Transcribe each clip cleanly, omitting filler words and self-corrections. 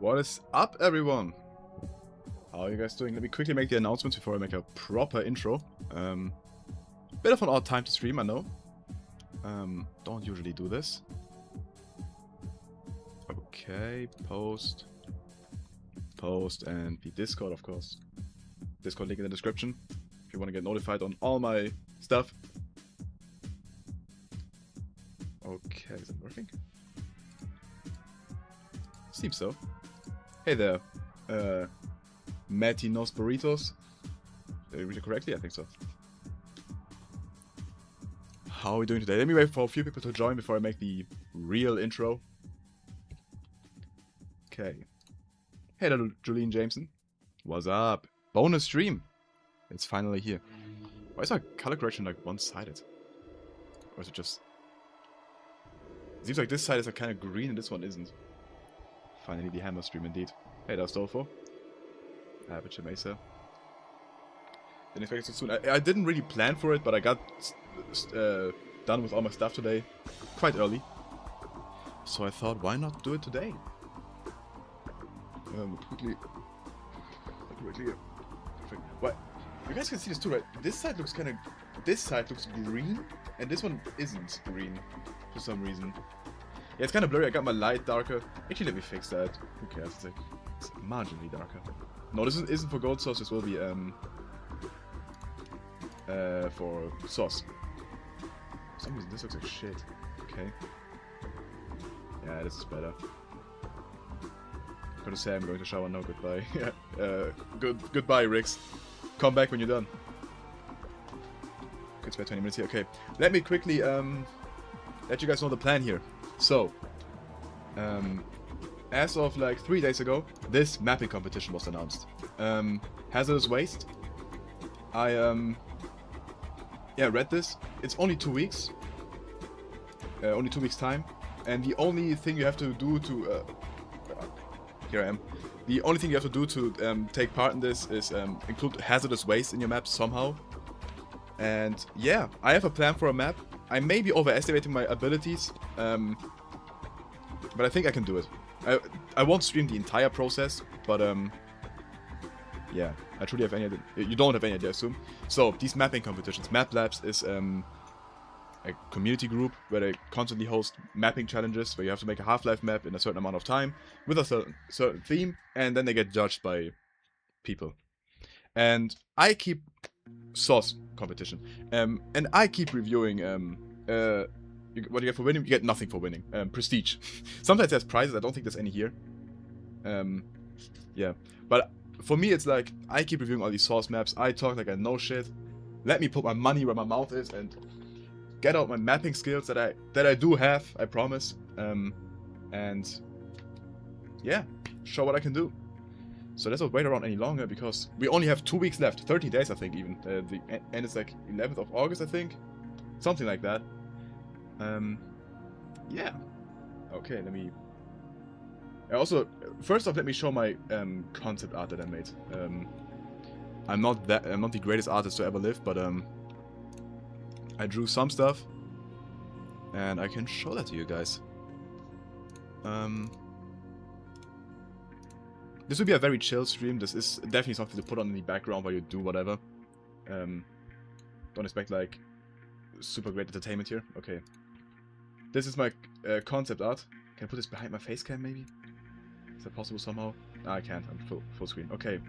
What is up, everyone? How are you guys doing? Let me quickly make the announcements before I make a proper intro. Bit of an odd time to stream, I know. Don't usually do this. Okay, post, and the Discord, of course. Discord link in the description if you want to get notified on all my stuff. Okay, is it working? Seems so. Hey there, Matty Nos Burritos. Did I read it correctly? I think so. How are we doing today? Let me wait for a few people to join before I make the real intro. Okay. Hey there, Julene Jameson. What's up? Bonus stream. It's finally here. Why is our color correction like one-sided? Or is it just... It seems like this side is like kind of green and this one isn't. Finally the hammer stream indeed. Hey, that's Dolfo. Aperture Mesa. Didn't expect it so soon. I didn't really plan for it, but I got done with all my stuff today quite early. So I thought, why not do it today? Quickly. What? You guys can see this too, right? This side looks kind of... This side looks green, and this one isn't green for some reason. Yeah, it's kind of blurry. I got my light darker. Actually, let me fix that. Who cares? It's marginally darker. No, this isn't for gold sauce. This will be for sauce. For some reason, this looks like shit. Okay. Yeah, this is better. I'm gonna say I'm going to shower now. Goodbye. Yeah. Goodbye, Rix. Come back when you're done. Could spare 20 minutes here. Okay. Let me quickly let you guys know the plan here. So, as of like 3 days ago, this mapping competition was announced. Hazardous Waste. I read this. It's only 2 weeks. Only 2 weeks time, and the only thing you have to do to here I am. The only thing you have to do to take part in this is include hazardous waste in your map somehow. And yeah, I have a plan for a map. I may be overestimating my abilities, but I think I can do it. I won't stream the entire process, but yeah, I truly have any idea. You don't have any idea, I assume. So these mapping competitions, Map Labs is a community group where they constantly host mapping challenges where you have to make a Half-Life map in a certain amount of time with a certain theme, and then they get judged by people. And I keep source competition, and I keep reviewing what you get for winning. You get nothing for winning. Prestige. Sometimes there's prizes. I don't think there's any here. Yeah, but for me it's like I keep reviewing all these source maps. I talk like I know shit. Let me put my money where my mouth is and get out my mapping skills that I do have. I promise. And yeah, show what I can do. So let's not wait around any longer because we only have 2 weeks left. 30 days, I think, even. And it's like 11th of August, I think. Something like that. Yeah. Okay, let me... Also, first off, let me show my concept art that I made. I'm not the greatest artist to ever live, but I drew some stuff, and I can show that to you guys. This will be a very chill stream. This is definitely something to put on in the background while you do whatever. Don't expect like super great entertainment here. Okay. This is my concept art. Can I put this behind my face cam maybe? Is that possible somehow? No, I can't. I'm full screen. Okay.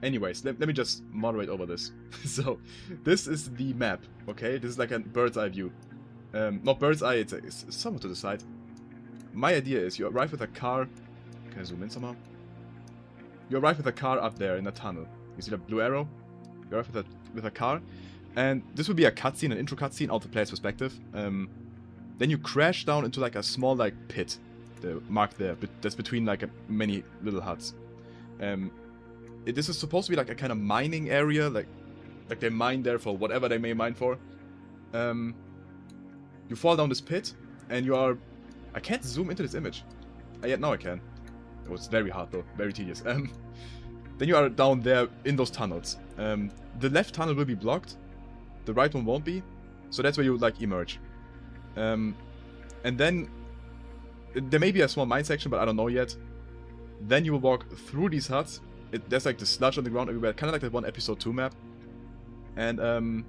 Anyways, let me just moderate over this. So, this is the map, okay? This is like a bird's eye view. Not bird's eye, it's somewhat to the side. My idea is you arrive with a car... Can I zoom in somehow? You arrive with a car up there in a tunnel. You see the blue arrow? You arrive with a car. And this will be a cutscene, an intro cutscene out of the player's perspective. Then you crash down into like a small like pit. Marked there, but that's between like many little huts. This is supposed to be like a kind of mining area, like they mine there for whatever they may mine for. You fall down this pit, and you are... I can't zoom into this image. Yeah, now I can. Oh, it's very hard though, very tedious. Then you are down there in those tunnels. The left tunnel will be blocked, the right one won't be, so that's where you like emerge. And then there may be a small mine section, but I don't know yet. Then you will walk through these huts. There's like the sludge on the ground everywhere, kind of like that one episode 2 map. And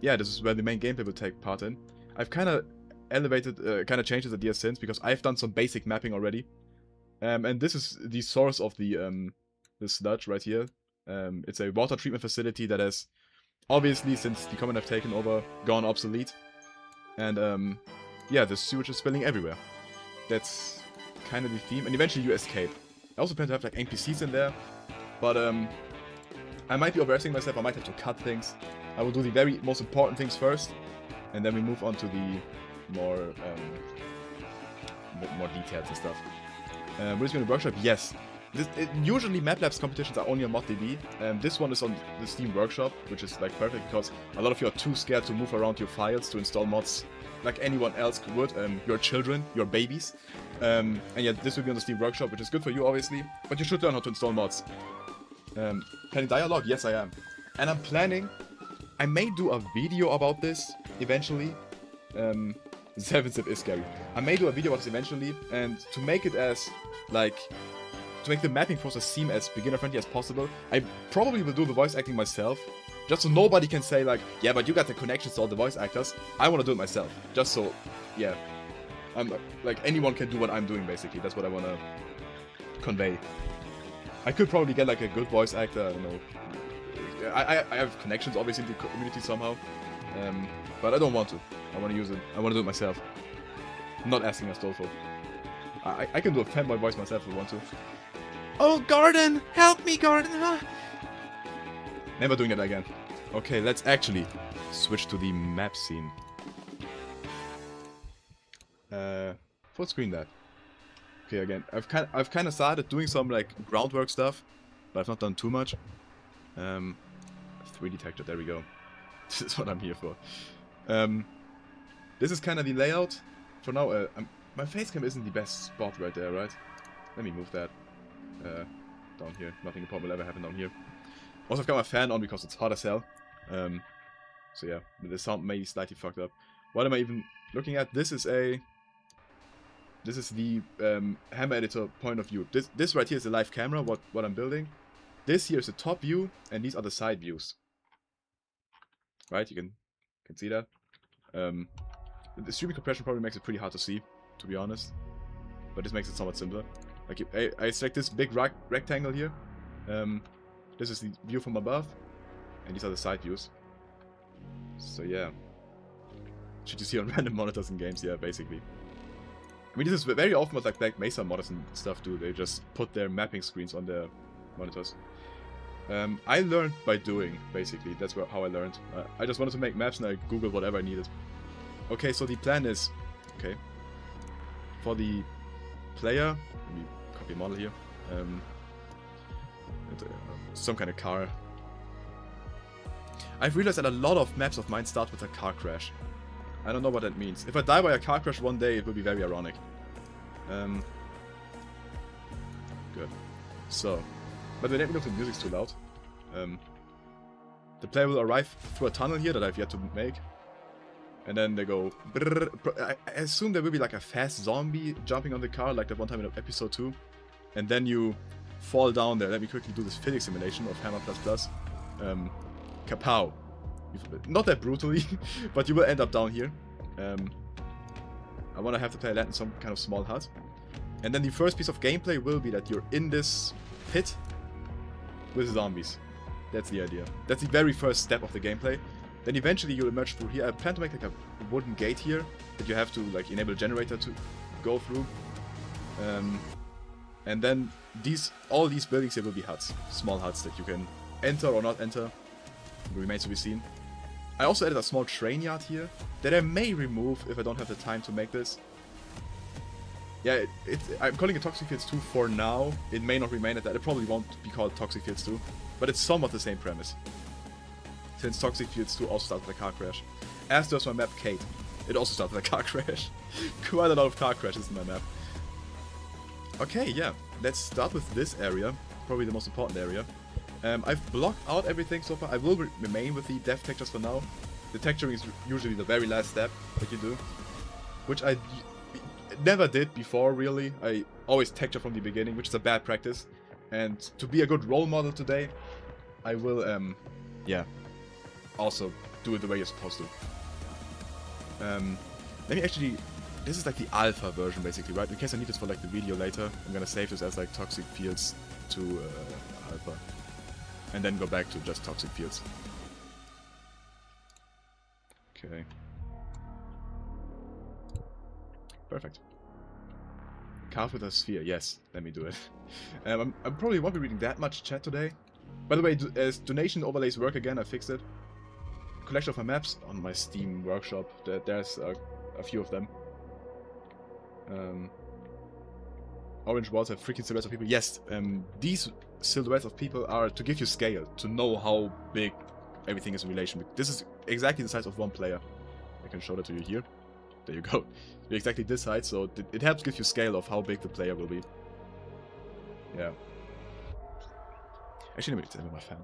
yeah, this is where the main gameplay will take part in. I've kind of elevated, kind of changed this idea since, because I've done some basic mapping already. And this is the source of the sludge right here. It's a water treatment facility that has, obviously, since the common have taken over, gone obsolete. And yeah, the sewage is spilling everywhere. That's kind of the theme. And eventually you escape. I also plan to have like NPCs in there. But I might be overestimating myself. I might have to cut things. I will do the very most important things first. And then we move on to the more details and stuff. We're just going to workshop? Yes. Usually Map Labs competitions are only on ModDB. This one is on the Steam Workshop, which is like perfect because a lot of you are too scared to move around your files to install mods like anyone else would. Your children, your babies. And yeah, this will be on the Steam Workshop, which is good for you obviously, but you should learn how to install mods. Planning dialogue? Yes, I am. And I'm planning, I may do a video about this eventually. 7-zip is scary. I may do a video about this eventually, and to make it as, like, to make the mapping process seem as beginner-friendly as possible, I probably will do the voice acting myself, just so nobody can say, like, yeah, but you got the connections to all the voice actors. I want to do it myself, just so, yeah. Like, anyone can do what I'm doing, basically. That's what I want to convey. I could probably get, like, a good voice actor, I don't know. I have connections, obviously, in the community somehow. But I don't want to. I want to use it. I want to do it myself. I'm not asking Astolfo. I can do a fanboy voice myself if I want to. Oh, Garden! Help me, Garden! Huh? Never doing it again. Okay, let's actually switch to the map scene. Full screen that. Okay, again, I've kind of started doing some like groundwork stuff, but I've not done too much. 3D texture. There we go. This is what I'm here for. This is kind of the layout. For now, my face cam isn't the best spot right there, right? Let me move that down here. Nothing important will ever happen down here. Also, I've got my fan on because it's hot as hell. So yeah, the sound may be slightly fucked up. What am I even looking at? This is the Hammer Editor point of view. This right here is the live camera, what I'm building. This here is the top view, and these are the side views. Right, you can see that. The streaming compression probably makes it pretty hard to see, to be honest. But this makes it somewhat simpler. Like, I select this big rectangle here. This is the view from above. And these are the side views. So yeah. Should you see on random monitors in games? Yeah, basically. I mean, this is very often what like Black Mesa modders and stuff do. They just put their mapping screens on their monitors. I learned by doing, basically. That's how I learned. I just wanted to make maps and I googled whatever I needed. Okay, so the plan is... Okay. For the player... Let me copy a model here. Some kind of car. I've realized that a lot of maps of mine start with a car crash. I don't know what that means. If I die by a car crash one day, it will be very ironic. Good. So... But let me know if the music's too loud. The player will arrive through a tunnel here that I've yet to make. And then they go... I assume there will be like a fast zombie jumping on the car, like that one time in episode 2. And then you fall down there. Let me quickly do this physics simulation of Hammer++. Kapow. Not that brutally, but you will end up down here. I want to have the player land in some kind of small hut. And then the first piece of gameplay will be that you're in this pit with zombies. That's the idea. That's the very first step of the gameplay. Then eventually you'll emerge through here. I plan to make like a wooden gate here that you have to like enable a generator to go through. And then all these buildings here will be huts. Small huts that you can enter or not enter. It remains to be seen. I also added a small train yard here that I may remove if I don't have the time to make this. Yeah, I'm calling it Toxic Fields 2 for now. It may not remain at that. It probably won't be called Toxic Fields 2. But it's somewhat the same premise. Since Toxic Fields 2 also started with a car crash. As does my map Kate. It also started with a car crash. Quite a lot of car crashes in my map. Okay, yeah. Let's start with this area. Probably the most important area. I've blocked out everything so far. I will remain with the depth textures for now. The texturing is usually the very last step that you do. Which never did before, really. I always texture from the beginning, which is a bad practice. And to be a good role model today, I will, yeah, also do it the way you're supposed to. Let me actually... This is like the alpha version, basically, right? In case I need this for like the video later, I'm gonna save this as like toxic fields to alpha. And then go back to just toxic fields. Okay. Perfect. Carve with a sphere, yes, let me do it. I probably won't be reading that much chat today. By the way, as donation overlays work again, I fixed it. Collection of my maps on my Steam workshop, there's a few of them. Orange walls have freaking silhouettes of people. Yes, these silhouettes of people are to give you scale, to know how big everything is in relation. This is exactly the size of one player. I can show that to you here. There you go. You're exactly this height, so it helps give you scale of how big the player will be. Yeah. Actually, let me tell my fan.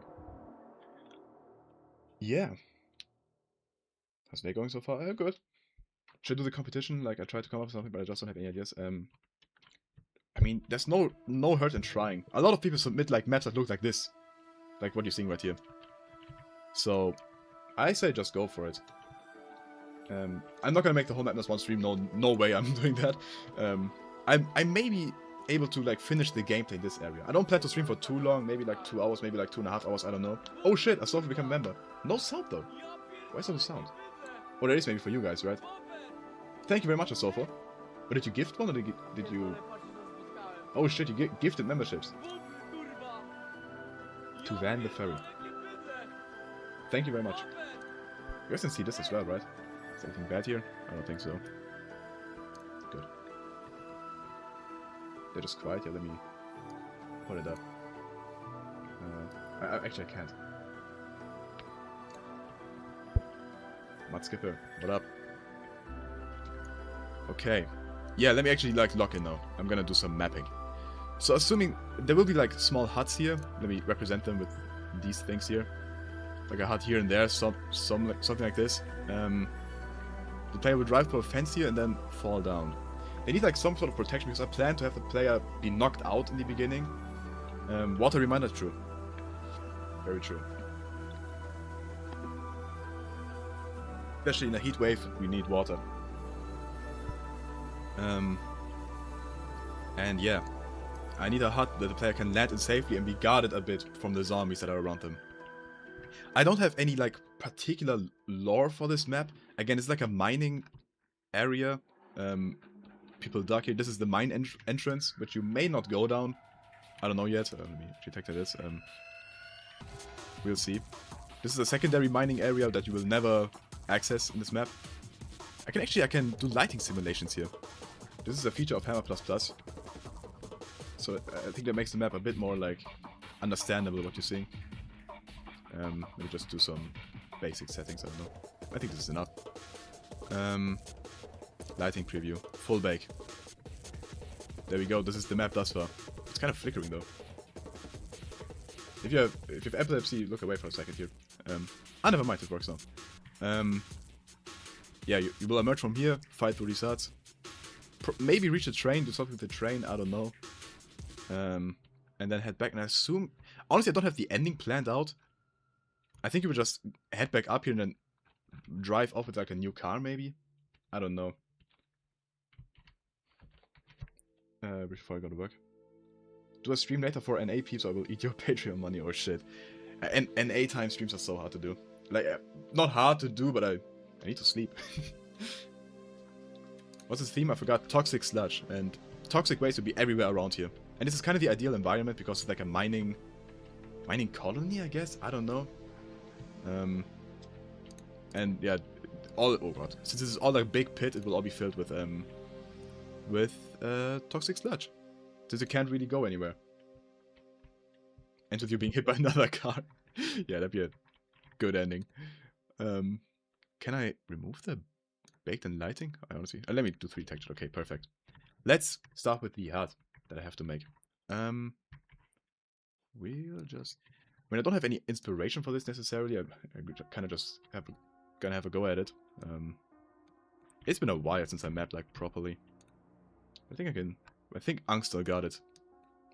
Yeah. How's the day going so far? Good. Should I do the competition? Like, I tried to come up with something, but I just don't have any ideas. I mean, there's no hurt in trying. A lot of people submit, like, maps that look like this. Like what you're seeing right here. So, I say just go for it. I'm not gonna make the whole map in this one stream, no way I'm doing that. I may be able to like finish the gameplay in this area. I don't plan to stream for too long, maybe like 2 hours, maybe like 2.5 hours, I don't know. Oh shit, I still have to become a member. No sound though. Why is there no sound? Oh, there is maybe for you guys, right? Thank you very much, Asofa. But did you gift one or did you... Oh shit, you gifted memberships. To Van the Ferry. Thank you very much. You guys can see this as well, right? Is anything bad here? I don't think so. Good. They're just quiet. Yeah, let me put it up. Actually, I can't. Mud Skipper, what up? Okay. Yeah, let me actually like lock in now. I'm gonna do some mapping. So assuming there will be like small huts here, let me represent them with these things here. Like a hut here and there, something like this. The player will drive to a fence here and then fall down. They need like some sort of protection because I plan to have the player be knocked out in the beginning. Water reminder, true. Very true. Especially in a heat wave, we need water. And yeah, I need a hut that the player can land in safely and be guarded a bit from the zombies that are around them. I don't have any like particular lore for this map. Again, it's like a mining area. People dug here. This is the mine entrance, which you may not go down. I don't know yet. Let me detect this. We'll see. This is a secondary mining area that you will never access in this map. I can do lighting simulations here. This is a feature of Hammer++. So I think that makes the map a bit more like understandable what you're seeing. Let me just do some basic settings, I don't know. I think this is enough. Lighting preview. Full bake. There we go, this is the map thus far. It's kind of flickering though. If you have epilepsy, look away for a second here. Never mind, it works now. Yeah, you will emerge from here, fight through these huts. Maybe reach the train, do something with the train, I don't know. And then head back, and I assume... Honestly, I don't have the ending planned out. I think you would just head back up here and then drive off with like a new car, maybe? I don't know. Before I go to work. Do a stream later for NA peeps, or I will eat your Patreon money or shit. And NA time streams are so hard to do. Like, not hard to do, but I need to sleep. What's his theme? I forgot. Toxic sludge. And toxic waste would be everywhere around here. And this is kind of the ideal environment because it's like a mining colony, I guess? I don't know. And yeah, oh god. Since this is all like a big pit, it will all be filled with toxic sludge. Since you can't really go anywhere. And with you being hit by another car. Yeah, that'd be a good ending. Can I remove the baked and lighting? I honestly... let me do 3 texture. Okay, perfect. Let's start with the hut that I have to make. We'll just... I mean, I don't have any inspiration for this necessarily. I kind of just gonna have a go at it. It's been a while since I mapped like properly. I think Angstel got it,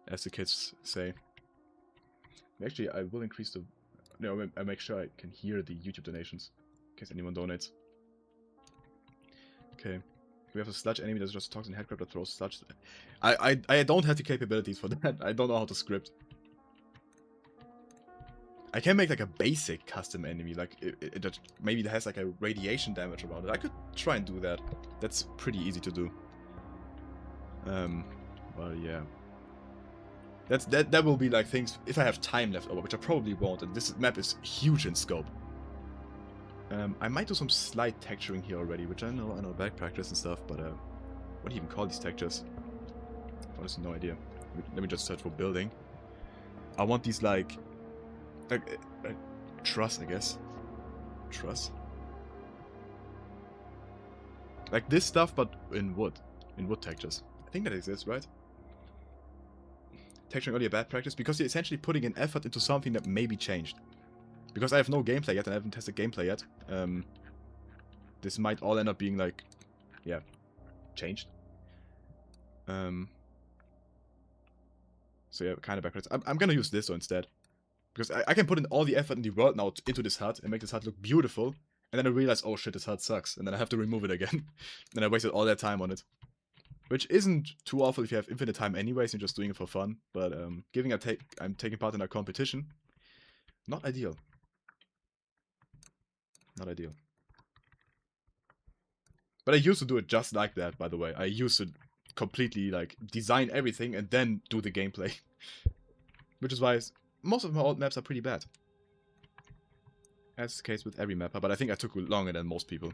as the kids say. Actually, I will increase the... No, I make sure I can hear the YouTube donations, in case anyone donates. Okay. We have a sludge enemy that just talks in headcrab that throws sludge. I don't have the capabilities for that. I don't know how to script. I can make like a basic custom enemy, like it maybe it has like a radiation damage around it. I could try and do that. That's pretty easy to do. Well, yeah. That will be like things if I have time left over, which I probably won't. And this map is huge in scope. I might do some slight texturing here already, which I know back practice and stuff, but what do you even call these textures? Honestly, no idea. Let me just search for building. I want these like truss, I guess. Truss. Like this stuff, but in wood. In wood textures. I think that exists, right? Texturing only a bad practice because you're essentially putting an effort into something that may be changed. Because I have no gameplay yet and I haven't tested gameplay yet. This might all end up being like, yeah, changed. So yeah, kind of backwards. I'm gonna use this though instead. Because I can put in all the effort in the world now into this hut and make this hut look beautiful. And then I realize, oh shit, this hut sucks. And then I have to remove it again. And I wasted all that time on it. Which isn't too awful if you have infinite time anyways and you're just doing it for fun. But I'm taking part in a competition. Not ideal. Not ideal. But I used to do it just like that, by the way. I used to completely like design everything and then do the gameplay. Which is why most of my old maps are pretty bad. As is the case with every mapper, but I think I took longer than most people.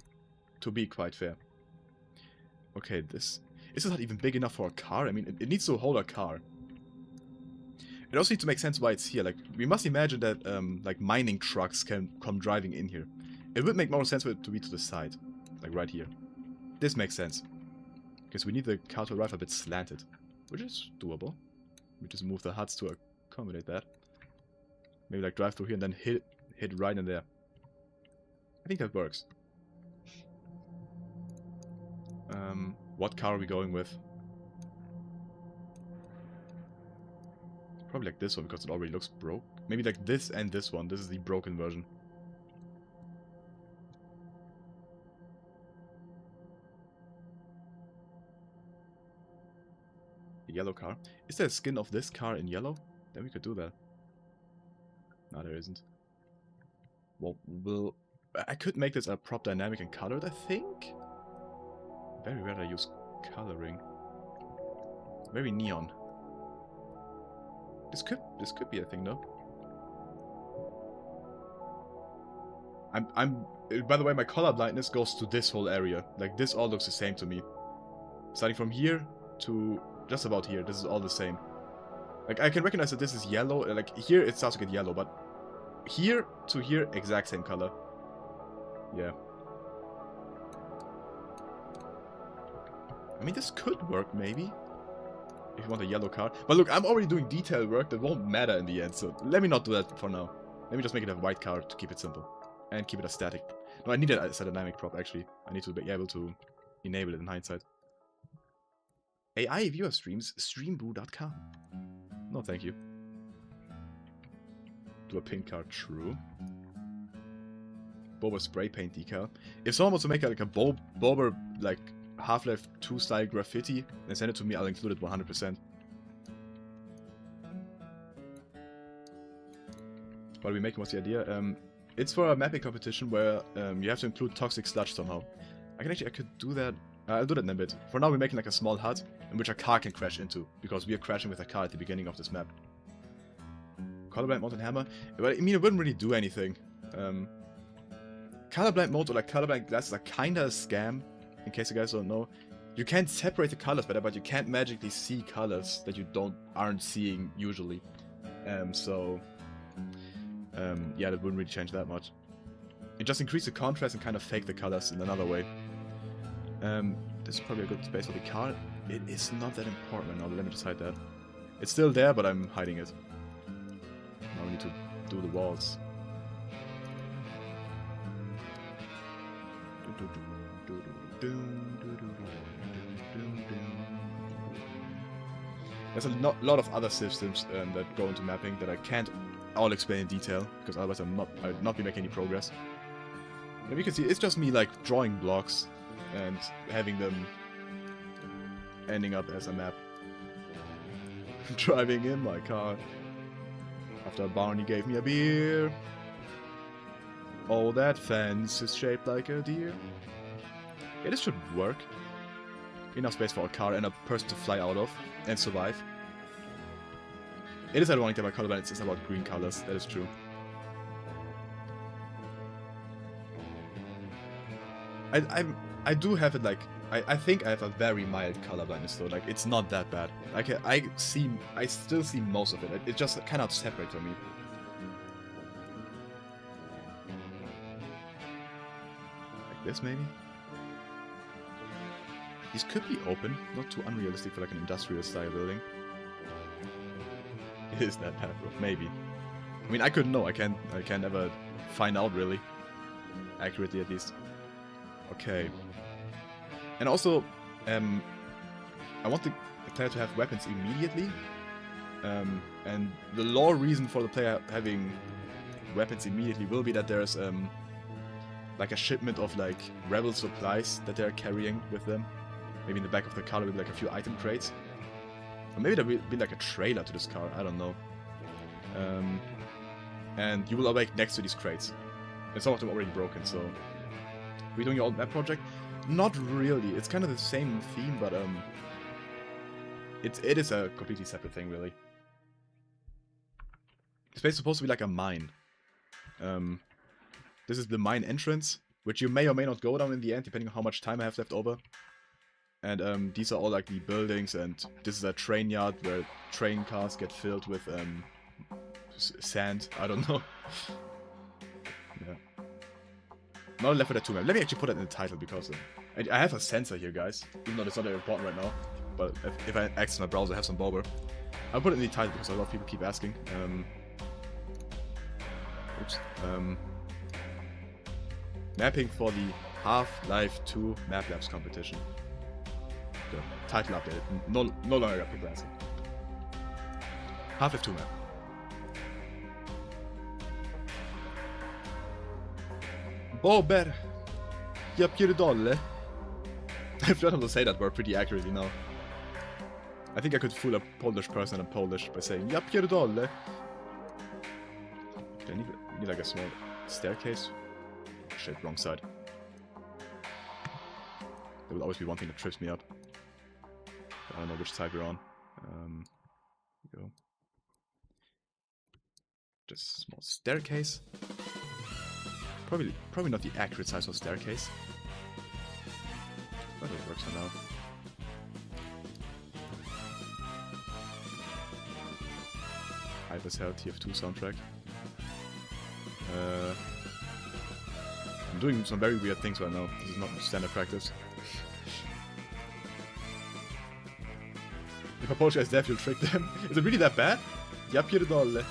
To be quite fair. Okay, this... Is this not even big enough for a car? I mean, it needs to hold a car. It also needs to make sense why it's here. Like, we must imagine that, like, mining trucks can come driving in here. It would make more sense for it to be to the side. Like, right here. This makes sense. Because we need the car to arrive a bit slanted. Which is doable. We just move the huts to accommodate that. Maybe, like, drive through here and then hit right in there. I think that works. What car are we going with? Probably like this one because it already looks broke. Maybe like this and this one. This is the broken version. The yellow car. Is there a skin of this car in yellow? Then we could do that. No, there isn't. Well, I could make this a prop dynamic and colored, I think? Very rare I use coloring. Very neon. This could be a thing though. By the way, my color blindness goes to this whole area. Like this all looks the same to me. Starting from here to just about here, this is all the same. Like I can recognize that this is yellow. Like here it starts to get yellow, but here to here, exact same color. Yeah. I mean, this could work, maybe. If you want a yellow car. But look, I'm already doing detail work that won't matter in the end, so let me not do that for now. Let me just make it a white car to keep it simple. And keep it a static. No, I need it as a dynamic prop, actually. I need to be able to enable it in hindsight. AI viewer streams, streambrew.com. No, thank you. Do a pink car, true. Boba spray paint decal. If someone wants to make like a Boba, like, Half-Life 2 style graffiti and send it to me, I'll include it 100%. What are we making? What's the idea? It's for a mapping competition where you have to include toxic sludge somehow. I could do that. I'll do that in a bit. For now, we're making like a small hut in which a car can crash into, because we are crashing with a car at the beginning of this map. Colorblind mode and hammer. But I mean, it wouldn't really do anything. Colorblind mode or like colorblind glasses are kinda a scam. In case you guys don't know, you can separate the colors better, but you can't magically see colors that you aren't seeing usually. Yeah, that wouldn't really change that much. It just increases the contrast and kind of fake the colors in another way. This is probably a good space for the car. It is not that important right now. Let me just hide that. It's still there, but I'm hiding it. Now we need to do the walls. There's a lot of other systems that go into mapping that I can't all explain in detail, because otherwise I'd not be making any progress. And you can see it's just me like drawing blocks and having them ending up as a map. Driving in my car after Barney gave me a beer. Oh, that fence is shaped like a deer. Yeah, this should work. Enough space for a car and a person to fly out of and survive. It is ironic that my color balance is about green colors, that is true. I do have it like, I think I have a very mild color blindness though, like it's not that bad. I still see most of it, it just cannot separate from me. Like this maybe? These could be open, not too unrealistic for like an industrial style building. Is that bad, bro? Maybe. I mean, I couldn't know. I can't ever find out really accurately, at least. Okay. And also, I want the player to have weapons immediately. And the lore reason for the player having weapons immediately will be that there's like a shipment of like rebel supplies that they're carrying with them. Maybe in the back of the car with like a few item crates. Or maybe there will be like a trailer to this car, I don't know. And you will awake next to these crates. And some of them are already broken, so... Are we doing your old map project? Not really, it's kind of the same theme, but it is a completely separate thing, really. It's basically supposed to be like a mine. This is the mine entrance, which you may or may not go down in the end, depending on how much time I have left over. And these are all like the buildings, and this is a train yard where train cars get filled with sand. I don't know. Yeah. Not a Left 4 Dead 2 map. Let me actually put that in the title because I have a sensor here, guys. Even though it's not very important right now. But if I access my browser, I have some bobber. I'll put it in the title because a lot of people keep asking. Oops. Mapping for the Half-Life 2 Map Labs competition. The title updated. No longer got people asking. Half-Life 2 map. Bobber! Jag pierdolę. I've learned how to say that word pretty accurately now. I think I could fool a Polish person in Polish by saying Ja pierdolę. Okay, I need like a small staircase. Shit, wrong side. There will always be one thing that trips me up. I don't know which side we're on. Here we go. Just a small staircase. Probably not the accurate size of staircase. But it works for now. Hype as hell TF2 soundtrack. I'm doing some very weird things right now. This is not standard practice. If a Polish guy's deaf, you'll trick them. Is it really that bad? Ja pierdolę.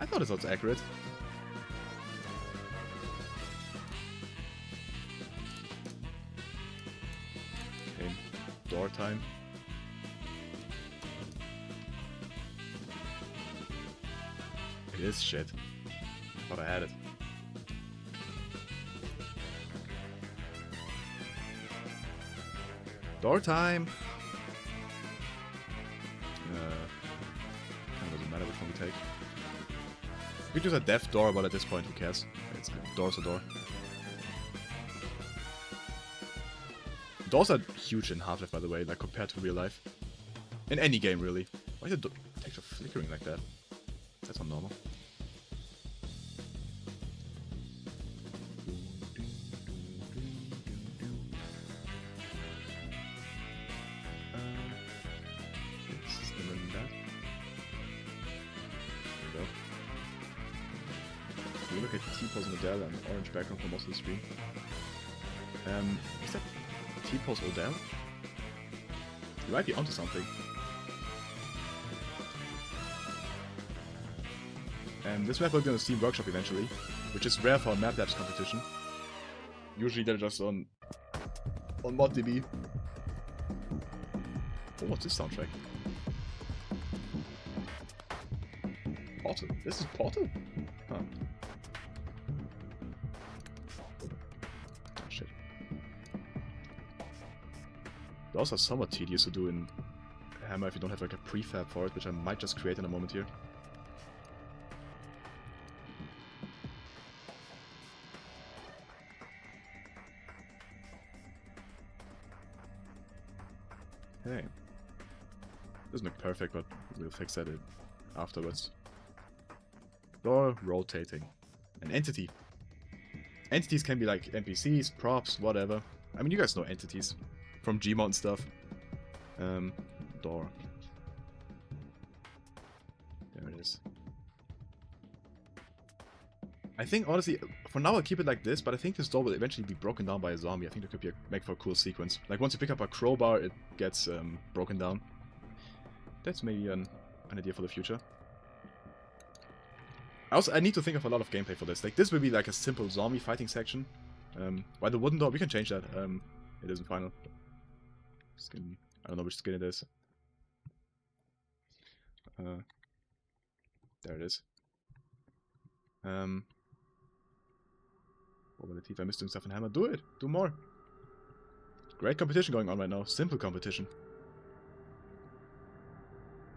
I thought it was accurate. Okay, door time. It is shit. Thought I had it. Door time! Kind of doesn't matter which one we take. We could use a deaf door, but at this point, who cares? It's a door's a door. Doors are huge in Half-Life, by the way, like compared to real life. In any game, really. Why is the texture flickering like that? That's not normal. You look at T-Pose and Odell and orange background for most of the screen. Is that T-Pose Odell? You might be onto something. This map will be on the Steam Workshop eventually, which is rare for a Map Labs competition. Usually they're just on ModDB. Oh, what's this soundtrack? Portal. This is Portal? Huh. Oh, shit. Those are somewhat tedious to do in Hammer if you don't have like a prefab for it, which I might just create in a moment here. Hey. Doesn't look perfect, but we'll fix that afterwards. Door rotating. An entity. Entities can be like NPCs, props, whatever. I mean, you guys know entities from Gmod and stuff. Door. There it is. I think, honestly, for now I'll keep it like this, but I think this door will eventually be broken down by a zombie. I think that could be make for a cool sequence. Like, once you pick up a crowbar, it gets broken down. That's maybe an idea for the future. I need to think of a lot of gameplay for this. Like, this will be like a simple zombie fighting section. While the wooden door, we can change that. It isn't final. Skin, I don't know which skin it is. There it is. Over the teeth, I missed doing stuff in Hammer. Do it! Do more! Great competition going on right now. Simple competition.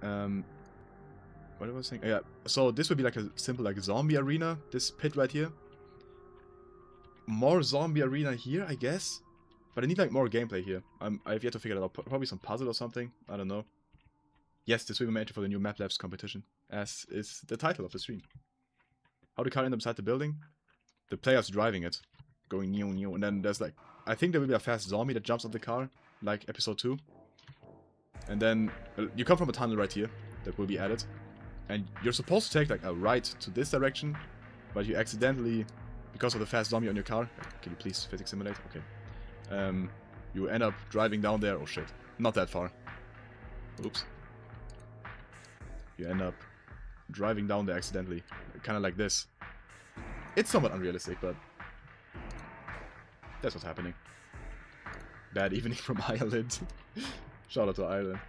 What was I saying? Yeah, so this would be like a simple like zombie arena, this pit right here. More zombie arena here, I guess. But I need like more gameplay here. I've yet to figure it out. Probably some puzzle or something. I don't know. Yes, this will be made for the new Map Labs competition, as is the title of the stream. How the car end up beside the building? The player's driving it, going new, and then there's like, I think there will be a fast zombie that jumps on the car, like episode 2. And then you come from a tunnel right here that will be added, and you're supposed to take like a right to this direction, but you accidentally, because of the fast zombie on your car, can you please physics simulate? Okay. You end up driving down there. Oh shit, not that far. Oops. You end up driving down there accidentally, kind of like this. It's somewhat unrealistic, but that's what's happening. Bad evening from Ireland. Shout out to Ireland.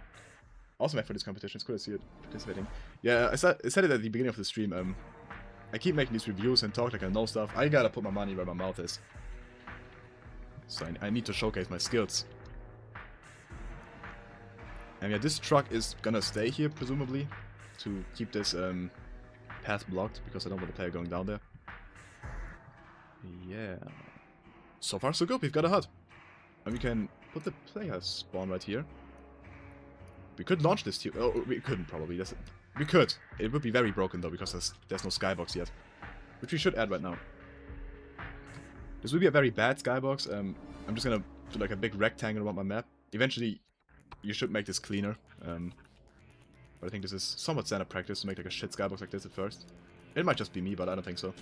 Awesome effort for this competition. It's cool to see it participating. Yeah, I said it at the beginning of the stream. I keep making these reviews and talk like I know stuff. I gotta put my money where my mouth is. So I need to showcase my skills. And yeah, this truck is gonna stay here, presumably, to keep this path blocked, because I don't want the player going down there. Yeah. So far so good, we've got a hut. And we can put the player spawn right here. We could launch this too. Oh, we couldn't probably. We could. It would be very broken though, because there's no skybox yet. Which we should add right now. This would be a very bad skybox. I'm just gonna do like a big rectangle around my map. Eventually, you should make this cleaner. But I think this is somewhat standard practice to make like a shit skybox like this at first. It might just be me, but I don't think so.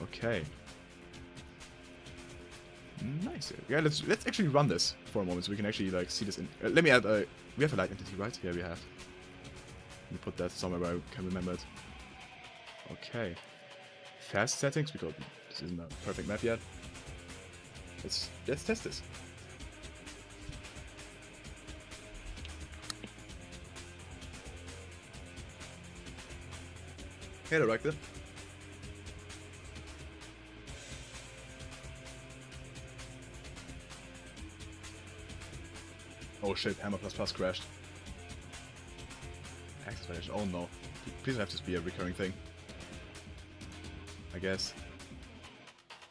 Okay. Nice. Yeah, let's actually run this for a moment so we can actually like see this in. Let me add we have a light entity, right? Yeah, we have. Let me put that somewhere where I can remember it. Okay. Fast settings, because this isn't a perfect map yet. Let's test this. Hey, director. Oh shit, Hammer++ crashed. Access violation, oh no. Please don't have this be a recurring thing. I guess.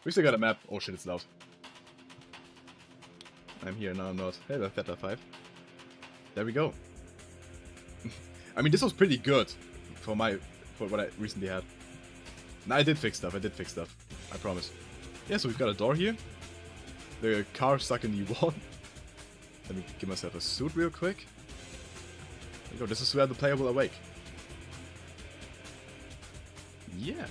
We still got a map. Oh shit, it's loud. I'm here, now I'm not. Hey, Theta 5. There we go. I mean, this was pretty good for what I recently had. No, I did fix stuff, I promise. Yeah, so we've got a door here. The car stuck in the wall. Let me give myself a suit real quick. There you go, this is where the player will awake. Yeah.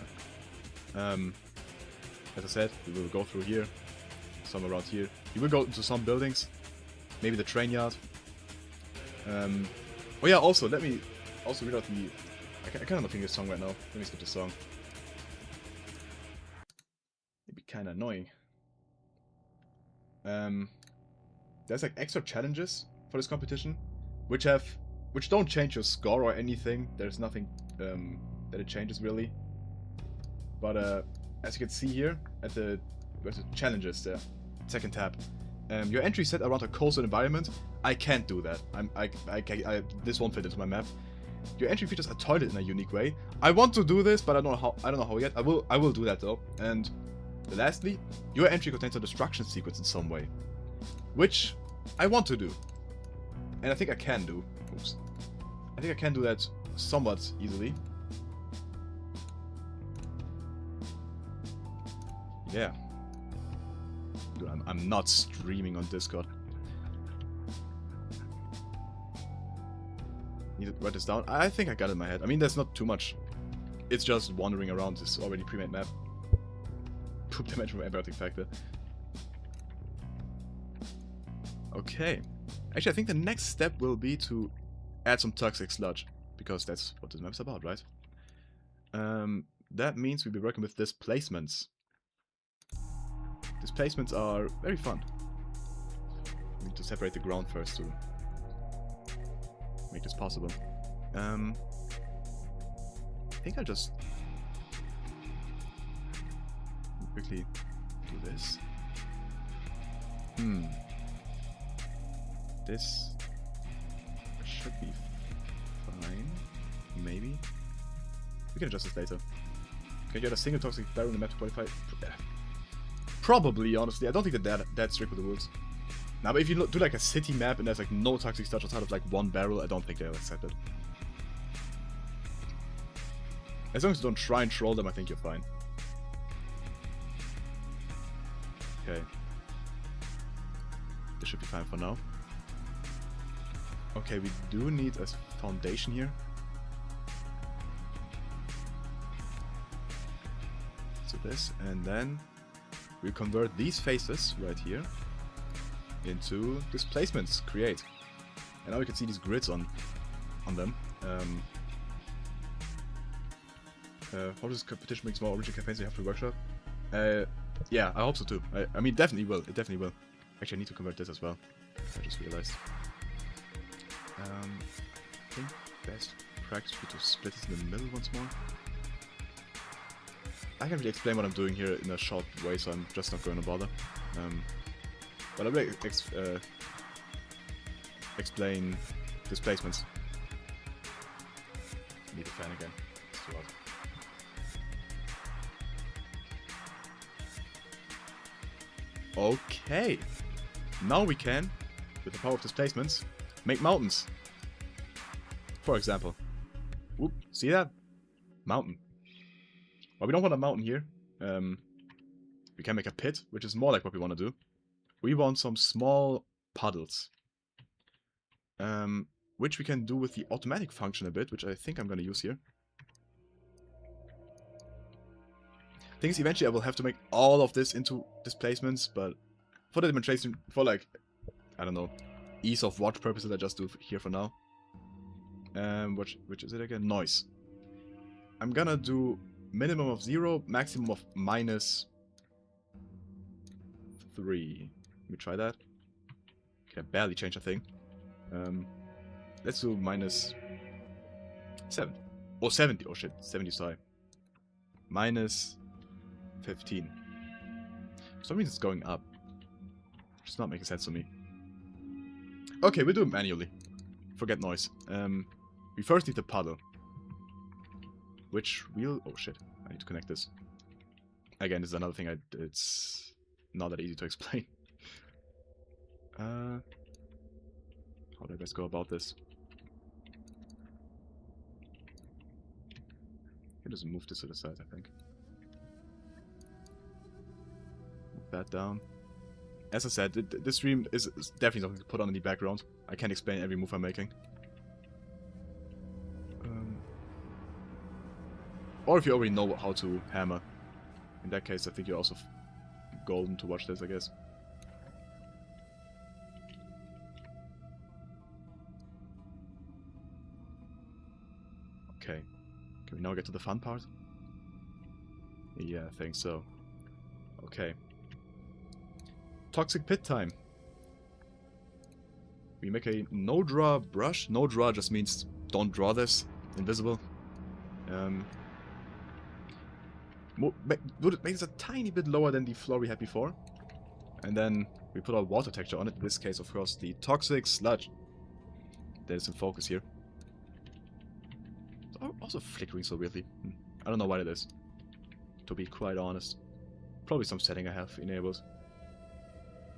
As I said, we will go through here. Somewhere around here. We will go into some buildings. Maybe the train yard. Oh yeah, also, let me also read out the... I kind of not think this song right now. Let me skip the song. It'd be kind of annoying. there's like extra challenges for this competition, which don't change your score or anything. There's nothing that it changes really. But as you can see here at where's the challenges there, second tab. Your entry set around a coastal environment. I can't do that. This won't fit into my map. Your entry features a toilet in a unique way. I want to do this, but I don't know how yet. I will do that though. And lastly, your entry contains a destruction sequence in some way, which I want to do, and I think I can do. Oops. I think I can do that somewhat easily. Yeah. Dude, I'm not streaming on Discord. Need to write this down. I think I got it in my head. I mean, there's not too much. It's just wandering around this already pre-made map. Poop dimension from everything factor. Okay. Actually, I think the next step will be to add some toxic sludge, because that's what this map's about, right? That means we'll be working with displacements. Displacements are very fun. We need to separate the ground first to make this possible. I think I'll just quickly do this. This should be fine. Maybe. We can adjust this later. Can you add a single toxic barrel in the map to qualify? Probably, honestly. I don't think that's strict with the rules. Now, but if you do like a city map and there's like no toxic sludge outside of like one barrel, I don't think they'll accept it. As long as you don't try and troll them, I think you're fine. Okay. This should be fine for now. Okay, we do need a foundation here. So this, and then we convert these faces right here into displacements. Create. And now we can see these grids on them. How does competition makes more original campaigns you have to workshop? Yeah, I hope so too. I mean, definitely will. It definitely will. Actually, I need to convert this as well. I just realized. I think best practice would be to split this in the middle once more. I can't really explain what I'm doing here in a short way, so I'm just not going to bother. But I will explain displacements. Need a fan again. It's too hot. Okay, now we can, with the power of displacements, make mountains. For example. Whoop, see that? Mountain. Well, we don't want a mountain here. We can make a pit, which is more like what we want to do. We want some small puddles. Which we can do with the automatic function a bit, which I think I'm going to use here. Thing is, eventually I will have to make all of this into displacements, but for the demonstration, for like, I don't know, ease of watch purposes, I just do here for now. Which is it again? Noise. I'm gonna do minimum of 0, maximum of -3. Let me try that. Can barely change a thing. Let's do -7. Or 70. Oh shit, 70 is high. -15. For some reason it's going up. It's not making sense to me. Okay, we'll do it manually. Forget noise. We first need the puddle. Which we'll... Oh shit, I need to connect this. Again, this is another thing it's not that easy to explain. How do I best go about this? I can just move this to the side, I think. Move that down. As I said, this stream is definitely something to put on in the background. I can't explain every move I'm making. Or if you already know how to hammer. In that case, I think you're also golden to watch this, I guess. Okay. Can we now get to the fun part? Yeah, I think so. Okay. Toxic pit time. We make a no draw brush. No draw just means don't draw this. Invisible. Would it make this a tiny bit lower than the floor we had before. And then we put our water texture on it. In this case, of course, the toxic sludge. That is in focus here. It's also flickering so weirdly. I don't know why it is. To be quite honest. Probably some setting I have enabled.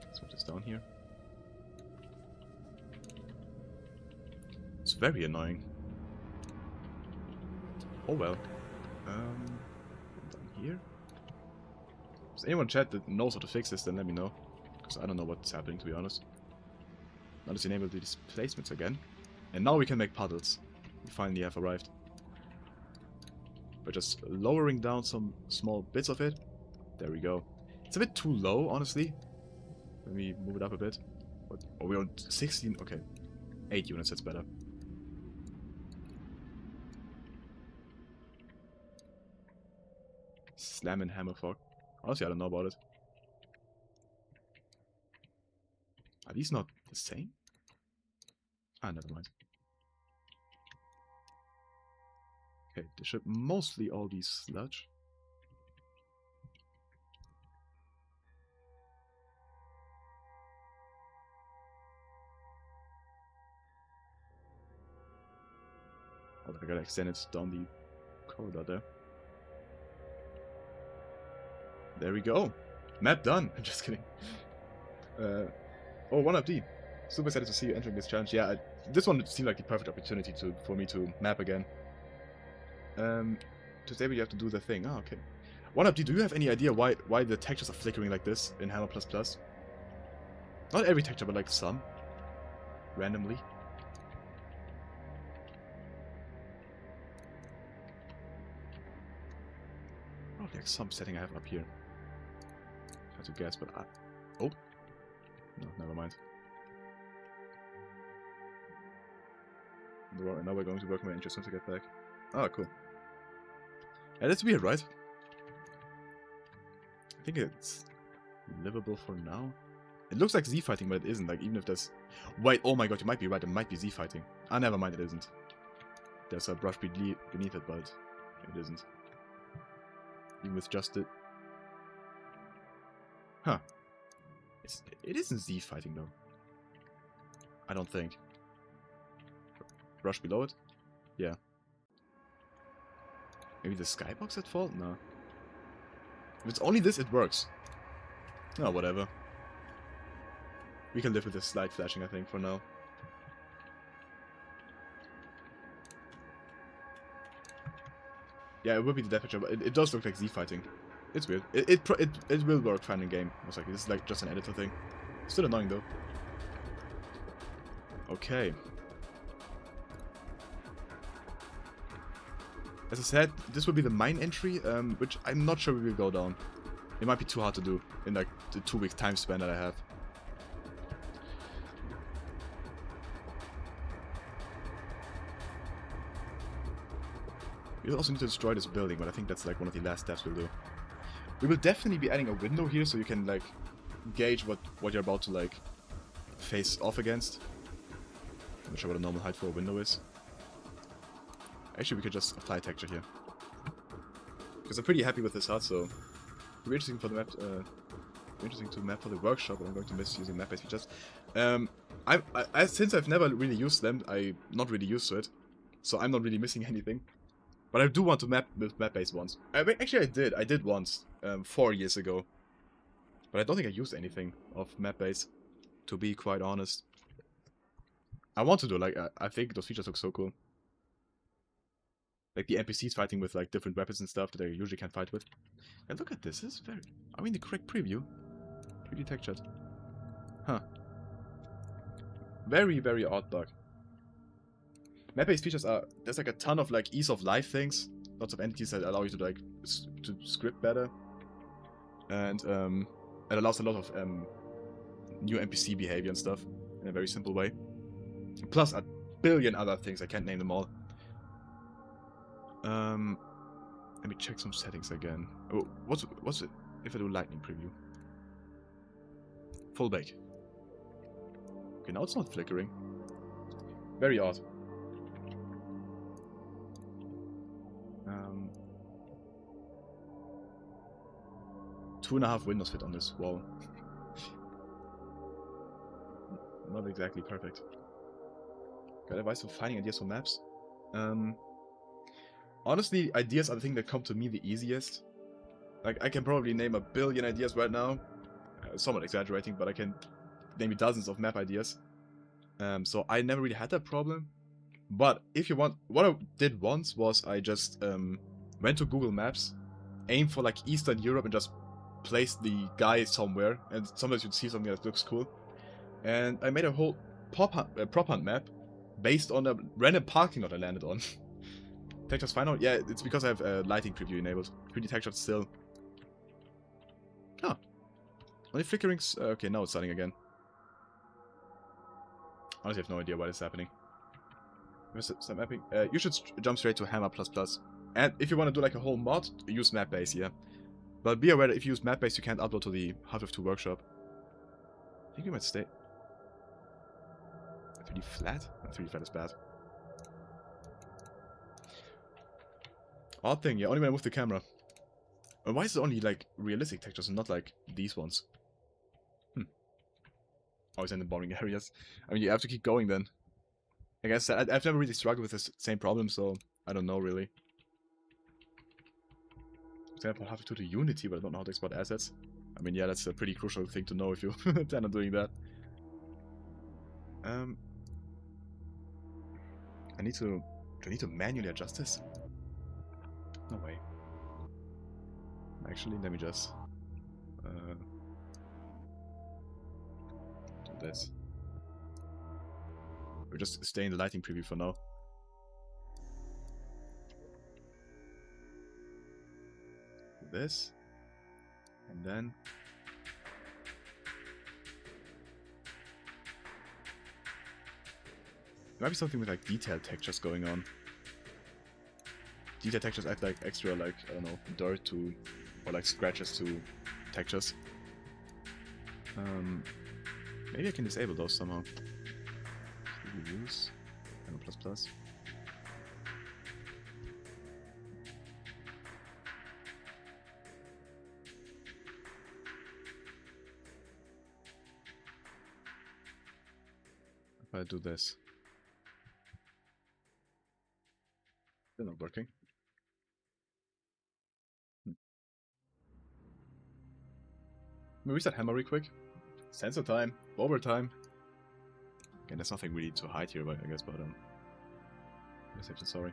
Let's put this down here. It's very annoying. Oh well. Down here. If anyone in chat that knows how to fix this, then let me know. Because I don't know what's happening, to be honest. Now let's enable the displacements again. And now we can make puddles. We finally have arrived. By just lowering down some small bits of it. There we go. It's a bit too low, honestly. Let me move it up a bit. What? Oh, we're on 16. Okay. 8 units, that's better. Slam and hammer fog. Honestly, I don't know about it. Are these not the same? Ah, never mind. Okay, they should mostly all be sludge. Oh, I gotta extend it down the corridor there. There we go. Map done. I'm just kidding. Oh, 1UpD. Super excited to see you entering this challenge. Yeah, this one seemed like the perfect opportunity for me to map again. Today you have to do the thing. Ah, okay. 1UpD, do you have any idea why the textures are flickering like this in Hammer++? Not every texture, but like some. Randomly. Probably like some setting I have up here. Hard to guess, but oh. No, never mind. Now we're going to work my interest once I get back. Ah, cool. Yeah, that's weird, right? I think it's livable for now. It looks like Z fighting, but it isn't. Like, even if there's... Wait, oh my god, you might be right. It might be Z fighting. Ah, never mind, it isn't. There's a brush beneath it, but it isn't. Even with just it... Huh. It isn't Z fighting, though. I don't think. Brush below it? Yeah. Maybe the skybox at fault? No. If it's only this, it works. Oh, whatever. We can live with this slide flashing, I think, for now. Yeah, it would be the death picture, but it does look like Z fighting. It's weird. It will work fine in game. Most likely. This is like just an editor thing. Still annoying though. Okay. As I said, this will be the mine entry, which I'm not sure we will go down. It might be too hard to do in like the 2-week time span that I have. We'll also need to destroy this building, but I think that's like one of the last steps we'll do. We will definitely be adding a window here so you can like gauge what you're about to like face off against. I'm not sure what a normal height for a window is. Actually, we could just apply texture here. Because I'm pretty happy with this hut, so it'll be interesting for the map. Interesting to map for the workshop, but I'm going to miss using map-based features. Since I've never really used them, I'm not really used to it, so I'm not really missing anything. But I do want to map with map-based ones. Actually, I did once, 4 years ago. But I don't think I used anything of map-based, to be quite honest. I want to do, like, I think those features look so cool. Like the NPCs fighting with like different weapons and stuff that I usually can't fight with. And look at this, this is very... Are we in the correct preview? 3D textured. Huh. Very, very odd bug. Map-based features are... There's like a ton of like ease of life things. Lots of entities that allow you to like to script better. And it allows a lot of new NPC behavior and stuff in a very simple way. Plus a billion other things, I can't name them all. Let me check some settings again. Oh, what's it if I do lightning preview? Full bake. Okay, now it's not flickering. Very odd. 2.5 windows fit on this wall. Not exactly perfect. Got advice for finding ideas for maps? Honestly, ideas are the thing that come to me the easiest. Like, I can probably name a billion ideas right now. Somewhat exaggerating, but I can name you dozens of map ideas. So I never really had that problem. But if you want, what I did once was I just went to Google Maps, aimed for like Eastern Europe and just placed the guy somewhere. And sometimes you'd see something that looks cool. And I made a whole prop hunt map based on a random parking lot I landed on. Textures fine out? Yeah, it's because I have lighting preview enabled. 3D textures still. Oh. Only flickerings. Okay, now it's starting again. Honestly, I have no idea why this is happening. Start mapping. You should jump straight to Hammer++. And if you want to do like a whole mod, use map base, yeah. But be aware that if you use map base, you can't upload to the Half-Life 2 workshop. I think you might stay. 3D flat? 3D flat is bad. Odd thing, yeah, only when I move the camera. And why is it only like realistic textures and not like these ones? Always in the boring areas. I mean, you have to keep going then. I guess I've never really struggled with this same problem, so I don't know really. For example, Half-Life 2 to Unity, but I don't know how to export assets. I mean, yeah, that's a pretty crucial thing to know if you plan on doing that. Do I need to manually adjust this? No way. Actually, let me just do this. We'll just stay in the lighting preview for now. Do this. And then there might be something with like detailed textures going on. Detailed textures add like extra, like, I don't know, dirt to, or like scratches to textures. Maybe I can disable those somehow. Use Hammer++. If I do this. Still not working. Let me reset Hammer real quick. Sensor time. Overtime. Again, there's nothing really to hide here, I guess, but reception, sorry.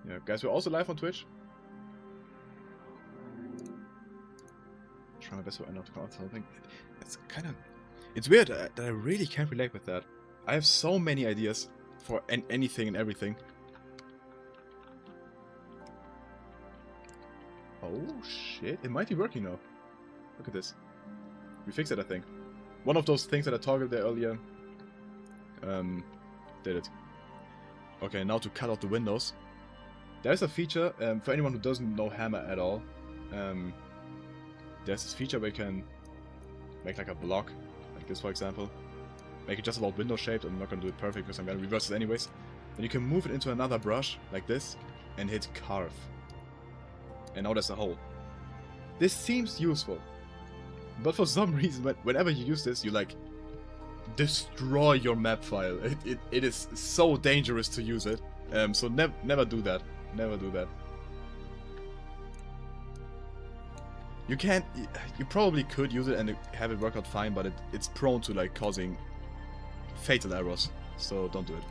Yeah, guys, we're also live on Twitch. Try my best to end up something. It's kind of... It's weird that I really can't relate with that. I have so many ideas for anything and everything. Oh shit, it might be working now. Look at this. We fixed it, I think. One of those things that I targeted there earlier did it. Okay, now to cut out the windows. There's a feature, for anyone who doesn't know Hammer at all, there's this feature where you can make like a block, like this for example. Make it just about window shaped. I'm not going to do it perfect because I'm going to reverse it anyways. Then you can move it into another brush, like this, and hit carve. And now there's a hole. This seems useful. But for some reason, whenever you use this, you like destroy your map file. It is so dangerous to use it. So never do that. Never do that. You can't. You probably could use it and have it work out fine, but it's prone to like causing fatal errors. So don't do it.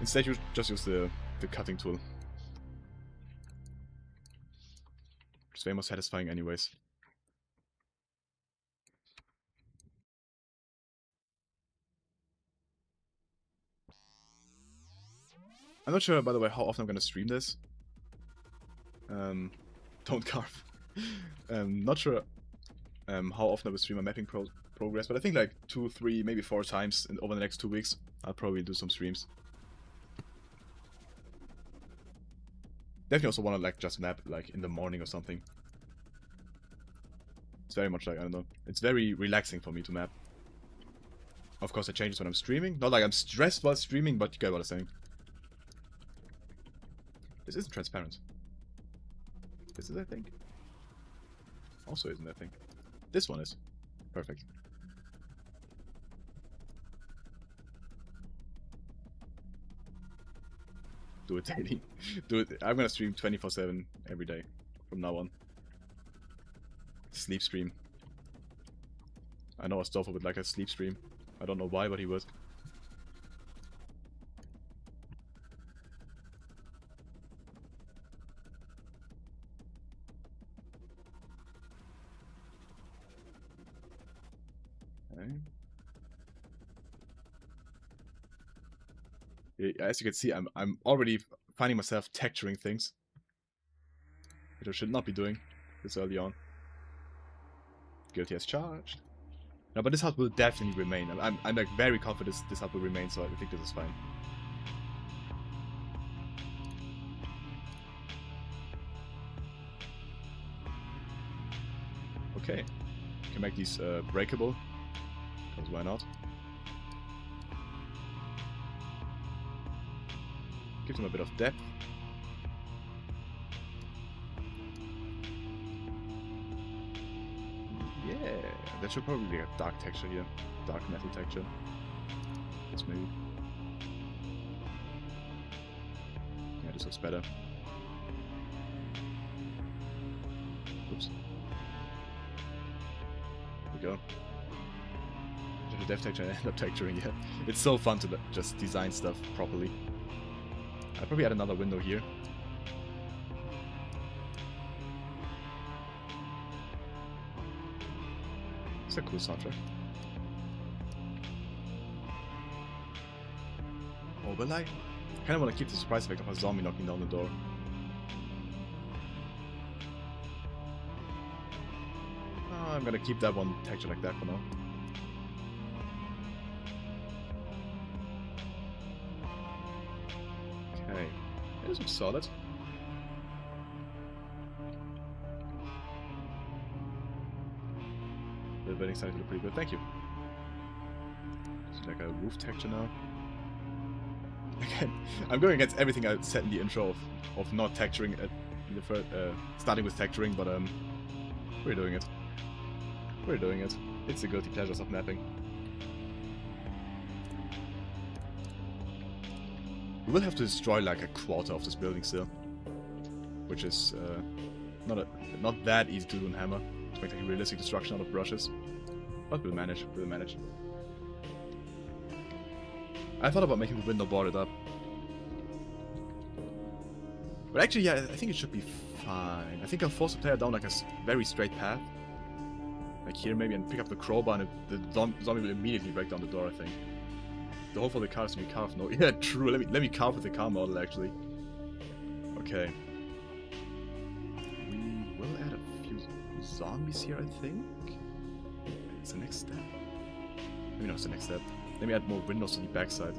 Instead, you just use the cutting tool. It's way more satisfying anyways. I'm not sure, by the way, how often I'm gonna stream this. Don't carve. Not sure how often I will stream my mapping progress, but I think like 2, 3, maybe 4 times over the next 2 weeks. I'll probably do some streams. Definitely also want to like just map like in the morning or something. It's very much like, I don't know. It's very relaxing for me to map. Of course, it changes when I'm streaming. Not like I'm stressed while streaming, but you get what I'm saying. This isn't transparent. This is, I think. Also isn't, I think. This one is. Perfect. Do it daily. Do it. I'm gonna stream 24/7 every day from now on. Sleep stream. I know Astolfo would like a sleep stream. I don't know why, but he would. Okay. Yeah, as you can see, I'm already finding myself texturing things, which I should not be doing this early on. Guilty as charged. No, but this hut will definitely remain. I'm like very confident this hut will remain, so I think this is fine. Okay, can make these breakable, because why not? Give them a bit of depth. Yeah, that should probably be a dark texture here. Dark metal texture. This maybe. Yeah, this looks better. Oops. There we go. The depth texture and end up texturing, yeah. It's so fun to just design stuff properly. I'll probably add another window here. It's a cool soundtrack. Oh, but I kind of want to keep the surprise effect of a zombie knocking down the door. Oh, I'm gonna keep that one texture like that for now. Okay, this looks solid. The building starting to look pretty good, thank you. It's like a roof texture now. Again, I'm going against everything I said in the intro of not texturing at the first, starting with texturing, but we're doing it. We're doing it. It's the guilty pleasures of mapping. We will have to destroy like a quarter of this building still, which is not that easy to do in Hammer. To make like a realistic destruction out of brushes, but we'll manage. We'll manage. I thought about making the window boarded up, but actually, yeah, I think it should be fine. I think I'll force the player down like a very straight path, like here maybe, and pick up the crowbar, and the zombie will immediately break down the door. I think. The hole for the car has to be carved. No, yeah, true. Let me carve with the car model actually. Okay. We will add a few zombies here, I think. It's the next step. Maybe not, it's the next step. Let me add more windows to the backside.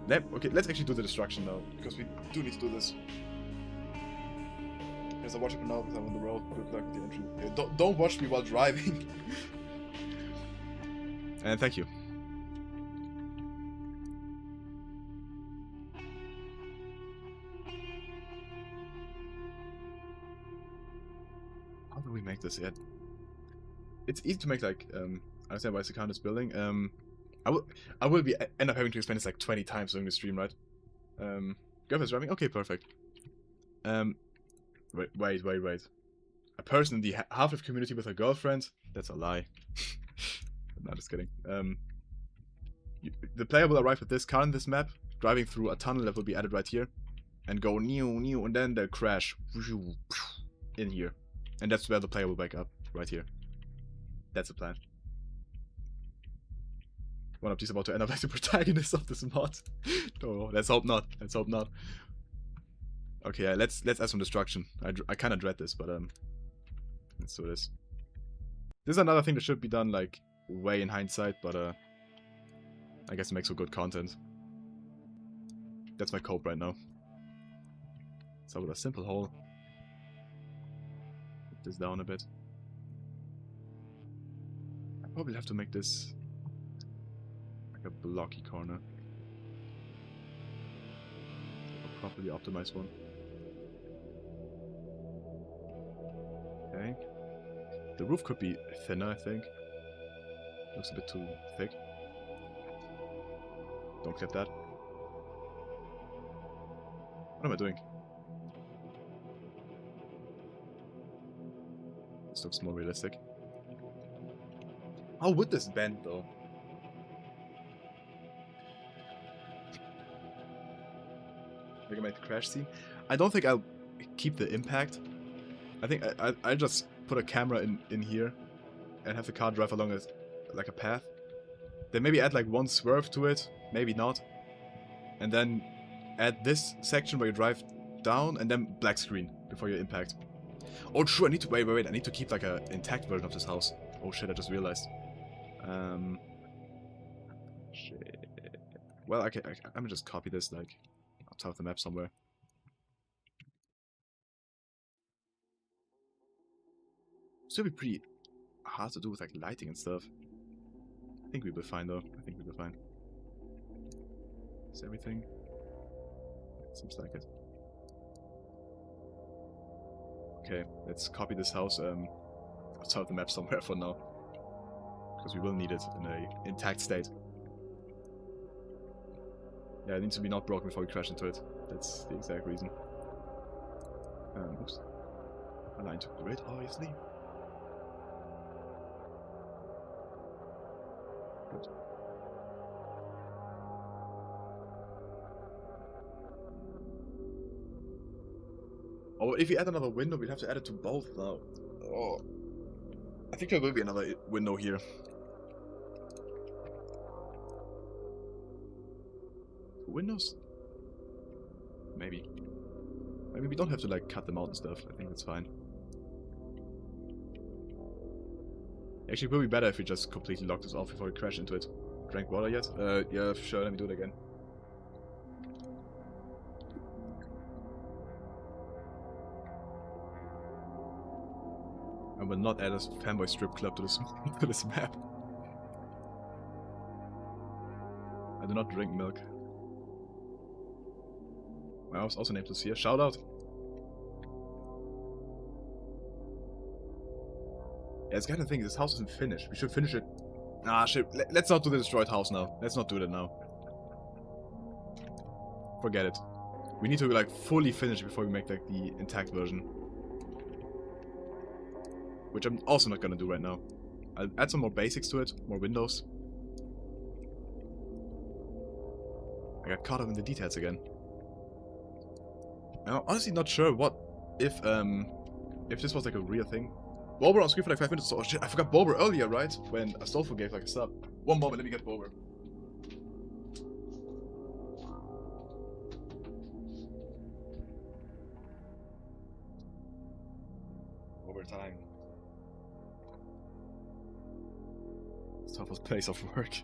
Okay, let's actually do the destruction now, because we do need to do this. Because I watch it now because I'm on the road. Good luck with the entry. Yeah, don't watch me while driving. And thank you. How do we make this yet? It's easy to make, like, I understand why it's a count this building. I will end up having to explain this like 20 times during the stream, right? Girlfriend's driving? Okay, perfect. Wait. A person in the Half-Life community with a girlfriend? That's a lie. No, just kidding. The player will arrive with this car in this map, driving through a tunnel that will be added right here, and go new, and then they'll crash in here. And that's where the player will wake up, right here. That's the plan. One of these about to end up like the protagonist of this mod. No, let's hope not. Let's hope not. Okay, yeah, let's add some destruction. I kind of dread this, but let's do this. This is another thing that should be done like way in hindsight, but I guess it makes for good content. That's my cope right now. So with a simple hole. Put this down a bit. probably have to make this like a blocky corner. A properly optimized one. Okay. The roof could be thinner, I think. Looks a bit too thick. Don't clip that. What am I doing? This looks more realistic. How would this bend though? Like I made the crash scene. I don't think I'll keep the impact. I think I just put a camera in here and have the car drive along like a path. Then maybe add like one swerve to it, maybe not. And then add this section where you drive down and then black screen before your impact. Oh true, I need to wait, I need to keep like a intact version of this house. Oh shit, I just realized. Shit. Well, I'm gonna just copy this like on top of the map somewhere. Still be pretty hard to do with like lighting and stuff. I think we'll be fine though. I think we'll be fine. Is everything? Seems like it. Okay, let's copy this house outside of the map somewhere for now. Because we will need it in an intact state. Yeah, it needs to be not broken before we crash into it. That's the exact reason. Oops. Align to grid, obviously. Good. Oh, if we add another window, we'd have to add it to both now. Oh. I think there will be another window here. Windows? Maybe. Maybe we don't have to like cut them out and stuff. I think that's fine. Actually, it will be better if we just completely lock this off before we crash into it. Drank water yet? Yeah, sure, let me do it again. I will not add a fanboy strip club to this to this map. I do not drink milk. My house also named Lucia. Shout out! Yeah, it's kind of thing. This house isn't finished. We should finish it. Ah, shit. Let's not do the destroyed house now. Let's not do that now. Forget it. We need to like fully finish it before we make like the intact version. Which I'm also not gonna do right now. I'll add some more basics to it, more windows. I got caught up in the details again. I'm honestly not sure what if this was like a real thing. Bober on screen for like 5 minutes. Oh shit, I forgot Bober earlier, right? When Astolfo gave like a sub. One moment, let me get Bober. Overtime. Astolfo's place of work.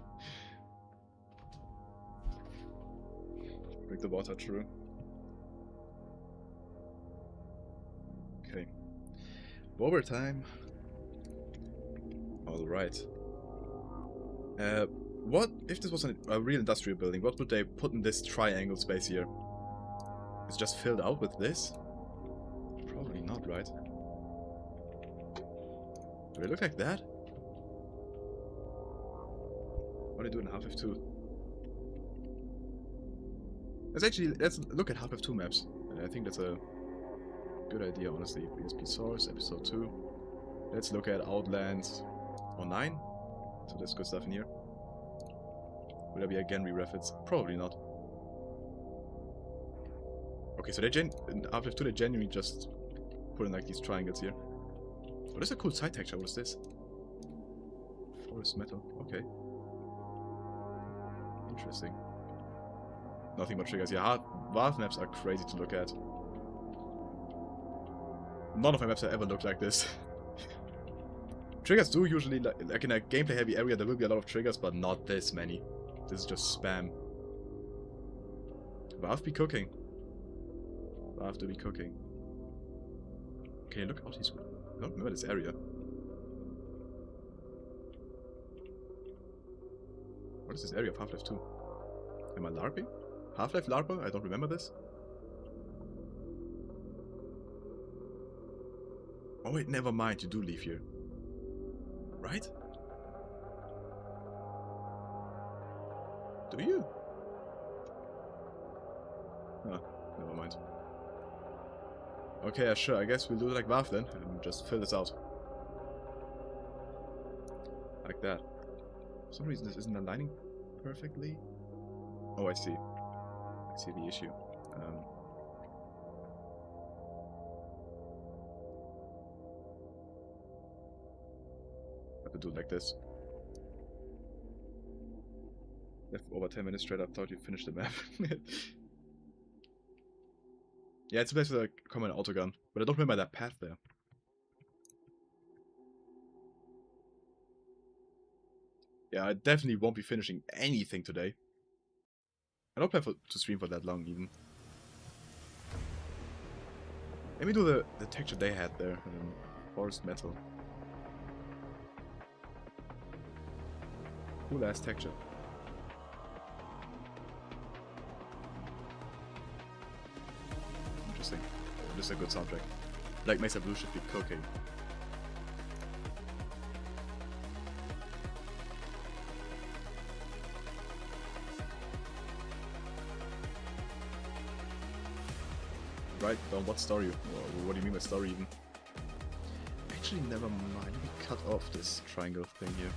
Drink the water, true. Okay. Overtime. Alright. What if this was a real industrial building? What would they put in this triangle space here? It's just filled out with this? Probably not, right? Do they look like that? What do they do in Half-Life 2? Let's look at Half-Life 2 maps. I think that's a good idea, honestly. PSP Source, Episode 2. Let's look at Outlands Online. So there's good stuff in here. Will there be again re-refits? Probably not. Okay, so in Half-Life 2 they genuinely just put in like these triangles here. Oh, that's a cool side texture. What is this? Forest metal. Okay. Interesting. Nothing but triggers. Yeah, Valve maps are crazy to look at. None of my maps have ever looked like this. Triggers do usually, like in a gameplay heavy area, there will be a lot of triggers, but not this many. This is just spam. Valve be cooking. Valve to be cooking. Okay, look out, I don't remember this area. What is this area of Half-Life 2? Am I LARPing? Half-Life LARPer? I don't remember this. Oh wait, never mind, you do leave here. Right? Do you? Huh, never mind. Okay, sure, I guess we'll do it like Valve then, and just fill this out. Like that. For some reason this isn't aligning perfectly. Oh, I see. I see the issue. Have to do it like this. Left over 10 minutes straight up, thought you finished the map. Yeah, it's a place with a common autogun, but I don't remember that path there. Yeah, I definitely won't be finishing anything today. I don't plan to stream for that long, even. Let me do the texture they had there. Forest metal. Cool ass texture. Interesting. This is a good soundtrack. Like Mesa Blue should be cocaine. Right, Don, what story? What do you mean by story even? Actually, never mind. We cut off this triangle thing here.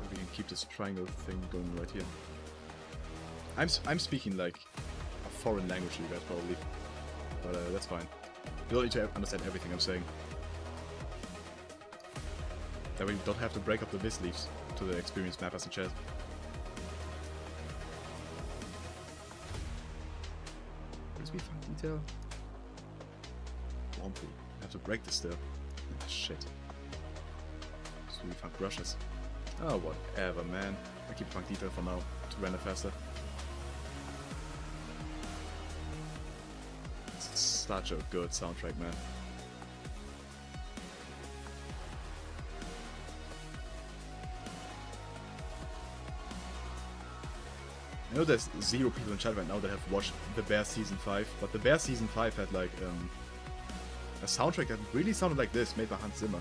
We can keep this triangle thing going right here. I'm speaking like a foreign language to you guys probably, but that's fine. You don't need to understand everything I'm saying. That way you don't have to break up the vis leaves to the experience mappers in chat. Crispy funk detail? Whompy. I have to break this still. Ah, shit. Crispy funk brushes. Oh, whatever, man. I keep funk detail for now to render faster. It's such a good soundtrack, man. I know there's 0 people in chat right now that have watched The Bear Season 5, but The Bear Season 5 had like a soundtrack that really sounded like this, made by Hans Zimmer.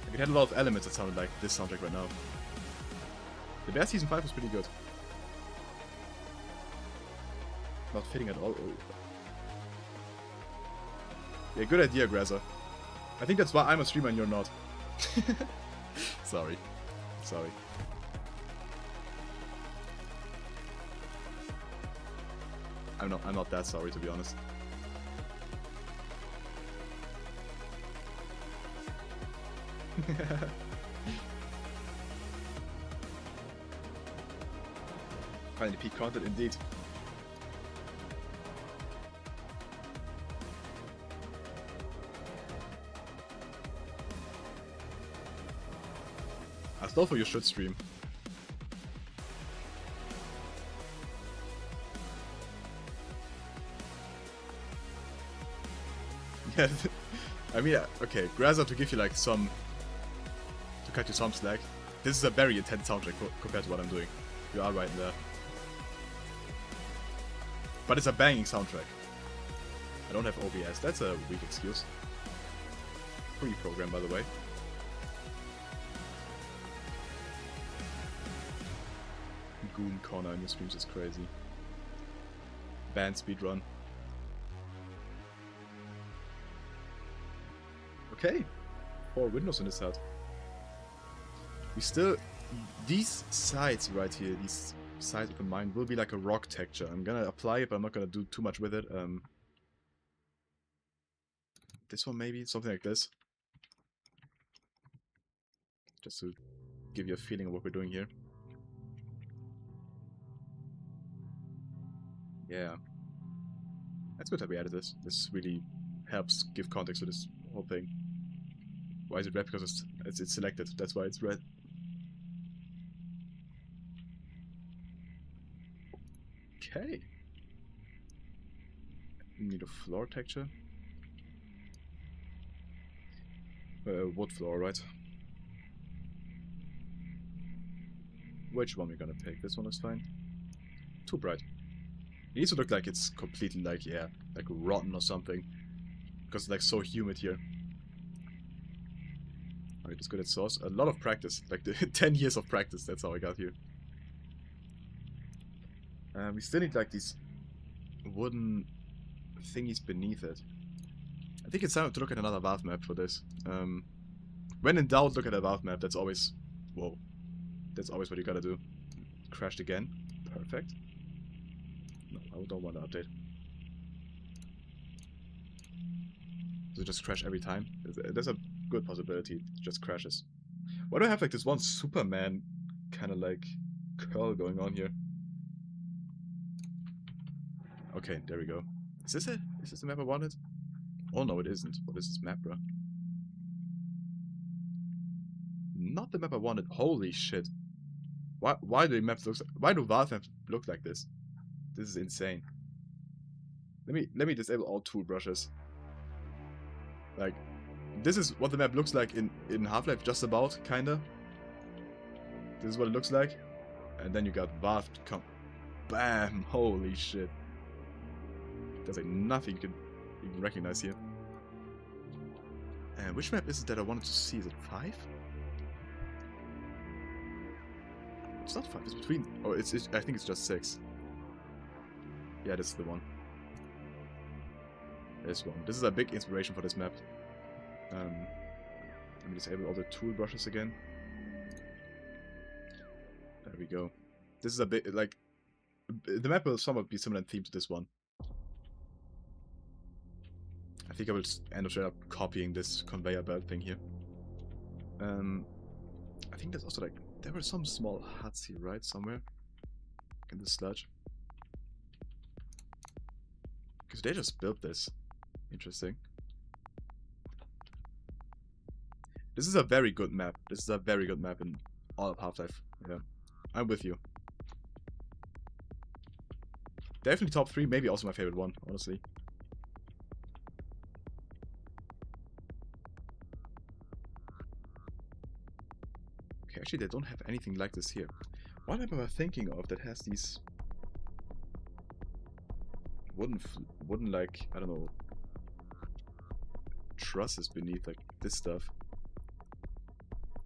Like, it had a lot of elements that sounded like this soundtrack right now. The Bear Season 5 was pretty good. Not fitting at all. Yeah, good idea, Grazzer. I think that's why I'm a streamer and you're not. Sorry. Sorry. I'm not that sorry, to be honest. Finally peak content indeed. Astolfo, you should stream. Yeah, I mean, okay, Grazza, to give you like some, to cut you some slack, this is a very intense soundtrack compared to what I'm doing. You are right in there. But it's a banging soundtrack. I don't have OBS, that's a weak excuse. Free program, by the way. Goon Corner in your streams is crazy. Band speedrun. Okay. 4 windows in this hut. We still... These sides right here, these sides of the mine will be like a rock texture. I'm gonna apply it, but I'm not gonna do too much with it. This one maybe? Something like this. Just to give you a feeling of what we're doing here. Yeah. That's good that we added this. This really helps give context to this whole thing. Why is it red? Because it's selected. That's why it's red. Okay. Need a floor texture. Wood floor, right? Which one we're gonna pick? This one is fine. Too bright. It needs to look like it's completely like, yeah, like rotten or something. Because it's like so humid here. Alright, let's go at source. A lot of practice. Like 10 years of practice, that's how I got here. We still need like these wooden thingies beneath it. I think it's time to look at another valve map for this. When in doubt, look at a valve map. That's always... Whoa. That's always what you gotta do. Crashed again. Perfect. No, I don't want to update. Does it just crash every time? There's a good possibility it just crashes. Why do I have like this one Superman kind of like curl going on here? Okay, there we go. Is this it? Is this the map I wanted? Oh no, it isn't. What is this map, bro? Not the map I wanted. Holy shit. Why do maps look? Why do valve maps look like this? This is insane. Let me disable all tool brushes. Like, this is what the map looks like in Half-Life, just about, kinda. This is what it looks like, and then you got valve come, bam! Holy shit! There's like nothing you can even recognize here. And which map is it that I wanted to see? Is it 5? It's not 5. It's between. Oh, it's. I think it's just 6. Yeah, this is the one. This one. This is a big inspiration for this map. Let me disable all the tool brushes again. There we go. This is a bit like the map will somewhat be similar in theme to this one. I think I will just end up straight up copying this conveyor belt thing here. I think there's also like there were some small huts here, right? Somewhere in the sludge. Because they just built this. Interesting. This is a very good map. This is a very good map in all of Half-Life. Yeah. I'm with you. Definitely top 3, maybe also my favorite one, honestly. Okay, actually they don't have anything like this here. What map am I thinking of that has these wooden like, I don't know, trusses beneath, like this stuff?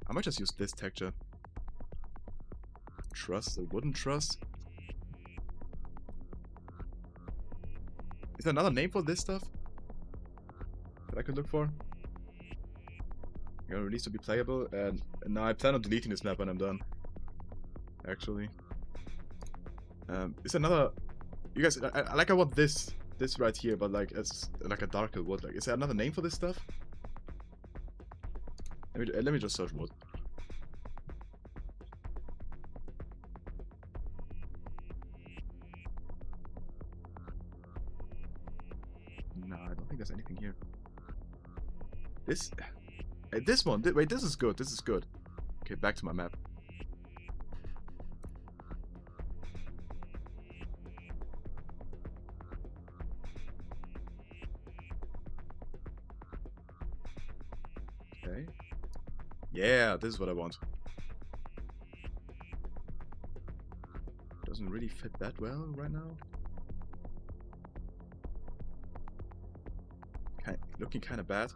I might just use this texture. Truss, a wooden truss? Is there another name for this stuff that I could look for? Gonna release to be playable, and now I plan on deleting this map when I'm done. Actually, is another? You guys, I want this right here, but like it's like a darker wood. Like, is there another name for this stuff? Let me just search wood. No, I don't think there's anything here. This one. Wait, this is good. This is good. Okay, back to my map. Okay. Yeah, this is what I want. Doesn't really fit that well right now. Looking kind of bad.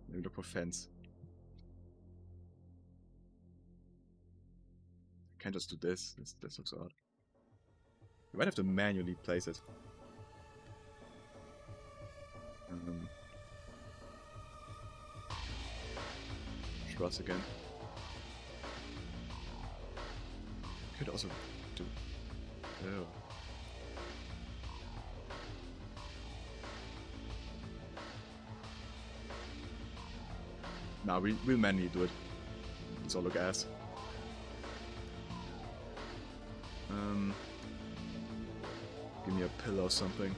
Maybe look for fence. I can't just do this. This looks odd. You might have to manually place it. Truss again. Could also do. Oh. Nah, we'll manually do it. It's all look ass. Give me a pillow or something.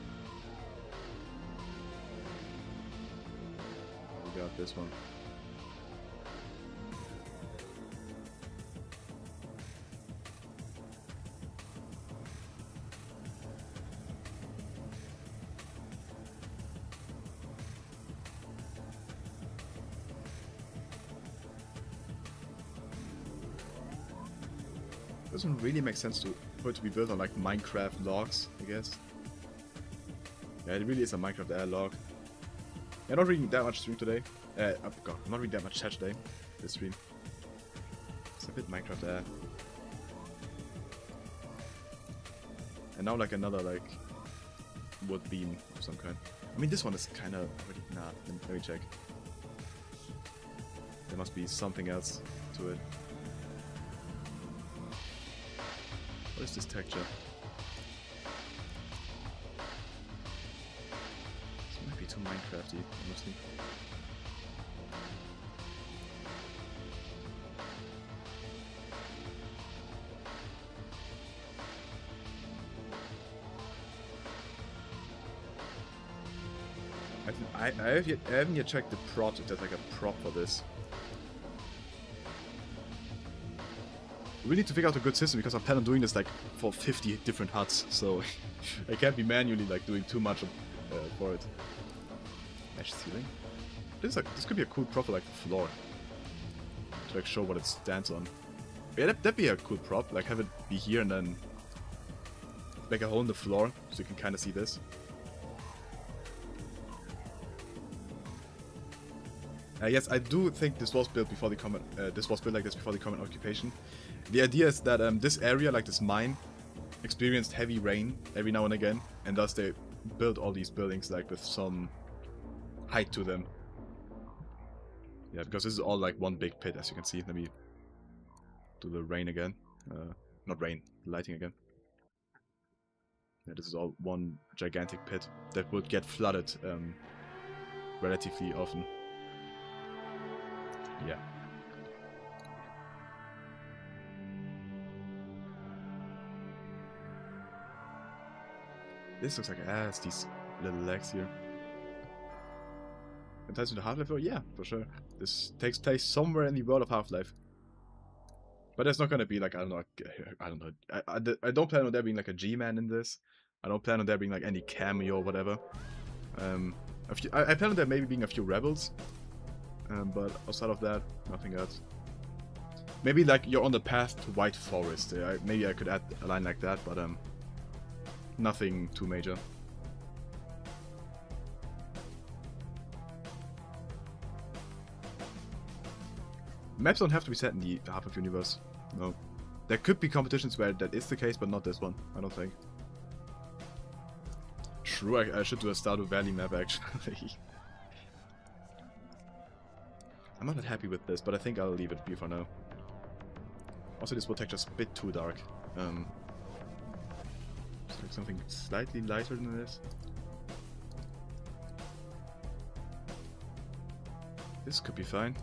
We got this one. Doesn't really make sense for it to be built on like Minecraft logs, I guess. Yeah, it really is a Minecraft air log. I'm not reading that much stream today. Oh god, I'm not reading that much chat today. This stream. It's a bit Minecraft air. And now like another like wood beam of some kind. I mean, this one is kind of already. Nah, let me check. There must be something else to it. What is this texture? This might be too Minecrafty, honestly. I haven't yet checked the props, if there's like a prop for this. We need to figure out a good system because I plan on doing this like for 50 different huts, so I can't be manually like doing too much for it. Mesh ceiling. This could be a cool prop for like the floor to like show what it stands on. Yeah, that'd be a cool prop. Like have it be here and then make a hole in the floor so you can kind of see this. Yes, I do think this was built before the common. This was built like this before the common occupation. The idea is that this area, like this mine, experienced heavy rain every now and again, and thus they built all these buildings like with some height to them. Yeah, because this is all like one big pit, as you can see. Let me do the rain again. Not rain, lighting again. Yeah, this is all one gigantic pit that would get flooded relatively often. Yeah. This looks like ass, these little legs here. And ties to the Half-Life? Oh, yeah, for sure. This takes place somewhere in the world of Half-Life. But there's not gonna be like, I don't know. I don't plan on there being like a G-Man in this. I don't plan on there being like any cameo or whatever. I plan on there maybe being a few rebels. But outside of that, nothing else. Maybe like you're on the path to White Forest. Maybe I could add a line like that, but nothing too major. Maps don't have to be set in the Half-Life universe. No. There could be competitions where that is the case, but not this one, I don't think. True, I should do a Stardew Valley map actually. I'm not that happy with this, but I think I'll leave it be for now. Also, this wood texture is a bit too dark. It's like something slightly lighter than this. This could be fine.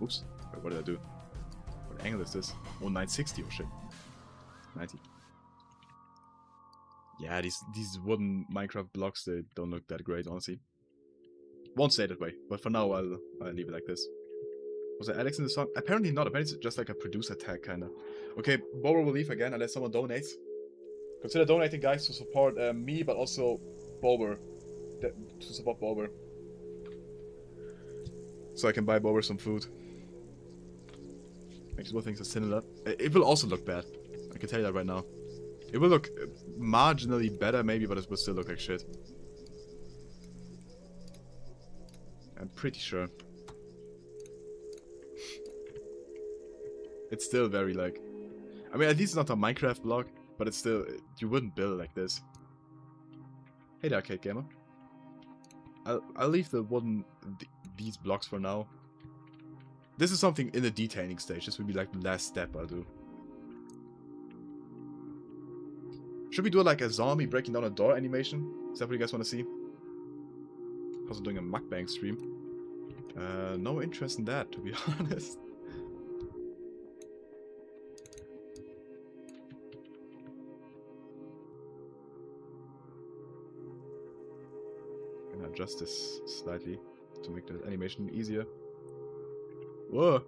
Oops. Wait, what did I do? What angle is this? Oh, 960. Oh shit. 90. Yeah, these wooden Minecraft blocks, they don't look that great, honestly. Won't stay that way, but for now I'll leave it like this. Was there Alex in the song? Apparently not. Apparently it's just like a producer tag, kinda. Okay, Bower will leave again unless someone donates. Consider donating, guys, to support me, but also Bower. To support Bower. So I can buy Bower some food. Makes both things are similar. It will also look bad. I can tell you that right now. It will look marginally better, maybe, but it will still look like shit. I'm pretty sure. It's still very, like... I mean, at least it's not a Minecraft block, but it's still... You wouldn't build like this. Hey there, Arcade Gamer. I'll leave the wooden... these blocks for now. This is something in the detailing stage. This will be like the last step I'll do. Should we do like a zombie breaking down a door animation? Is that what you guys want to see? Also doing a mukbang stream. No interest in that, to be honest. Gonna adjust this slightly to make the animation easier. Whoa!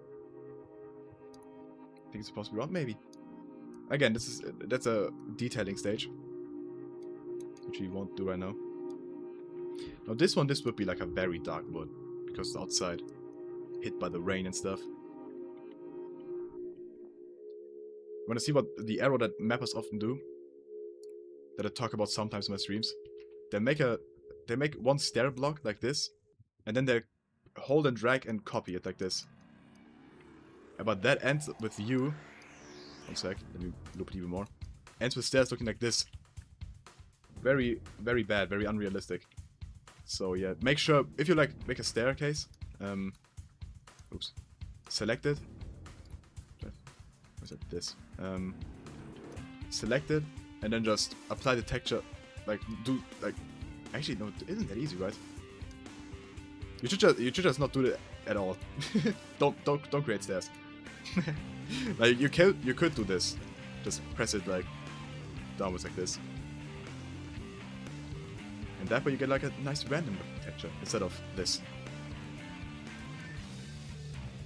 I think it's supposed to be wrong, maybe. Again, that's a detailing stage, which we won't do right now. Now this would be like a very dark wood, because it's outside, hit by the rain and stuff. Want to see what the error that mappers often do? That I talk about sometimes in my streams. They make one stair block like this, and then they hold and drag and copy it like this. But that ends with you. One sec, let me loop it even more. Ends with stairs looking like this. Very, very bad, very unrealistic. So yeah, make sure if you like make a staircase. Oops. Select it. What's it? This. Select it, and then just apply the texture. Actually, no, it isn't that easy, right? You should just not do it at all. don't create stairs. Like you could do this. Just press it like downwards like this. And that way you get like a nice random texture instead of this.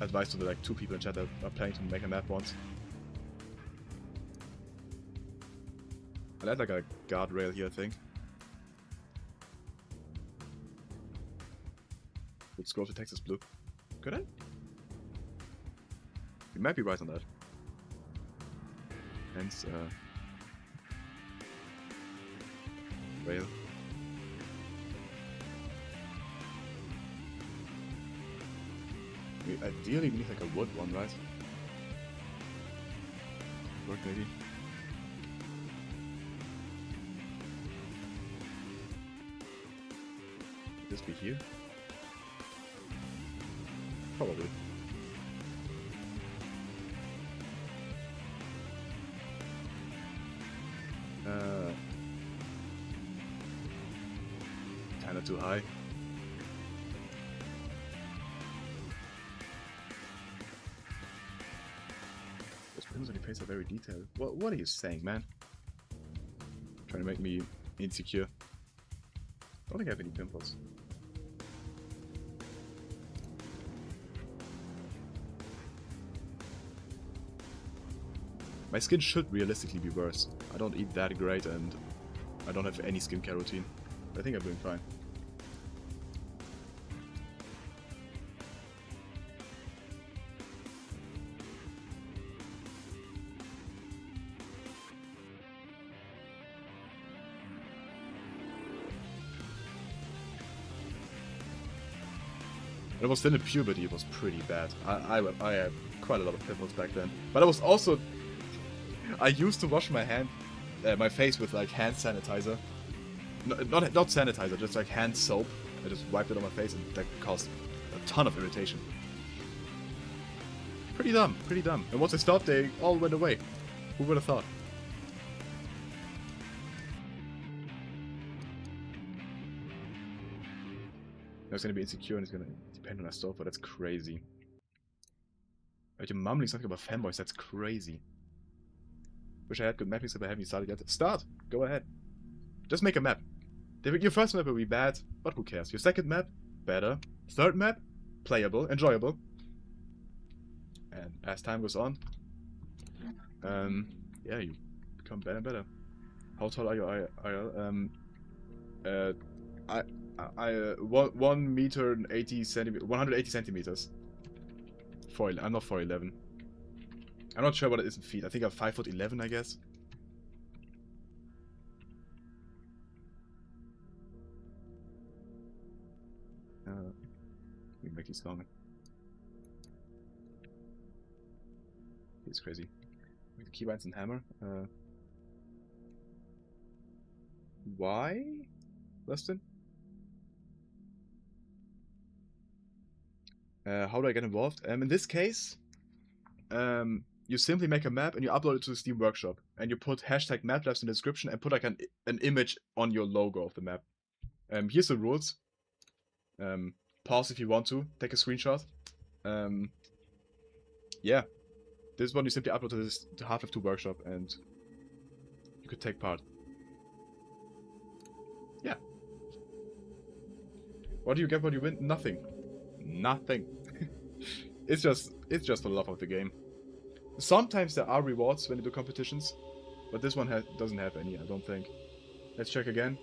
Advice to the like 2 people in chat that are planning to make a map once. I'll add like a guardrail here, I think. Would scroll to Texas blue. Could I? You might be right on that. Hence, rail. Ideally, we need like a wood one, right? Work maybe. Could this be here? Probably. Kinda too high. Those pimples on your face are very detailed. What are you saying, man? Trying to make me insecure. Don't think I have any pimples. My skin should realistically be worse. I don't eat that great and I don't have any skincare routine. I think I'm doing fine. When I was still in puberty, it was pretty bad. I had quite a lot of pimples back then. But I was also... I used to wash my face with like hand sanitizer. Not sanitizer, just like hand soap. I just wiped it on my face and that caused a ton of irritation. Pretty dumb, pretty dumb. And once I stopped, they all went away. Who would have thought? Now it's gonna be insecure and it's gonna depend on our stuff, but that's crazy. But you're mumbling something about fanboys, that's crazy. Wish I had good mapping, but I haven't started yet. Start! Go ahead. Just make a map. Your first map will be bad, but who cares? Your second map, better. Third map, playable, enjoyable. And as time goes on, yeah, you become better and better. How tall are you, IRL? 1 meter and 80 centimeters, 180 centimeters. I'm not 4'11". I'm not sure what it is in feet. I think I'm 5'11", I guess. We can make these longer. It's crazy. Make the keybinds and hammer. Why, Weston? How do I get involved? In this case, you simply make a map and you upload it to the Steam Workshop. And you put hashtag maplabs in the description and put like an image on your logo of the map. Here's the rules. Pause if you want to. Take a screenshot. Yeah. This one you simply upload to Half-Life 2 Workshop and you could take part. Yeah. What do you get when you win? Nothing. Nothing. It's just for the love of the game. Sometimes there are rewards when you do competitions, but this one doesn't have any, I don't think. Let's check again.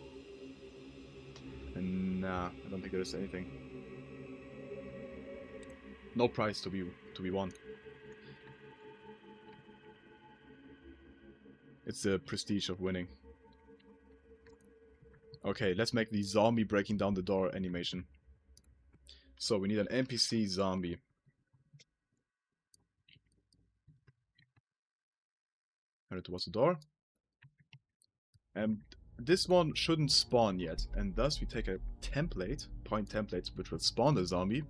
And nah, I don't think there is anything. No prize to be won. It's the prestige of winning. Okay, let's make the zombie breaking down the door animation. So we need an NPC zombie. Headed towards the door. And this one shouldn't spawn yet. And thus we take a template, point template, which will spawn the zombie.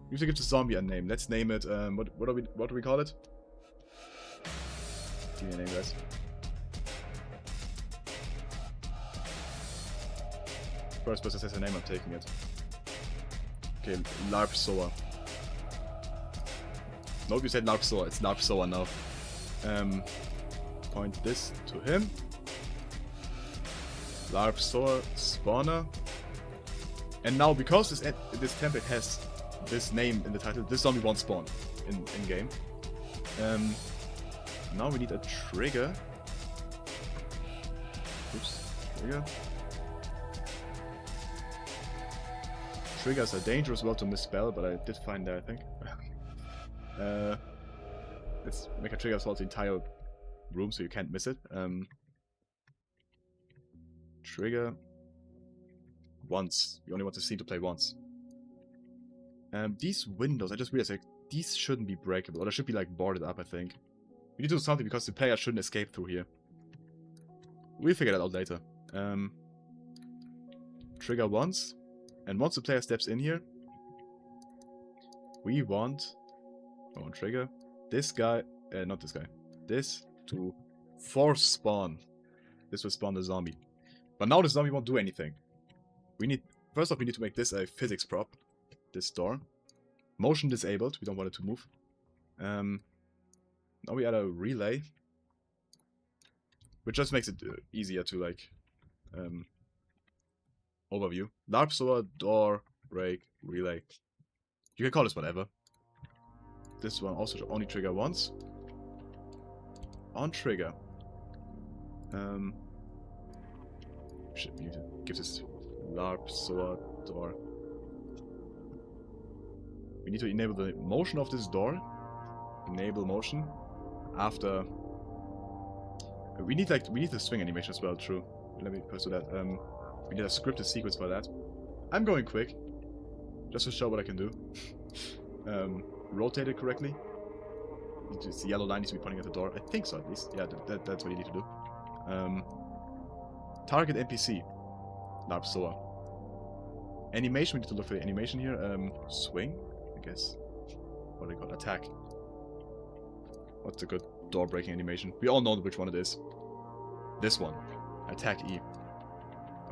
We have to give the zombie a name. Let's name it, what do we call it? Give me a name, guys. First person says a name, I'm taking it. Okay, Larpsoa. Nope, you said Larpsoa. It's Larpsoa now. Point this to him. Larpsoa spawner. And now, because this template has this name in the title, this zombie won't spawn in game. Now we need a trigger. Oops, trigger. Triggers are dangerous, well to misspell, but I did find that, I think. Let's make a trigger throughout the entire room so you can't miss it. Trigger once. You only want the scene to play once. These windows, I just realized like these shouldn't be breakable, or they should be like boarded up, I think. We need to do something because the player shouldn't escape through here. We'll figure that out later. Trigger once. And once the player steps in here, we want trigger this guy, not this guy, this to force spawn. This will spawn the zombie. But now the zombie won't do anything. First off, we need to make this a physics prop. This door. Motion disabled, we don't want it to move. Now we add a relay. Which just makes it easier to like overview. Larpsoa, door, break, relay. You can call this whatever. This one also should only trigger once. On trigger. Shit, we need to give this Larpsoa door. We need to enable the motion of this door. Enable motion. After we need the swing animation as well, true. Let me pursue that. We need a scripted sequence for that. I'm going quick. Just to show what I can do. Rotate it correctly. The yellow line needs to be pointing at the door. I think so, at least. Yeah, that's what you need to do. Target NPC. Larpsoa. Animation, we need to look for the animation here. Swing, I guess. What do they call it? Attack. What's a good door breaking animation? We all know which one it is. This one. Attack E.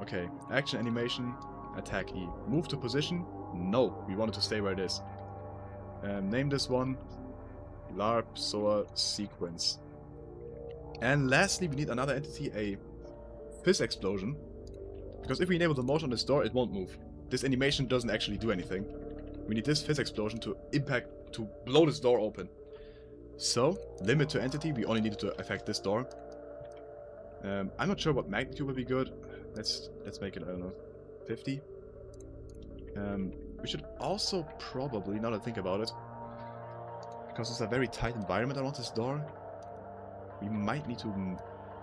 Okay. Action animation. Attack E. Move to position. No. We want it to stay where it is. Name this one Larpsoa sequence. And lastly, we need another entity, a fizz explosion. Because if we enable the motion on this door, it won't move. This animation doesn't actually do anything. We need this fizz explosion to blow this door open. So, limit to entity, we only need to affect this door. I'm not sure what magnitude would be good. Let's make it, I don't know, 50. We should also probably, now that I think about it, because it's a very tight environment around this door, we might need to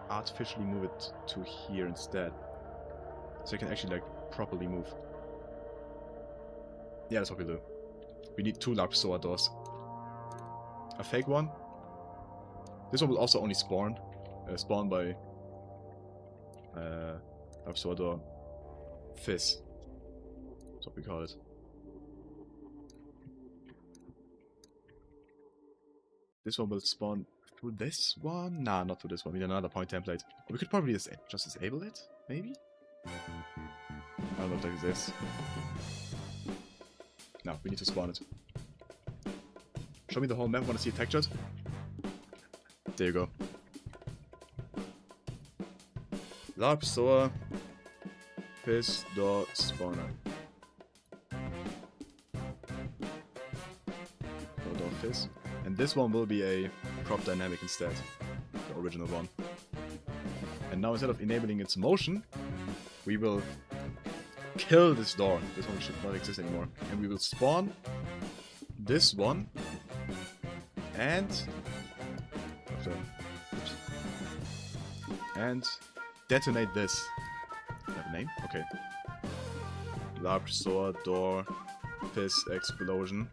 artificially move it to here instead. So it can actually, like, properly move. Yeah, that's what we'll do. We need 2 Larpsoa doors. A fake one. This one will also only spawn by Larpsoa door fizz. That's what we call it. This one will spawn through this one? Nah, not through this one. We need another point template. We could probably just disable it, maybe? I don't know if that exists. No, we need to spawn it. Show me the whole map. Want to see it textured? There you go. Larpsoa fizz door spawner. Door fizz. And this one will be a prop dynamic instead. The original one. And now instead of enabling its motion, we will kill this door. This one should not exist anymore. And we will spawn this one. And... Oops. And detonate this. Does that have a name? Okay. Large sword, door, piss, explosion.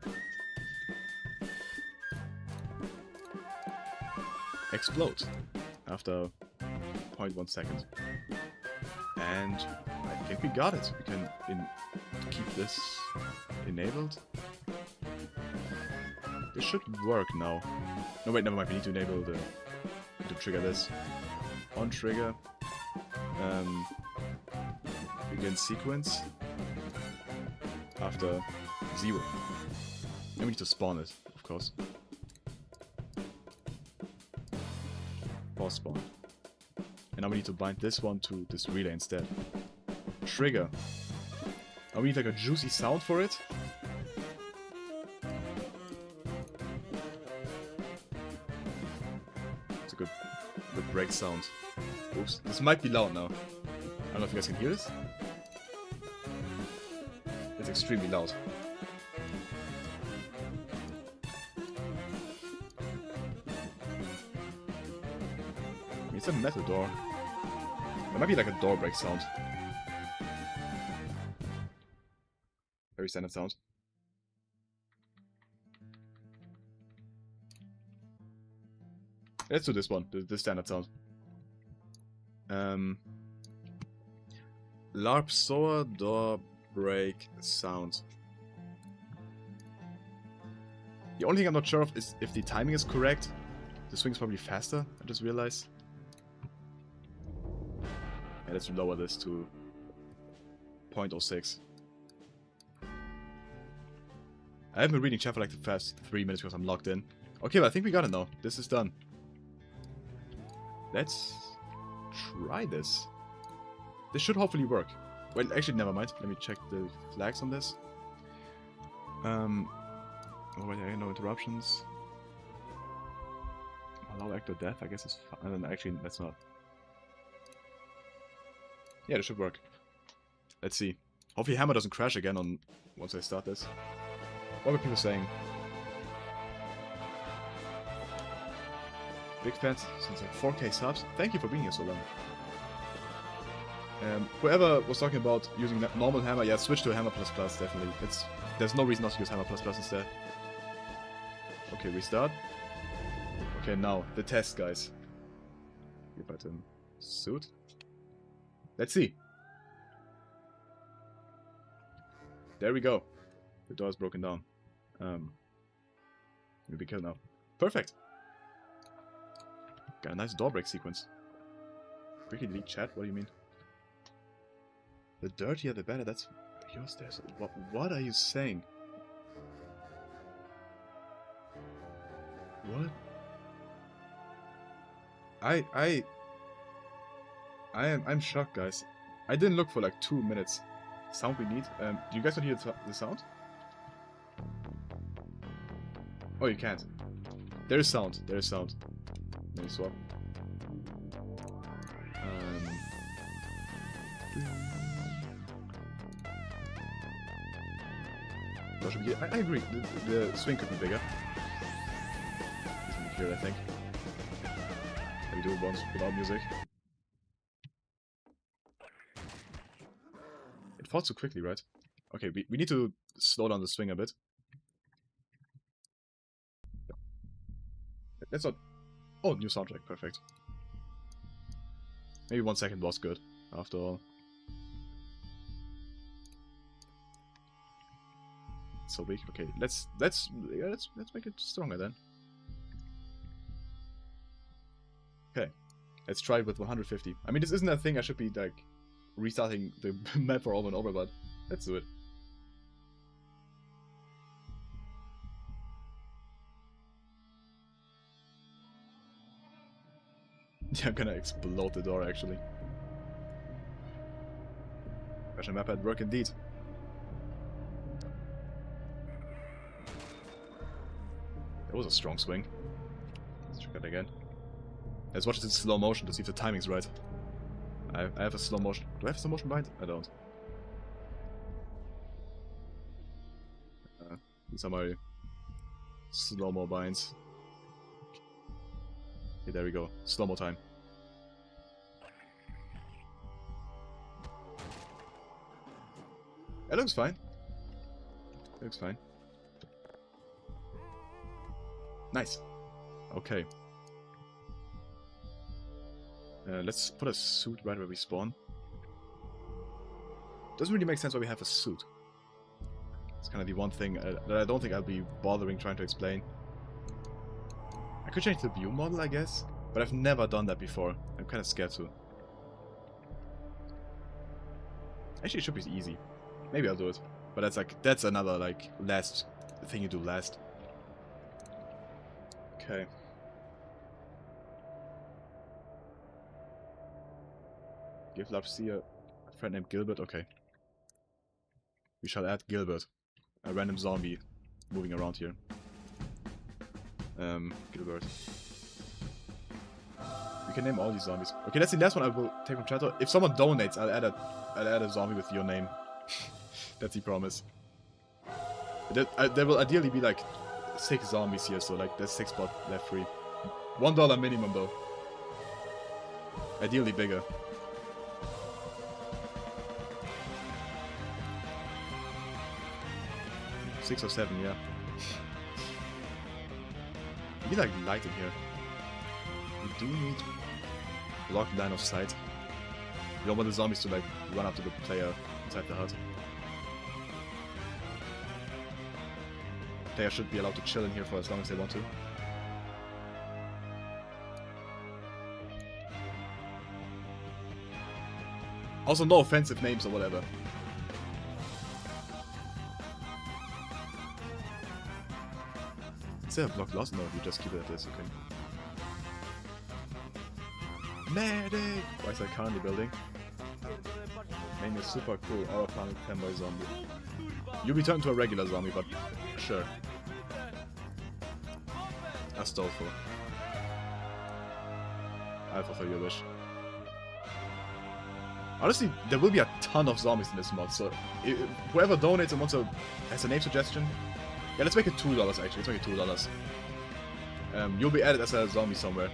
Explode after 0.1 second. And I think we got it. We can keep this enabled. This should work now. No, wait, never mind. We need to enable to trigger this. On trigger. Begin sequence. After 0. And we need to spawn it, of course. Pause spawn. And now we need to bind this one to this relay instead. Trigger. Now we need like a juicy sound for it. It's a good break sound. Oops. This might be loud now. I don't know if you guys can hear this. It's extremely loud. It's a metal door. It might be like a door break sound. Very standard sound. Let's do this one, the standard sound. LARP SOAR door break sound. The only thing I'm not sure of is if the timing is correct. The swing's probably faster, I just realized. Yeah, let's lower this to 0.06. I haven't been reading chat for like the past 3 minutes because I'm logged in. Okay, but I think we got it now. This is done. Let's try this. This should hopefully work. Well, actually, never mind. Let me check the flags on this. Oh wait, no interruptions. Allow actor death, I guess it's fine. Actually, that's not. Yeah, this should work. Let's see. Hopefully Hammer doesn't crash again on once I start this. What were people saying? Big fans since like 4K subs. Thank you for being here so long. Whoever was talking about using that normal hammer, yeah, switch to a hammer plus plus, definitely. There's no reason not to use hammer plus plus instead. Okay, restart. Okay, now the test, guys. Here button suit. Let's see. There we go. The door is broken down. We'll be killed now. Perfect. Got a nice door break sequence. Quickly delete chat. What do you mean? The dirtier the better. That's yours. There's what are you saying? What? I'm shocked, guys. I didn't look for like 2 minutes. Sound we need. Do you guys want to hear the sound? Oh, you can't. There is sound. There is sound. Let me swap. I agree. The swing could be bigger. It's gonna be clear, I think. Let me do it once without music. It fought so quickly, right? Okay, we need to slow down the swing a bit. That's not... Oh, new soundtrack, perfect. Maybe 1 second was good, after all. So weak. Okay, let's make it stronger then. Okay, let's try it with 150. I mean, this isn't a thing I should be like restarting the map for over and over, but let's do it. Yeah, I'm gonna explode the door actually. Version map at work indeed. That was a strong swing. Let's check that again. Let's watch it in slow motion to see if the timing's right. I have a slow motion. Do I have a slow motion behind? I don't. These are my slow-mo binds. Okay, there we go. Slow-mo time. It looks fine. It looks fine. Nice. Okay. Let's put a suit right where we spawn. Doesn't really make sense why we have a suit. It's kind of the one thing that I don't think I'll be bothering trying to explain. I could change the view model, I guess, but I've never done that before. I'm kind of scared to. Actually, it should be easy. Maybe I'll do it. But that's another last thing you do last. Okay. Give Lucia a friend named Gilbert. Okay. We shall add Gilbert, a random zombie moving around here. Gilbert. We can name all these zombies. Okay, that's the last one I will take from chat. If someone donates, I'll add a zombie with your name. That's the promise. There will ideally be 6 zombies here, so there's 6 spots left free. $1 minimum though. Ideally bigger. Six or 7, yeah. We need lighting here. We do need blocked line of sight. We don't want the zombies to run up to the player inside the hut. Player should be allowed to chill in here for as long as they want to. Also, no offensive names or whatever. Is there a block lost? No, you just keep it at this, okay. Medic! Why is that currently building? Name is super cool, our farming fanboy zombie. You return to a regular zombie, but sure. Astolfo. I'll fulfill your wish. Honestly, there will be a ton of zombies in this mod, so whoever donates and has a name suggestion, yeah, let's make it $2 actually. Let's make it $2. You'll be added as a zombie somewhere.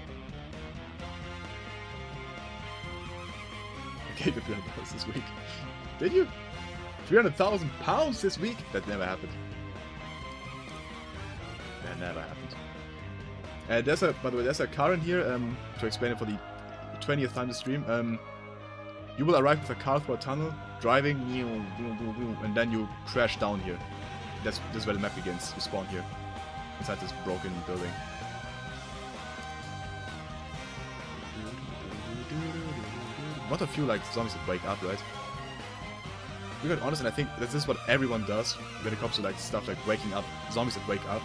I gave you $300 this week. Did you? 300,000 pounds this week? That never happened. That never happened. By the way, there's a car in here. To explain it for the 20th time this stream. You will arrive with a car through a tunnel, driving, and then you crash down here. This is where the map begins. You spawn here, inside this broken building. Not a few zombies that wake up, right? To be quite honest, and I think this is what everyone does when it comes to stuff like waking up, zombies that wake up.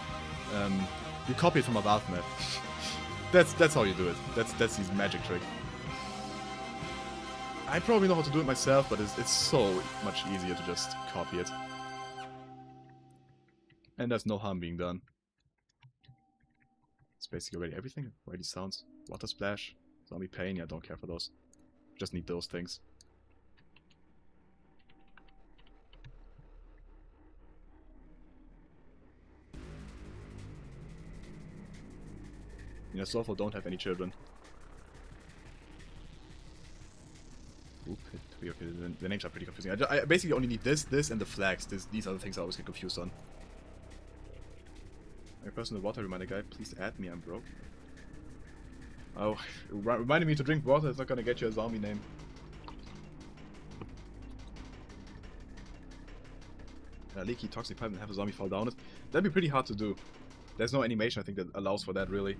You copy it from a Valve map. That's how you do it. That's his magic trick. I probably know how to do it myself, but it's so much easier to just copy it. And there's no harm being done. It's basically already everything. Already sounds. Water splash. Zombie pain. Yeah, don't care for those. Just need those things. Yeah, Sofo don't have any children. Oop, okay, the names are pretty confusing. I basically only need this, and the flags. These are the things I always get confused on. My personal water reminder guy, please add me, I'm broke. Oh, reminding me to drink water is not gonna get you a zombie name. Leaky toxic pipe and have a zombie fall down it. That'd be pretty hard to do. There's no animation I think that allows for that really.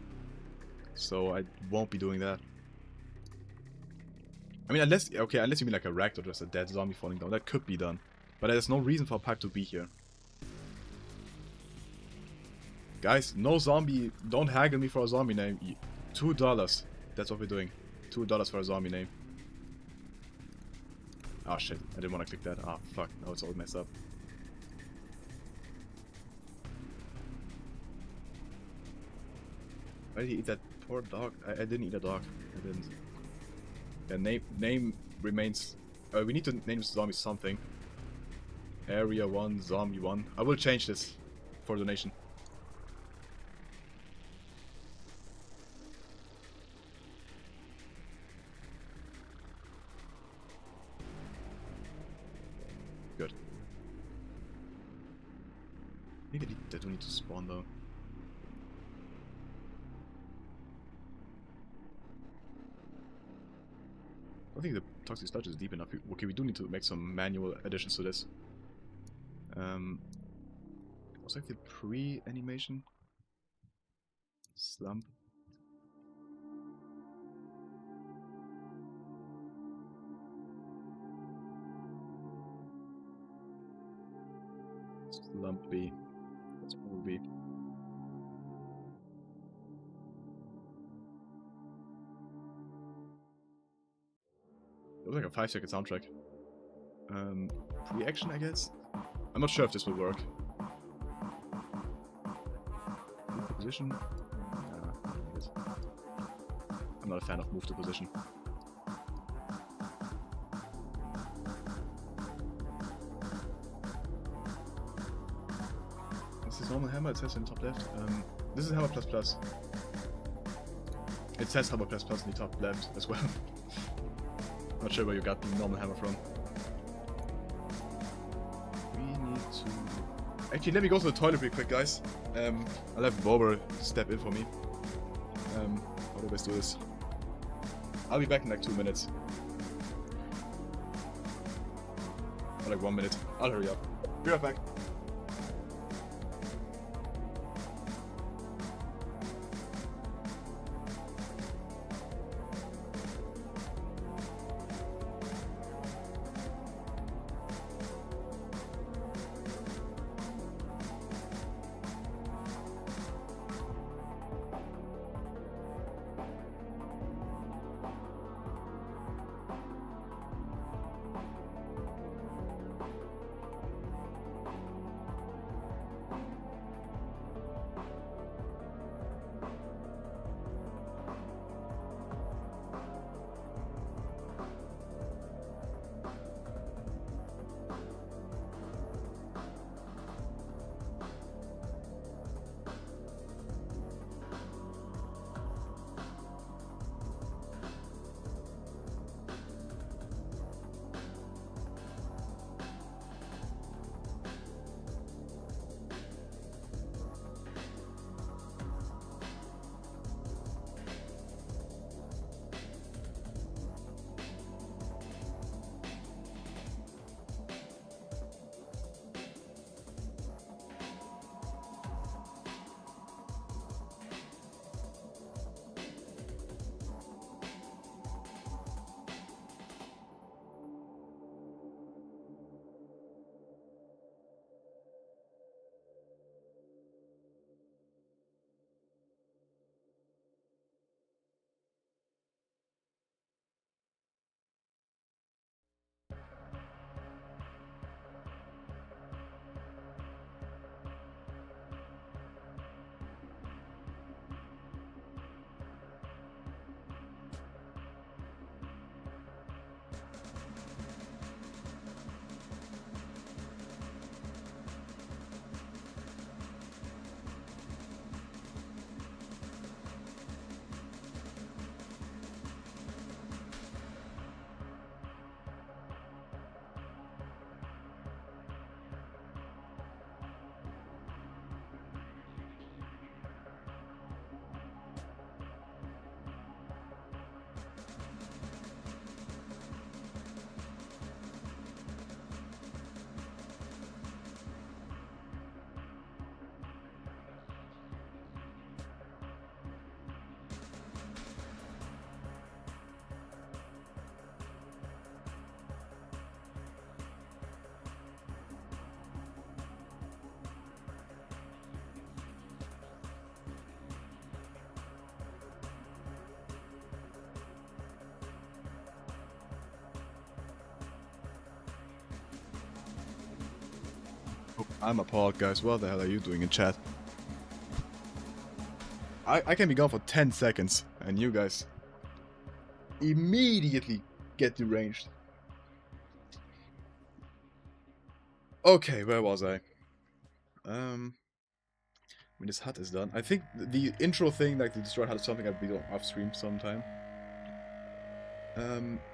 So I won't be doing that. I mean, unless you mean a wrecked or just a dead zombie falling down, that could be done. But there's no reason for a pipe to be here. Guys, no zombie, don't haggle me for a zombie name. $2, that's what we're doing. $2 for a zombie name. Oh shit, I didn't want to click that. Ah, fuck, now it's all messed up. Why did he eat that poor dog? I didn't eat a dog. I didn't. Yeah, name remains... we need to name this zombie something. Area 1, Zombie 1. I will change this. for a donation. Good. Maybe they do need to spawn though. I think the toxic sludge is deep enough. Okay, we do need to make some manual additions to this. What's like the pre-animation? Slump. Slump B. That's probably B. It was like a 5-second soundtrack. Reaction, I guess? I'm not sure if this will work. Move to position? Nah, I'm not a fan of move to position. Is this normal hammer? It says in the top left. This is hammer plus plus. It says hammer plus plus in the top left as well. Not sure where you got the normal hammer from. We need to... Actually, let me go to the toilet real quick, guys. I'll have Bobber step in for me. How do I best do this? I'll be back in like 2 minutes. Or like 1 minute. I'll hurry up. Be right back. I'm appalled, guys. What the hell are you doing in chat? I can be gone for 10 seconds, and you guys immediately get deranged. Okay, where was I? When this hut is done. I think the intro thing, like the destroyed hut, is something I'll be doing off stream sometime.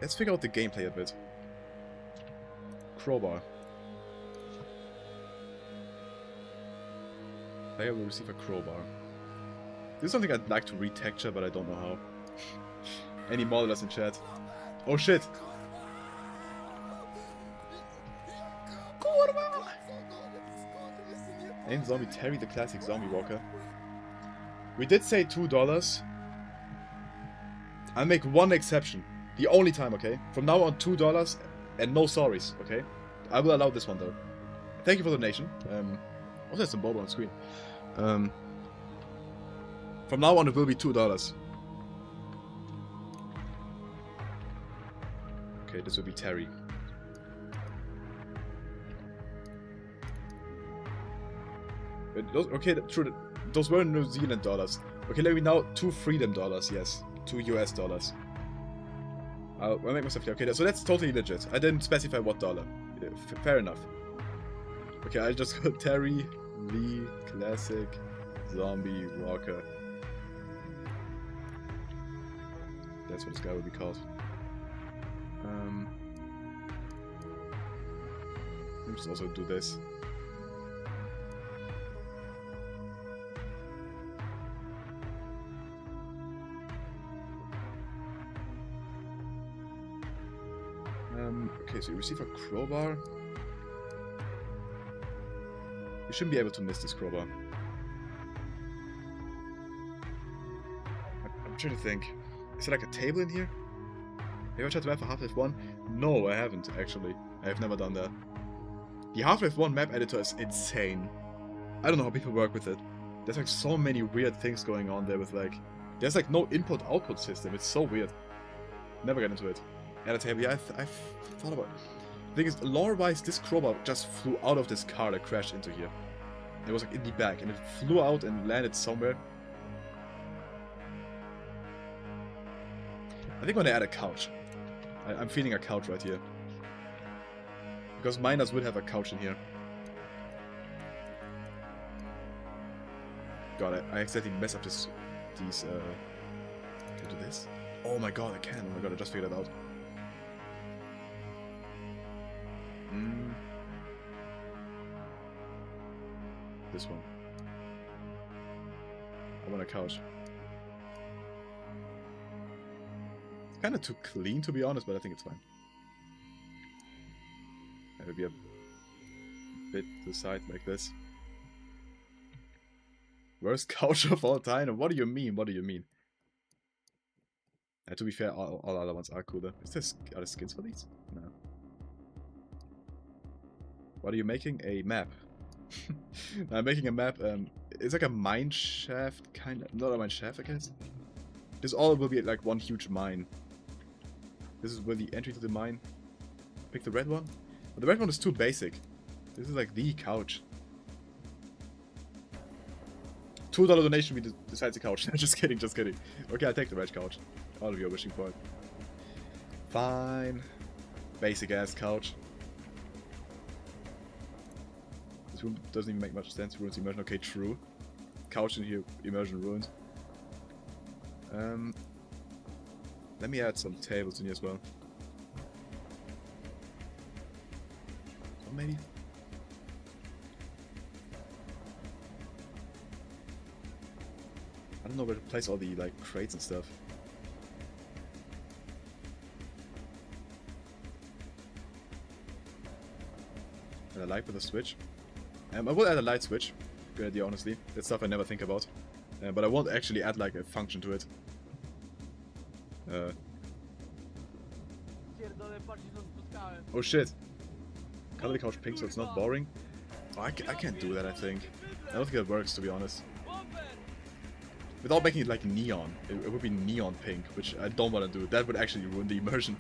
Let's figure out the gameplay a bit. Crowbar. Player will receive a crowbar. This is something I'd like to retexture, but I don't know how. Any modelers in chat? Oh shit! Name zombie Terry, the classic zombie walker. We did say $2. I'll make one exception. The only time, okay? From now on, $2 and no sorries, okay? I will allow this one though. Thank you for the donation. Also, there's some bubble on screen. From now on, it will be $2. Okay, this will be Terry. Okay, true. Those were New Zealand dollars. Okay, let me now $2 freedom dollars. Yes, $2 US dollars. I'll make myself clear. Okay, so that's totally legit. I didn't specify what dollar. Fair enough. Okay, I just got Terry, Lee, classic, zombie, walker. That's what this guy would be called. Let me just also do this. Okay, so you receive a crowbar. You shouldn't be able to miss this crowbar. I'm trying to think. Is there like a table in here? Have you ever tried to map for Half-Life 1? No, I haven't, actually. I have never done that. The Half-Life 1 map editor is insane. I don't know how people work with it. There's like so many weird things going on there with like... There's like no input-output system. It's so weird. Never get into it. At a table, yeah, I've thought about it. The thing is, lore-wise, this crowbar just flew out of this car that crashed into here. It was like in the back, and it flew out and landed somewhere. I think I'm gonna add a couch. I'm feeling a couch right here. Because miners would have a couch in here. God, I accidentally messed up these, can I do this? Oh my god, I can. Oh my god, I just figured it out. This one. I want a couch. It's kind of too clean, to be honest, but I think it's fine. Maybe a bit to the side like this. Worst couch of all time? What do you mean? What do you mean? To be fair, all other ones are cooler. Are there skins for these? No. What are you making? A map. I'm making a map. It's like a mine shaft, kind of. Not a mine shaft, I guess. This all will be like one huge mine. This is where the entry to the mine. Pick the red one. But the red one is too basic. This is like the couch. $2 donation, we decide the couch. Just kidding, just kidding. Okay, I'll take the red couch. All of you are wishing for it. Fine. Basic ass couch. This room doesn't even make much sense. Ruins immersion. Okay, true. Couch in here, immersion ruined. Let me add some tables in here as well. Or maybe. I don't know where to place all the like crates and stuff. Add a light with a switch. I will add a light switch. Good idea, honestly. That's stuff I never think about. But I won't actually add like a function to it. Oh shit. Color the couch pink so it's not boring. Oh, I can't do that, I think. I don't think it works, to be honest. Without making it like neon. It would be neon pink, which I don't want to do. That would actually ruin the immersion.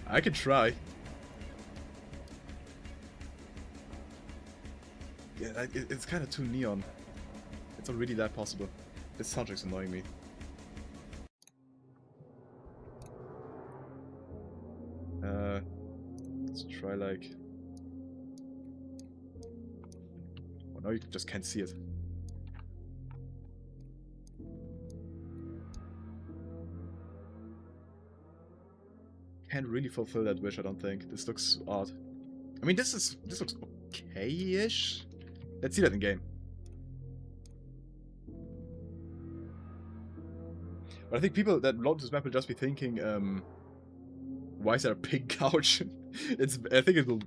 I could try. Yeah, it's kind of too neon. It's not really that possible. This soundtrack's annoying me. Let's try like... Oh, now you just can't see it. can't really fulfill that wish, I don't think. This looks odd. I mean, this looks okay-ish. Let's see that in game. But I think people that load this map will just be thinking, why is there a pink couch? I think it will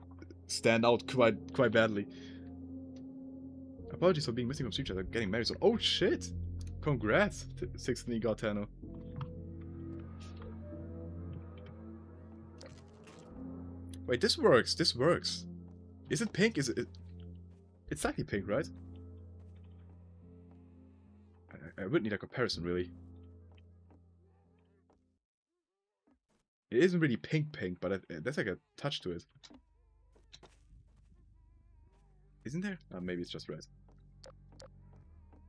stand out quite badly. Apologies for being missing from Street Chat. I'm getting married soon. Oh shit! Congrats, 16 Gartano. Wait, this works. This works. Is it pink? Is it? It's slightly pink, right? I would need a comparison, really. It isn't really pink, but there's like a touch to it. Isn't there? Maybe it's just red.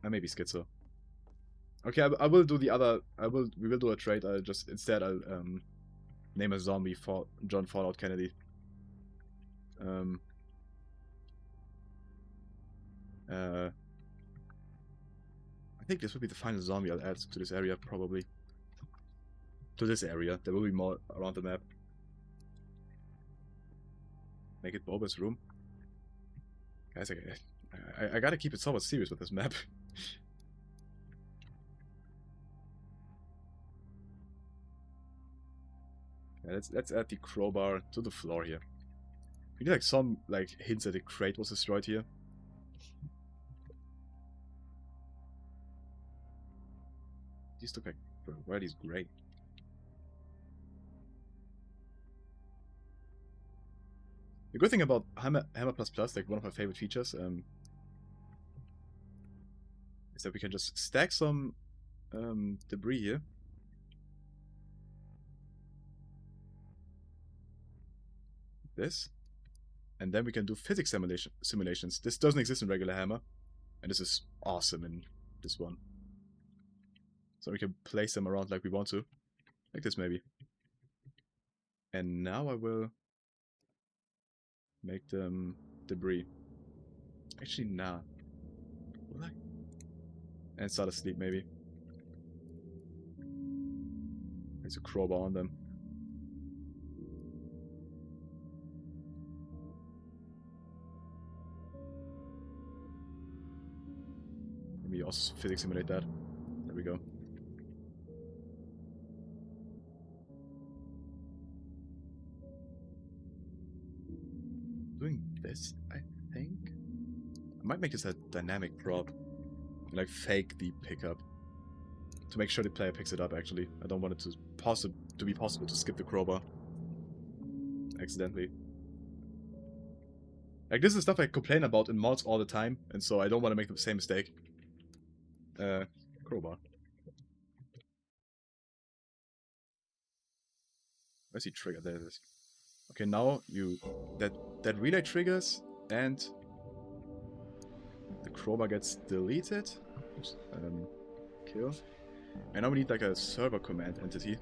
Maybe schizo. Okay, I will do the other. We will do a trade. Instead I'll name a zombie for John Fallout Kennedy. I think this will be the final zombie I'll add to this area, probably. To this area. There will be more around the map. Make it Boba's room. Guys, I gotta keep it somewhat serious with this map. Yeah, let's add the crowbar to the floor here. We need like some hints that the crate was destroyed here. These look like, why are these gray? The good thing about Hammer++, like one of my favorite features, is that we can just stack some debris here. This. And then we can do physics simulations. This doesn't exist in regular Hammer. And this is awesome in this one. So we can place them around like we want to. Like this maybe. And now I will make them debris. Actually, nah. Will I? And start asleep maybe. There's a crowbar on them. Maybe also physics simulate that. There we go. Doing this, I think. I might make this a dynamic prop. Like fake the pickup. To make sure the player picks it up actually. I don't want it to be possible to skip the crowbar. Accidentally. Like this is stuff I complain about in mods all the time, and so I don't want to make the same mistake. Crowbar. Where's the trigger? There it is. Okay, now that relay triggers and the crowbar gets deleted. Oops, kill. And now we need like a server command entity.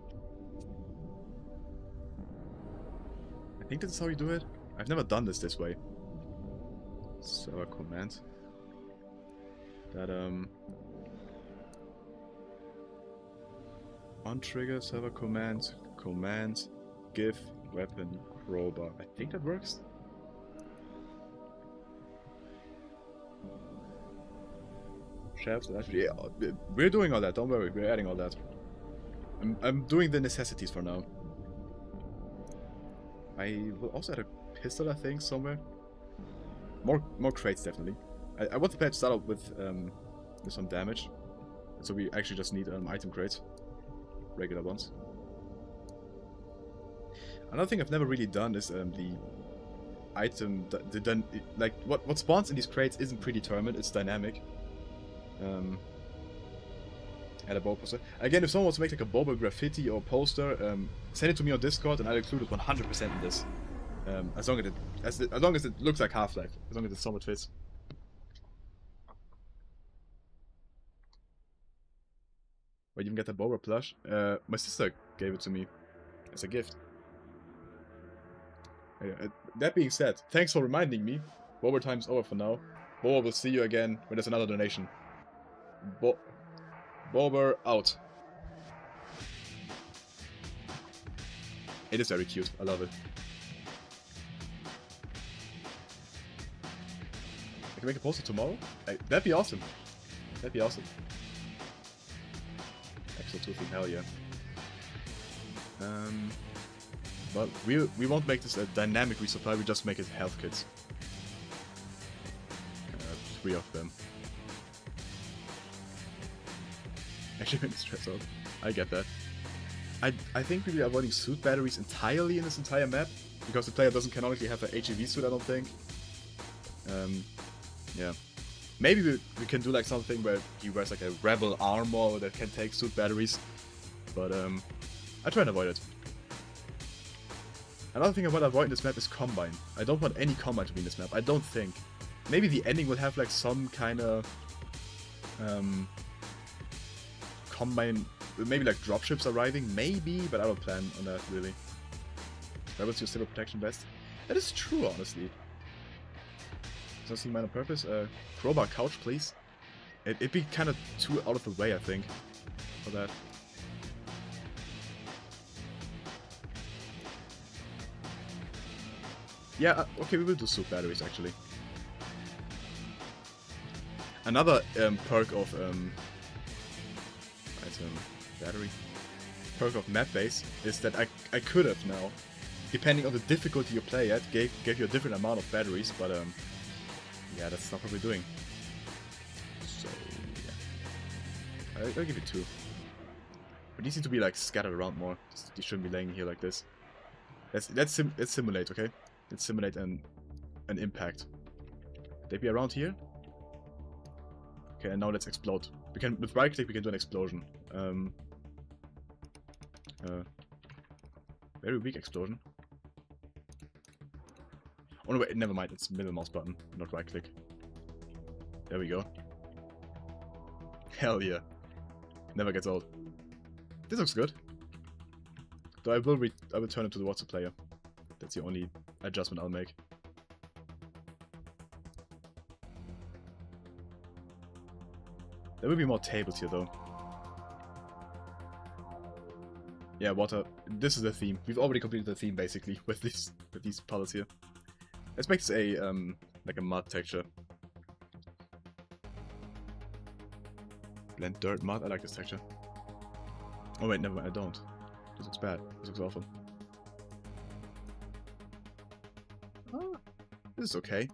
I think this is how you do it. I've never done this way. Server command. That on trigger server command give weapon crowbar. I think that works. Shafts, actually, yeah, we're doing all that. Don't worry, we're adding all that. I'm doing the necessities for now. I will also add a pistol, I think, somewhere. More crates, definitely. I want the player to start out with some damage, so we actually just need item crates, regular ones. Another thing I've never really done is the item like what spawns in these crates isn't predetermined. It's dynamic. Add a Boba poster. Again, if someone wants to make like a Boba graffiti or poster, send it to me on Discord and I'll include it 100% in this. As long as it looks like Half-Life, as long as it somewhat fits. Wait, you can get the Boba plush? My sister gave it to me as a gift. That being said, thanks for reminding me. Boba time's over for now. Boba will see you again when there's another donation. Boba out. It is very cute. I love it. I can make a poster tomorrow? That'd be awesome. That'd be awesome. Episode 2 theme, hell yeah. But we won't make this a dynamic resupply, we just make it health kits. 3 of them. Actually made me stress out. I get that. I think we'll be avoiding suit batteries entirely in this entire map, because the player doesn't canonically have an HEV suit, I don't think. Yeah. Maybe we can do like something where he wears like a rebel armor that can take suit batteries, but I try and avoid it. Another thing I want to avoid in this map is Combine. I don't want any Combine to be in this map, I don't think. Maybe the ending will have like some kind of Combine, maybe like dropships arriving, maybe, but I don't plan on that really. Rebels use civil protection vest. That is true, honestly. Does not seem minor purpose. Crowbar couch, please. It'd be kind of too out of the way, I think, for that. Yeah, okay, we will do suit batteries, actually. Another perk of battery perk of map base is that I could have now, depending on the difficulty you play at, gave you a different amount of batteries, but yeah, that's not what we're doing. So yeah, I'll give it 2. But these need to be like scattered around more. They shouldn't be laying here like this. Let's simulate, okay? Let's simulate an impact. They be around here. Okay, and now let's explode. We can, with right click, we can do an explosion. Very weak explosion. Oh no, wait, never mind. It's middle mouse button, not right click. There we go. Hell yeah. Never gets old. This looks good. Though I will turn it to the water player. That's the only adjustment I'll make. There will be more tables here though. Yeah, water. This is the theme. We've already completed the theme basically with these puddles here. Let's make this a like a mud texture. Blend dirt mud. I like this texture. Oh wait, never mind. I don't. This looks bad. This looks awful. Oh, this is okay.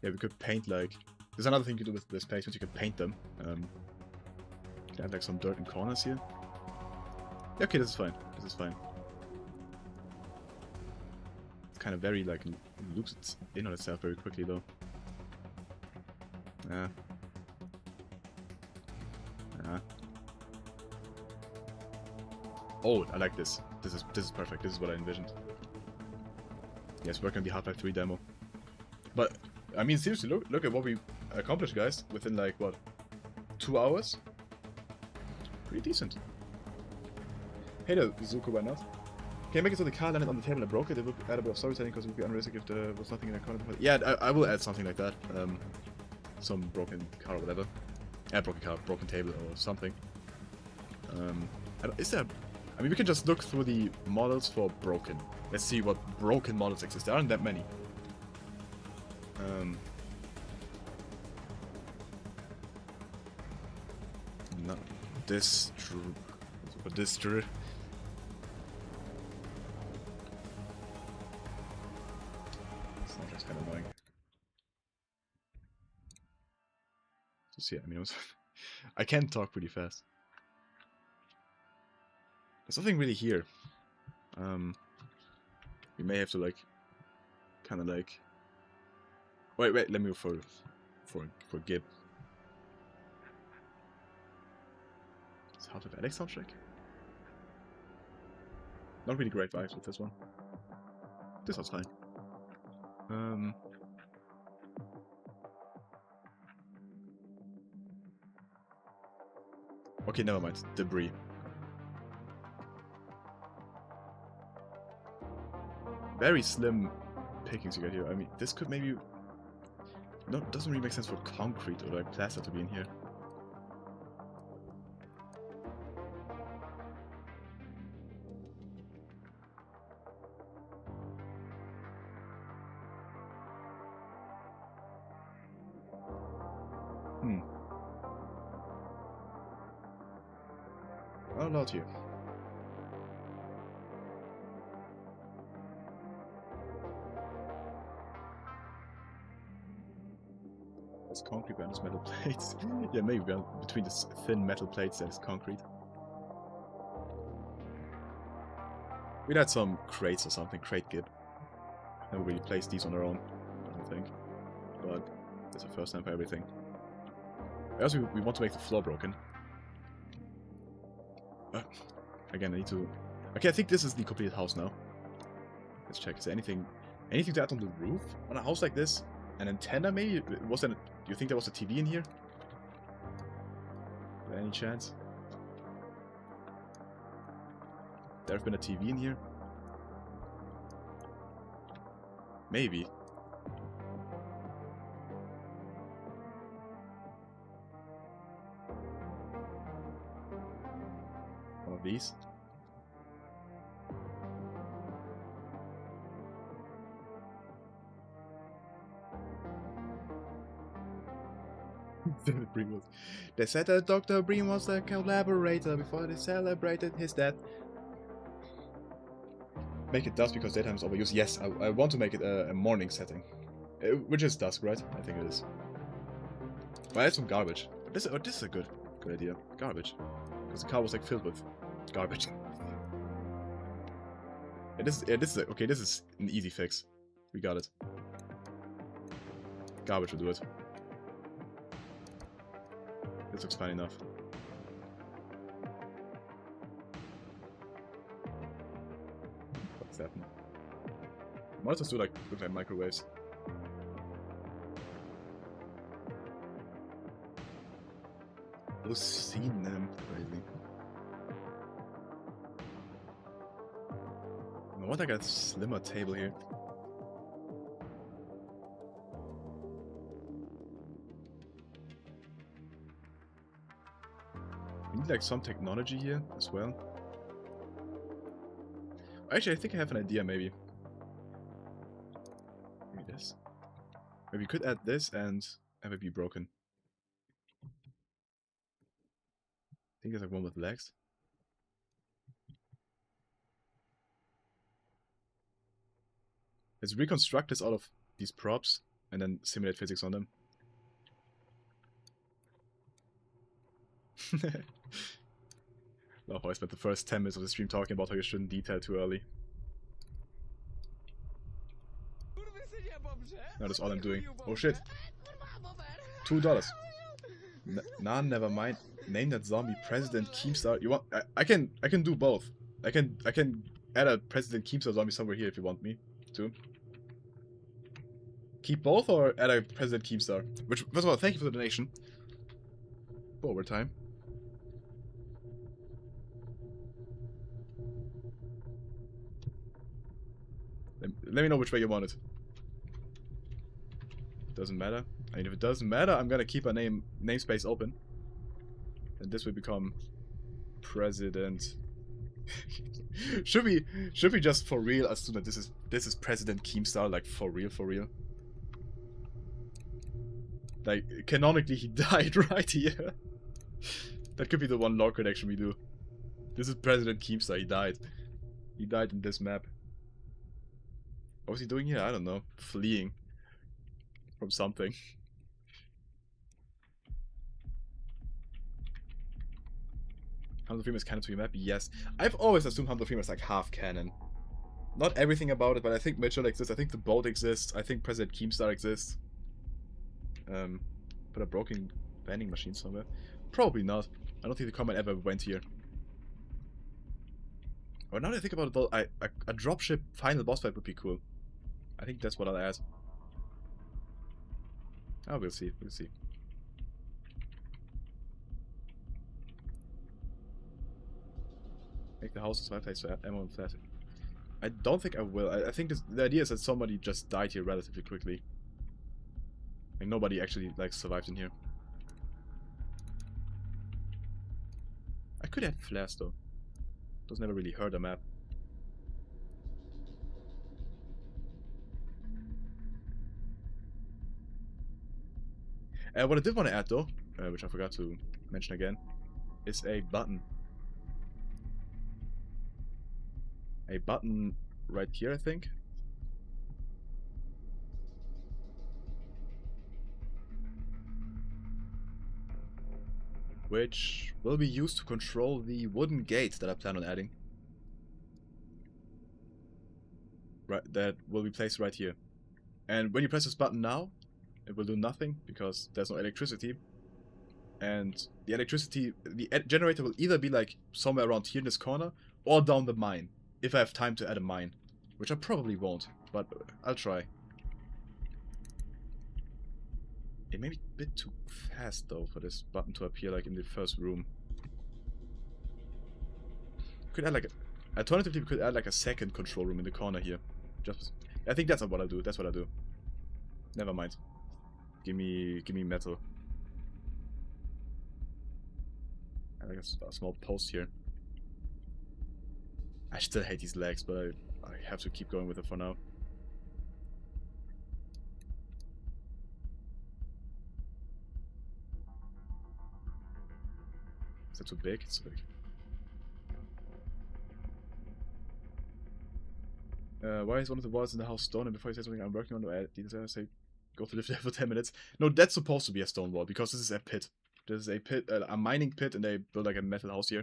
Yeah, we could paint like. There's another thing you can do with this placement. You can paint them. You can add like some dirt in corners here. Yeah, okay, this is fine. This is fine. It's kind of very like loops it in on itself very quickly though. Yeah. Yeah. Oh, I like this. This is perfect. This is what I envisioned. Yes, working on the Half-Life 3 demo. But I mean, seriously, look at what we accomplished, guys. Within like what, 2 hours? Pretty decent. Hey there, Zuko, why not? Can you make it so the car landed on the table and broke it? It would add a bit of storytelling because it would be unrealistic if there was nothing in the corner. Yeah, I will add something like that. Some broken car or whatever. Broken car, broken table or something. Is there? I mean, we can just look through the models for broken. Let's see what broken models exist. There aren't that many. No, this true. This true. That's kind of annoying. So yeah, I mean, I can talk pretty fast. There's nothing really here. We may have to like, kind of like. Wait, let me go for Gib. Is Heart of Alex soundtrack? Not really great vibes with this one. This one's fine. Okay, never mind. Debris. Very slim pickings you get here. I mean, this could maybe. No, it doesn't really make sense for concrete or like plaster to be in here. Hmm. Not allowed here. There's concrete behind these metal plates. Yeah, maybe between this thin metal plates there's concrete. We'd had some crates or something, crate gib. Never really placed these on our own, I don't think. But it's the first time for everything. Also, we want to make the floor broken. Again, I need to... Okay, I think this is the completed house now. Let's check. Is there anything to add on the roof? On a house like this? An antenna maybe? Was there... Do you think there was a TV in here? By any chance? There have been a TV in here? Maybe. One of these. They said that Dr. Breen was a collaborator before they celebrated his death. Make it dusk because daytime is overused. Yes, I want to make it a morning setting. Which is dusk, right? I think it is. But I had some garbage. This is a good idea. Garbage. Because the car was like filled with garbage. This is an easy fix. We got it. Garbage will do it. This looks fine enough. What's happening? Monitors do look like microwaves. Those seen them crazy. I want like a slimmer table here. We need like some technology here as well. Actually, I think I have an idea maybe. Maybe this. Maybe we could add this and have it be broken. I think there's like one with legs. Let's reconstruct this out of these props and then simulate physics on them. Oh, I spent the first 10 minutes of the stream talking about how you shouldn't detail too early. Now that's all I'm doing. Oh shit. $2. Nah, never mind. Name that zombie President Keemstar. You want? I can do both. I can add a President Keemstar zombie somewhere here if you want me to. Keep both or add a President Keemstar? Which, first of all, thank you for the donation. For overtime. Let me know which way you want it. Doesn't matter. I mean, if it doesn't matter, I'm gonna keep a namespace open. And this will become President. should we just for real assume that this is President Keemstar, like for real? Like canonically he died right here. That could be the one lore connection we do. This is President Keemstar, he died. He died in this map. What was he doing here? I don't know. Fleeing from something. Hound of Freeman is canon to your map? Yes. I've always assumed Hound of Freeman is like half canon. Not everything about it, but I think Mitchell exists. I think the boat exists. I think President Keemstar exists. Put a broken vending machine somewhere. Probably not. I don't think the comment ever went here. Or now that I think about it though, a dropship final boss fight would be cool. I think that's what I'll add. Oh, we'll see. We'll see. Make the houses right place so ammo and flat. I don't think I will. I think the idea is that somebody just died here relatively quickly. Like nobody actually like survived in here. I could add flares though. Those never really hurt a map. What I did want to add though, which I forgot to mention again, is a button. A button right here, I think. Which will be used to control the wooden gate that I plan on adding. Right, that will be placed right here. And when you press this button now, it will do nothing because there's no electricity. And the electricity, the generator will either be like somewhere around here in this corner or down the mine. If I have time to add a mine. Which I probably won't, but I'll try. It may be a bit too fast though for this button to appear like in the first room. Could add like a, alternatively we could add like a second control room in the corner here. Just, I think that's not what I'll do. That's what I'll do. Never mind. Give me metal. I like a small post here. I still hate these legs, but I have to keep going with it for now. Is that too big? It's too big. Why is one of the walls in the house stone? And before you say something I'm working on, I say go to live there for 10 minutes. No, that's supposed to be a stone wall because this is a pit. This is a pit, a mining pit, and they built like a metal house here.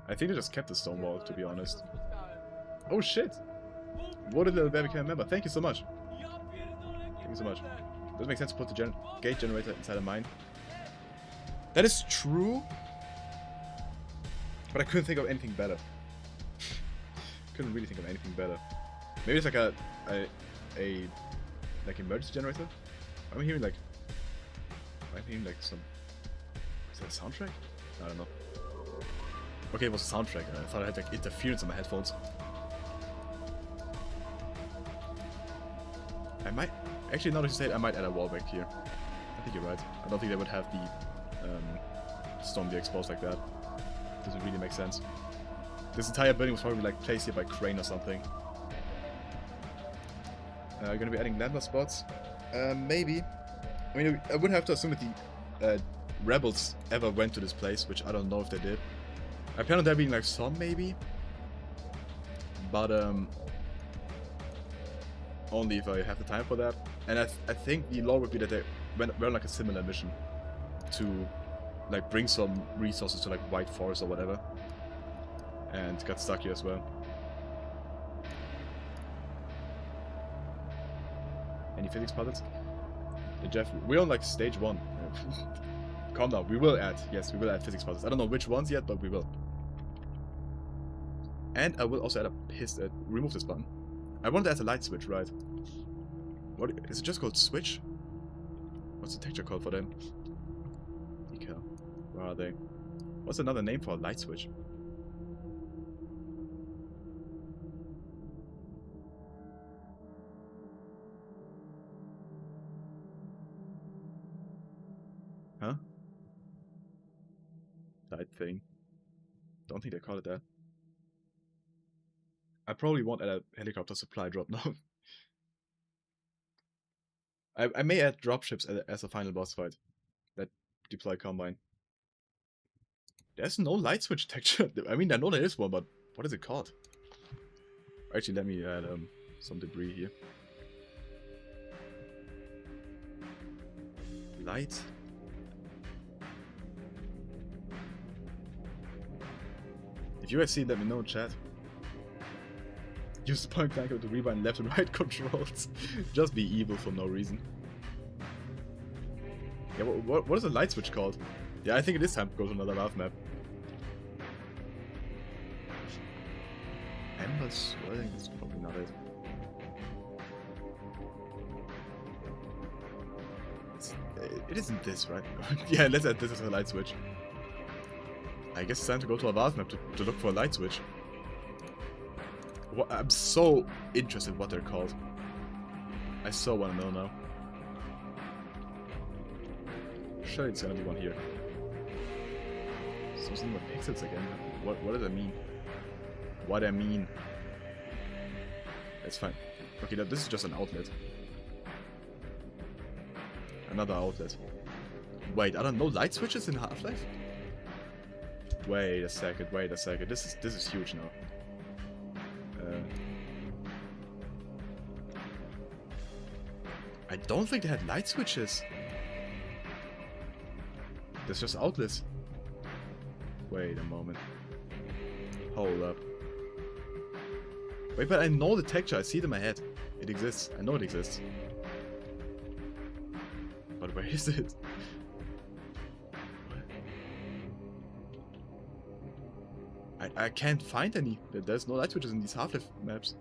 I think they just kept the stone wall, to be honest. Oh shit! What a little baby can remember. Thank you so much. Thank you so much. Does it make sense to put the gate generator inside a mine? That is true. But I couldn't think of anything better. Couldn't really think of anything better. Maybe it's like a like emergency generator. I'm hearing like some. Is that a soundtrack? I don't know. Okay, it was a soundtrack. I thought I had like interference on my headphones. I might actually, now that you say it, I might add a wall back here. I think you're right. I don't think they would have the stone be exposed like that. Doesn't really make sense. This entire building was probably like placed here by crane or something. You're gonna be adding landmark spots? Maybe. I mean, I would have to assume that the rebels ever went to this place, which I don't know if they did. I plan on there being like some, maybe. But, only if I have the time for that. And I think the law would be that they went on like a similar mission to like bring some resources to like White Forest or whatever. And got stuck here as well. Any physics puzzles? Jeff, we're on like stage 1. Calm down, we will add. Yes, we will add physics puzzles. I don't know which ones yet, but we will. And I will also add a remove this button. I want to add a light switch, right? What is it just called switch? What's the texture called for them? Decal. Where are they? What's another name for a light switch? Huh? Light thing. Don't think they call it that. I probably won't add a helicopter supply drop now. I may add dropships as a final boss fight that deploy combine. There's no light switch texture. I mean, I know there is one, but what is it called? Actually, let me add some debris here. Light. If you guys see, let me know in chat. Use the point blank to rewind left and right controls. Just be evil for no reason. Yeah, what is a light switch called? Yeah, I think it is time to go to another Valve map. Ember swirling is probably not it. It isn't this, right? Yeah, let's add this as a light switch. I guess it's time to go to a Valve map to look for a light switch. I'm so interested in what they're called. I so want to know now. Surely it's gonna be one here. Something with pixels again. What does that mean? What I mean? It's fine. Okay, this is just an outlet. Another outlet. Wait, are there no light switches in Half-Life? Wait a second, wait a second. This is huge now. I don't think they had light switches. There's just outlets. Wait a moment. Hold up. Wait, but I know the texture. I see it in my head. It exists. I know it exists. But where is it? I can't find any. There's no light switches in these Half-Life maps.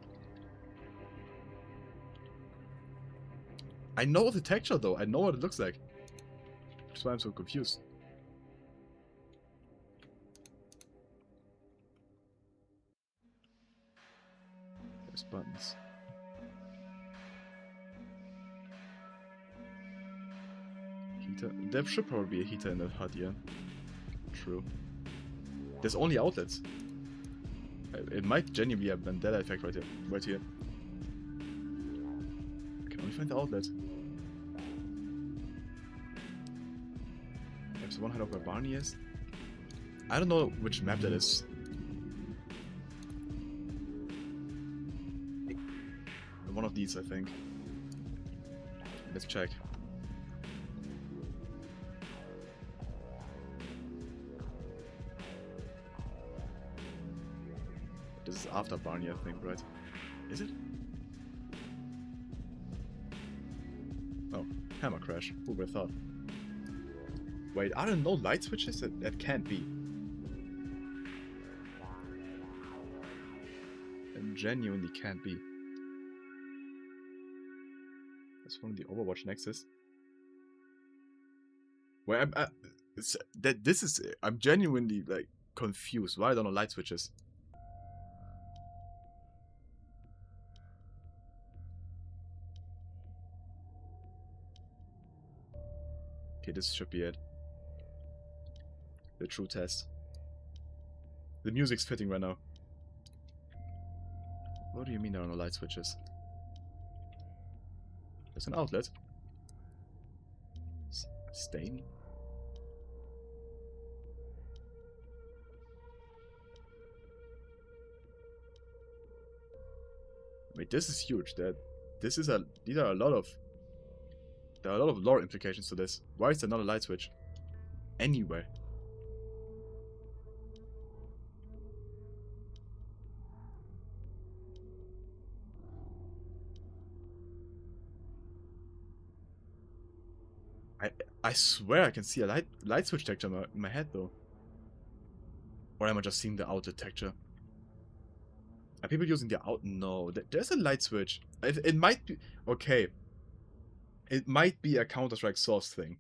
I know the texture though. I know what it looks like. That's why I'm so confused. There's buttons. Heater. There should probably be a heater in that hut, yeah. True. There's only outlets. It might genuinely be a Mandela effect right here. Right here. I can only find the outlet. There's the one head of where Barney is. I don't know which map that is. One of these, I think. Let's check. This is after Barney, I think, right? Is it? Oh, hammer crash. Who would have thought? Wait, are there no light switches? That can't be. It genuinely can't be. That's one of the Overwatch Nexus. Where I'm genuinely like confused. Why are there no light switches? Okay, this should be it. The true test. The music's fitting right now. What do you mean there are no light switches? There's an outlet. Stain? Wait, this is huge. There are a lot of lore implications to this. Why is there not a light switch? Anywhere. I swear I can see a light switch texture in my head though. Or am I just seeing the outlet texture? Are people using the out? No, there's a light switch. It might be okay. It might be a Counter-Strike Source thing.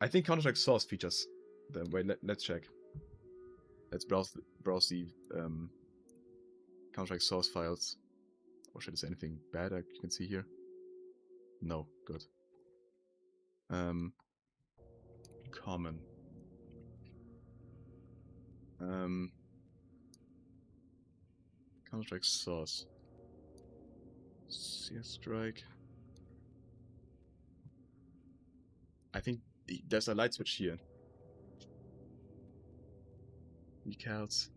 I think Counter-Strike Source features them. Wait, let's check. Let's browse the Counter-Strike Source files. Or should I say anything bad you can see here? No, good. Common. Counter-Strike Source. CS Strike. I think there's a light switch here. Decals.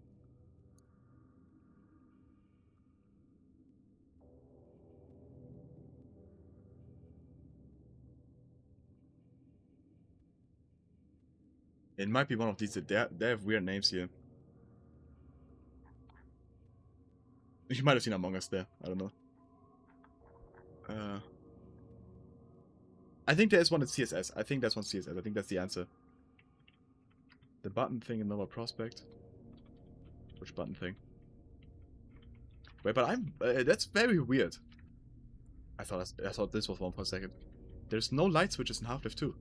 It might be one of these. They have weird names here. You might have seen Among Us there. I don't know. I think there is one in CSS. I think that's one CSS. I think that's the answer. The button thing in Nova Prospect. Which button thing? Wait, but that's very weird. I thought this was one for a second. There's no light switches in Half-Life 2.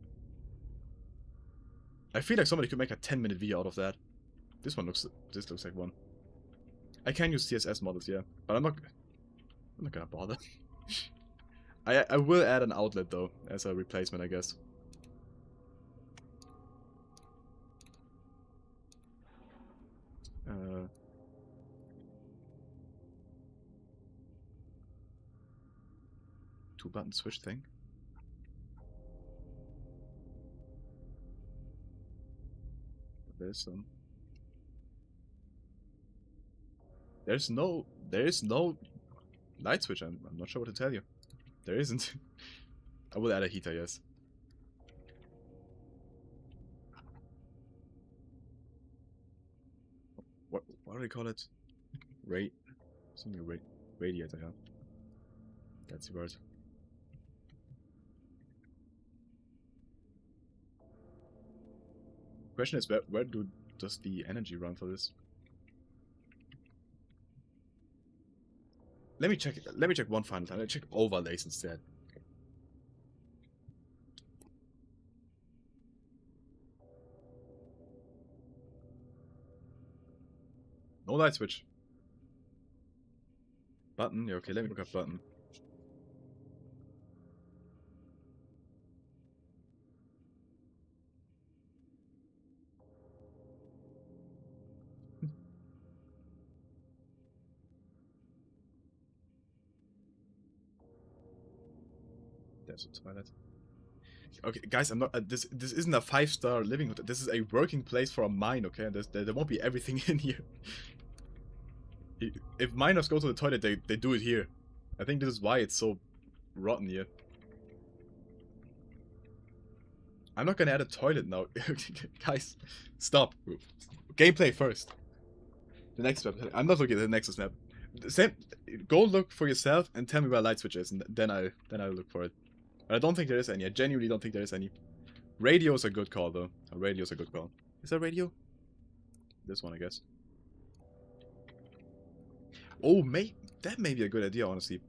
I feel like somebody could make a 10-minute video out of that. This looks like one. I can use CSS models, yeah, but I'm not gonna bother. I will add an outlet though as a replacement, I guess. Two button switch thing. There's some. There is no light switch. I'm not sure what to tell you. There isn't. I will add a heater, yes. What do they call it? Something radiator, yeah. That's the word. Question is, where does the energy run for this? Let me check one final time. Let's check overlays instead. No light switch. Button? Yeah, okay, let me look up button. There's a toilet. Okay, guys, I'm not. This isn't a 5-star living hotel. This is a working place for a mine. Okay, there won't be everything in here. If miners go to the toilet, they do it here. I think this is why it's so rotten here. I'm not gonna add a toilet now. Guys, stop. Gameplay first. The next map. I'm not looking at the next map. Same. Go look for yourself and tell me where a light switch is, and then I'll look for it. But I don't think there is any. I genuinely don't think there is any. Radio's a good call, though. A radio's a good call. Is that radio? This one, I guess. Oh, that may be a good idea, honestly.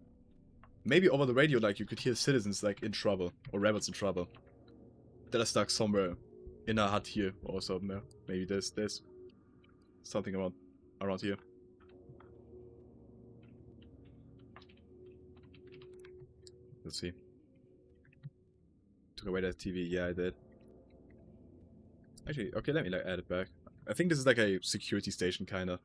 Maybe over the radio, like, you could hear citizens, like, in trouble. Or rebels in trouble. That are stuck somewhere in a hut here or somewhere. Maybe there's something around here. Let's see. Took away that TV. Yeah, I did. Actually, okay, let me like add it back. I think this is like a security station, kinda.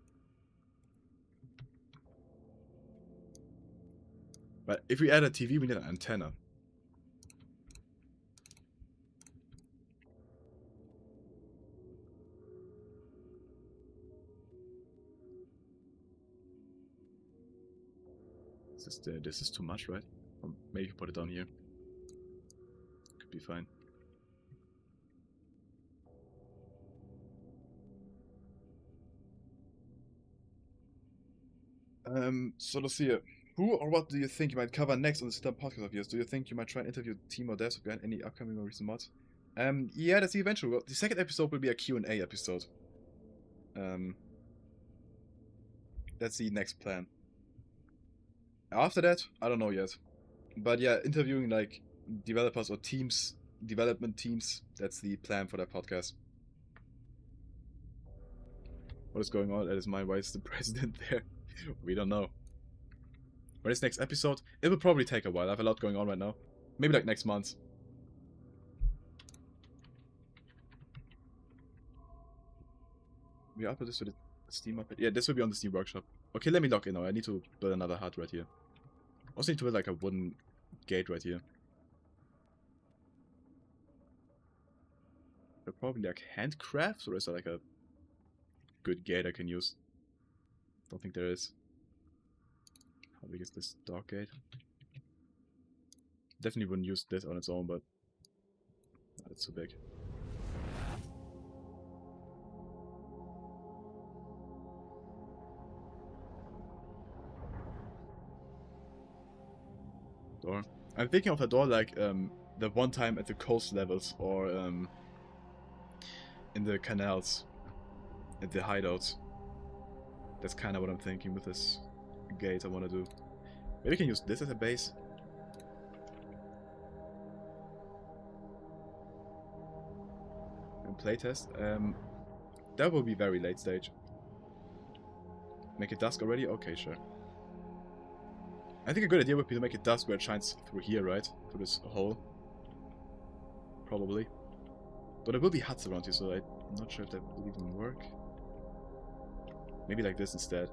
But if we add a TV, we need an antenna. This is too much, right? Or maybe put it down here. Could be fine. So Lucia, who or what do you think you might cover next on this podcast of yours? Do you think you might try and interview Team or devs behind any upcoming or recent mods? Yeah, that's the eventual. The second episode will be a Q&A episode. That's the next plan. After that, I don't know yet. But yeah, interviewing like developers or teams, development teams, that's the plan for that podcast. What is going on? That is my why is the president there? We don't know. But this next episode, it will probably take a while. I have a lot going on right now. Maybe like next month. We upload this to the Steam update. Yeah, this will be on the Steam Workshop. Okay, let me log in now. I need to build another hut right here. Also need to build like a wooden gate right here. They're probably like handcrafts, or is there like a good gate I can use? Don't think there is. How big is this dog gate? Definitely wouldn't use this on its own, but it's too big. Door. I'm thinking of a door like the one time at the coast levels or in the canals, at the hideouts. That's kind of what I'm thinking with this gate I want to do. Maybe we can use this as a base. And playtest. That will be very late stage. Make it dusk already? Okay, sure. I think a good idea would be to make it dusk where it shines through here, right? Through this hole. Probably. But there will be huts around here, so I'm not sure if that will even work. Maybe like this instead.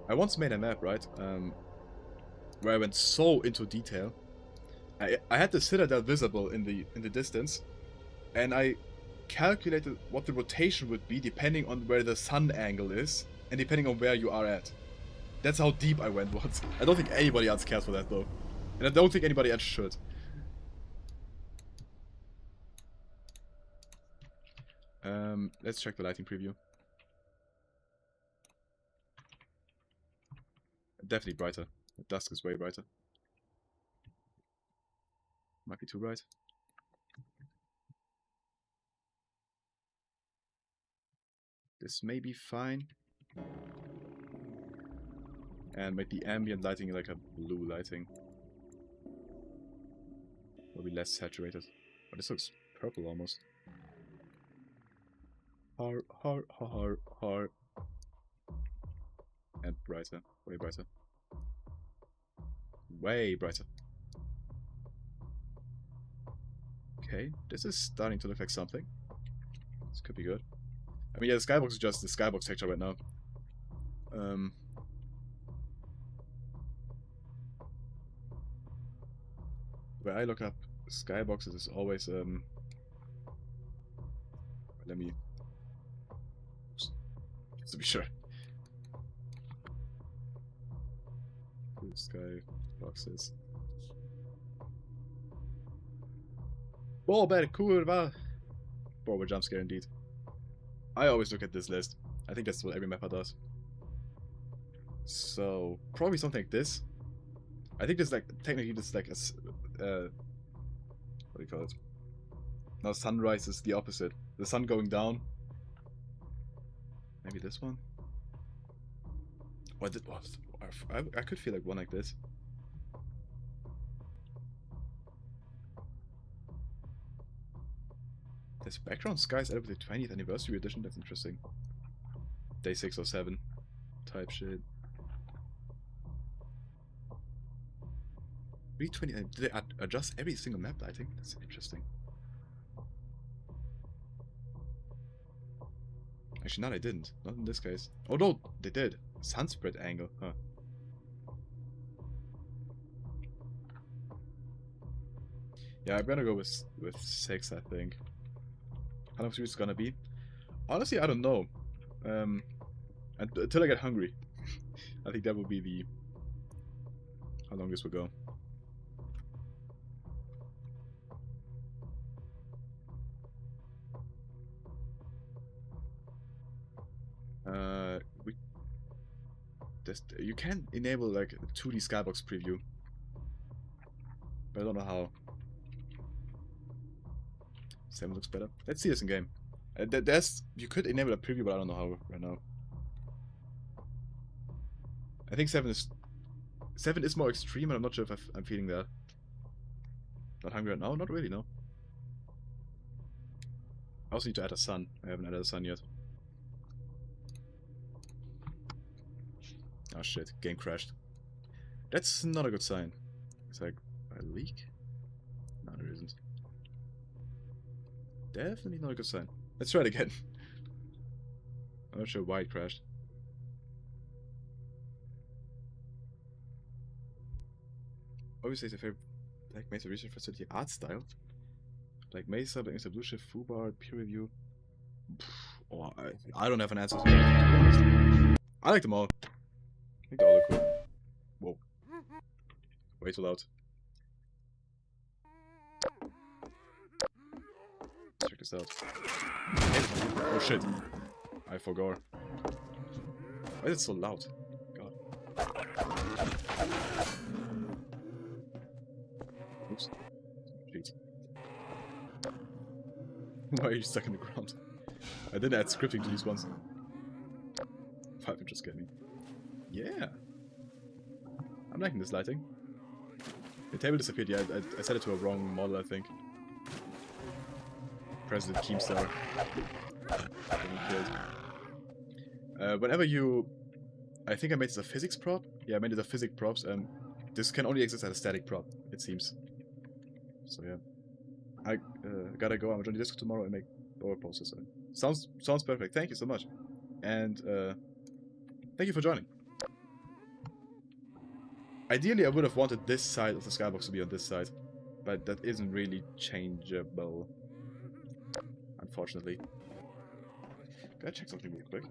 I once made a map, right? Where I went so into detail. I had the citadel visible in the distance, and I calculated what the rotation would be depending on where the sun angle is and depending on where you are at. That's how deep I went once. I don't think anybody else cares for that though, and I don't think anybody else should. Let's check the lighting preview. Definitely brighter. The dusk is way brighter. Might be too bright. This may be fine. And make the ambient lighting like a blue lighting. Will be less saturated. But this looks purple almost. Har. And brighter. Way brighter. Way brighter. Okay, this is starting to look like something. This could be good. I mean, yeah, the skybox is just the skybox texture right now. Where I look up skyboxes is always let me just to be sure. Skyboxes. Boba, kurva! Boba jump scare indeed. I always look at this list. I think that's what every mapper does. So probably something like this. I think this like technically this is like a what do you call it? Now sunrise is the opposite. The sun going down. Maybe this one. What? I could feel like one like this. This background skies added with the 20th anniversary edition. That's interesting. Day 6 or 7 type shit. 320. Did they adjust every single map lighting? That's interesting. Actually, no, they didn't. Not in this case. Oh no, they did. Sunspread angle, huh? Yeah, I'm gonna go with 6, I think. How long is it gonna be? Honestly, I don't know. Until I get hungry. I think that will be the how long this will go. You can enable like a 2D skybox preview, but I don't know how. 7 looks better. Let's see this in game. You could enable a preview, but I don't know how right now. I think 7 is more extreme, and I'm not sure if I'm feeling that. Not hungry right now? Not really, no. I also need to add a sun. I haven't added a sun yet. Oh shit, game crashed. That's not a good sign. It's like a leak? No, there isn't. Definitely not a good sign. Let's try it again. I'm not sure why it crashed. Obviously, it's a favorite Black Mesa Research Facility art style. Black Mesa, Black Mesa Lucia, Foobar, peer review. Oh, I don't have an answer to that, to be honest. I like them all. I think they all look cool. Whoa. Way too loud. Let's check this out. Oh shit. I forgot. Why is it so loud? God. Oops. Jeez. Why are you stuck in the ground? I didn't add scripting to these ones. 5 inches scared me. Yeah. I'm liking this lighting. The table disappeared. Yeah, I set it to a wrong model, I think. President Keemstar. Whenever you... I think I made this a physics prop. Yeah, I made it a physics props. This can only exist as a static prop, it seems. So yeah. I gotta go. I'm joining Discord tomorrow and make power posters. Sounds perfect. Thank you so much. And thank you for joining. Ideally, I would have wanted this side of the skybox to be on this side. but that isn't really changeable, unfortunately. Can I check something real quick?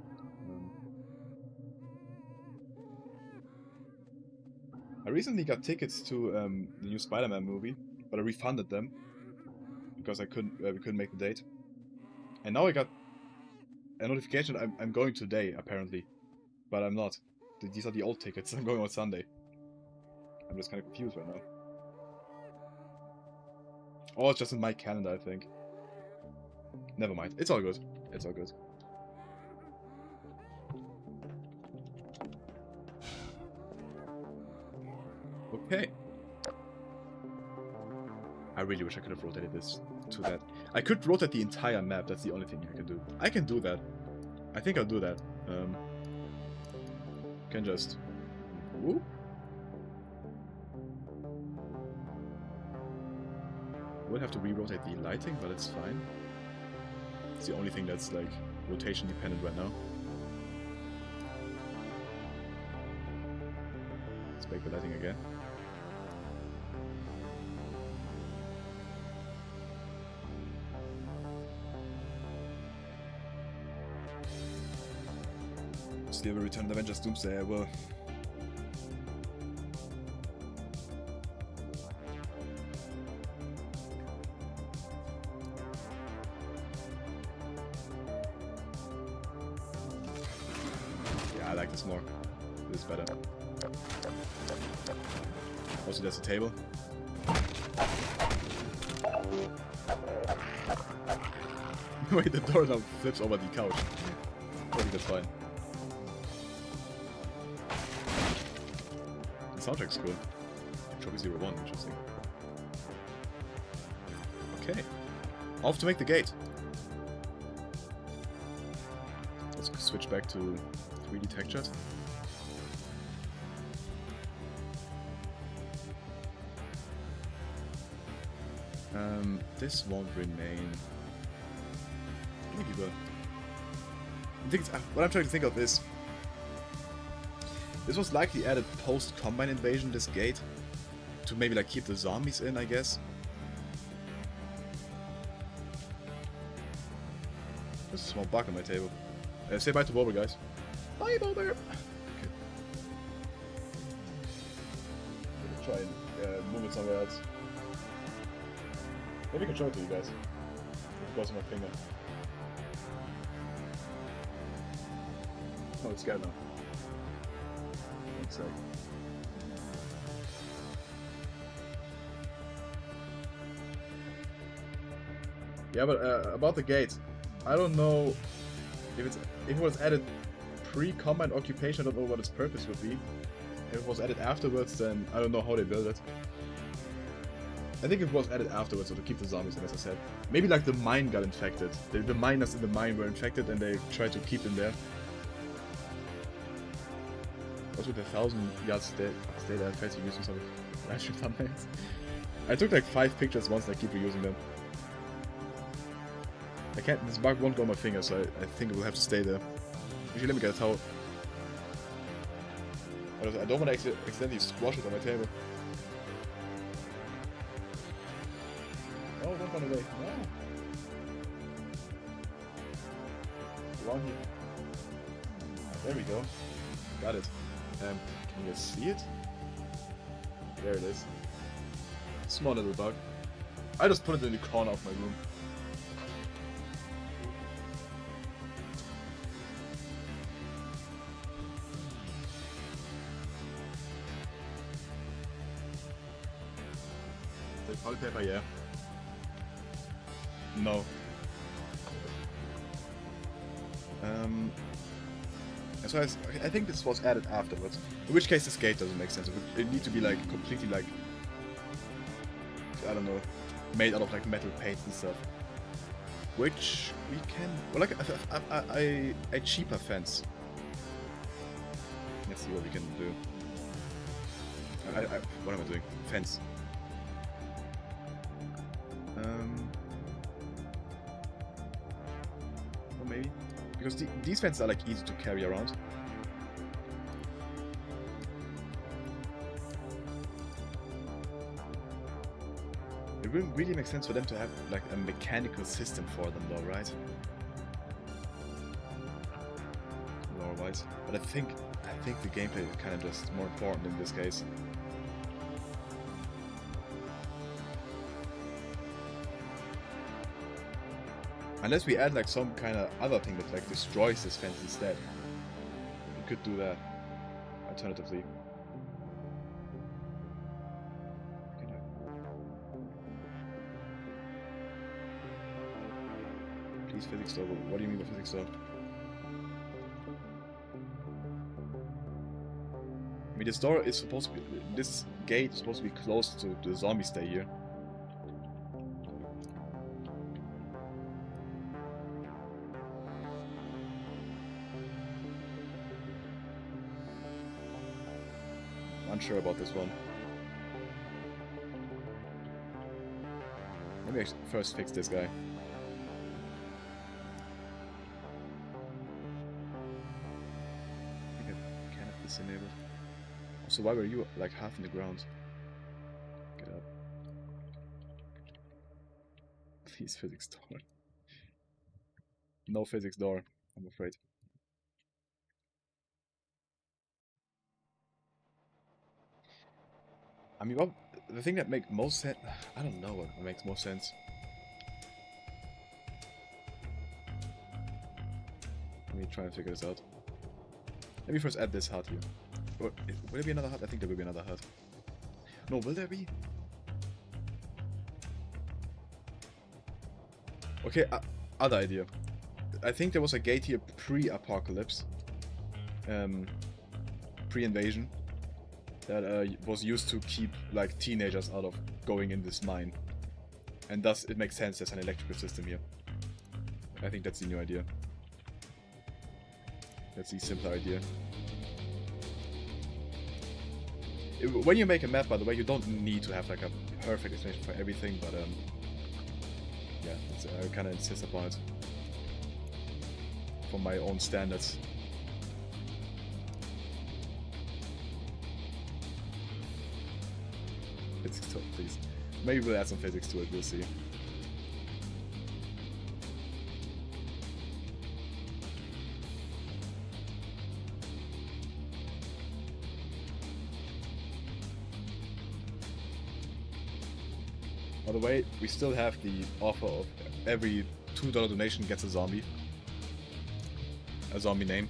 I recently got tickets to the new Spider-Man movie, but I refunded them because we couldn't make the date. And now I got a notification I'm going today, apparently, but I'm not. These are the old tickets. I'm going on Sunday. I'm just kind of confused right now. Oh, it's just in my calendar, I think. Never mind. It's all good. It's all good. Okay. I really wish I could have rotated this to that. I could rotate the entire map. That's the only thing I can do. I can do that. I think I'll do that. Can just... Whoop. We'll have to re-rotate the lighting, but it's fine. It's the only thing that's like rotation dependent right now. Let's make the lighting again. Still will return the Avengers Doomsday, I will. Yeah, I like this more. This is better. Also, there's a table. Wait, the door now flips over the couch. I think that's fine. The soundtrack's cool. Trophy 01, interesting. Okay. Off to make the gate. Let's switch back to 3D textured. This won't remain. Maybe will. What I'm trying to think of is, this was likely added post-Combine Invasion, this gate, to maybe like keep the zombies in, I guess. There's a small bug on my table. Say bye to Bober, guys. Bye, Bober! Okay. Try and move it somewhere else. Maybe I can show it to you guys. Crossing my finger. Oh, it's scared now. One sec. Yeah, but about the gate, I don't know if it was added pre-Combine Occupation. I don't know what its purpose would be. If it was added afterwards, then I don't know how they build it. I think it was added afterwards, so to keep the zombies in, as I said. Maybe like the mine got infected. The miners in the mine were infected and they tried to keep them there. Also with 1,000 yards stay there, fancy using some live stream thumbnails. I took like 5 pictures once and I keep reusing them. I can't, this bug won't go on my finger, so I think it will have to stay there. Actually, let me get a towel. I don't want to accidentally squash it on my table. Oh, don't run away. No. Around here. There we go. Got it. Can you see it? There it is. Small little bug. I just put it in the corner of my room. The toilet paper, yeah. No. So I think this was added afterwards. In which case this gate doesn't make sense. It needs to be like completely like, I don't know, made out of like metal paints and stuff. Which we can, well, like a cheaper fence. Let's see what we can do. What am I doing? Fence. Or maybe because these fences are like easy to carry around. It wouldn't really make sense for them to have like a mechanical system for them though, right? Lore-wise. But I think the gameplay is kind of just more important in this case. Unless we add like some kind of other thing that like destroys this fence instead. We could do that. Alternatively. Please physics door. What do you mean by physics door? I mean, this door is supposed to be... This gate is supposed to be close to the zombie stay here. Unsure about this one. Let me first fix this guy. I think I can have this enabled. Also, why were you like half in the ground? Get up. Please, physics door. No physics door, I'm afraid. I mean, well, the thing that makes most sense... I don't know what makes most sense. Let me try and figure this out. Let me first add this hut here. Or, will there be another hut? I think there will be another hut. No, will there be? Okay, other idea. I think there was a gate here pre-apocalypse. Pre-invasion. That was used to keep like teenagers out of going in this mine, and thus it makes sense there's an electrical system here. I think that's the new idea. That's the simpler idea. When you make a map, by the way, you don't need to have like a perfect explanation for everything, but yeah, I kind of insist upon it for my own standards. Physics to it, please. Maybe we'll add some physics to it, we'll see. By the way, we still have the offer of every $2 donation gets a zombie. A zombie name.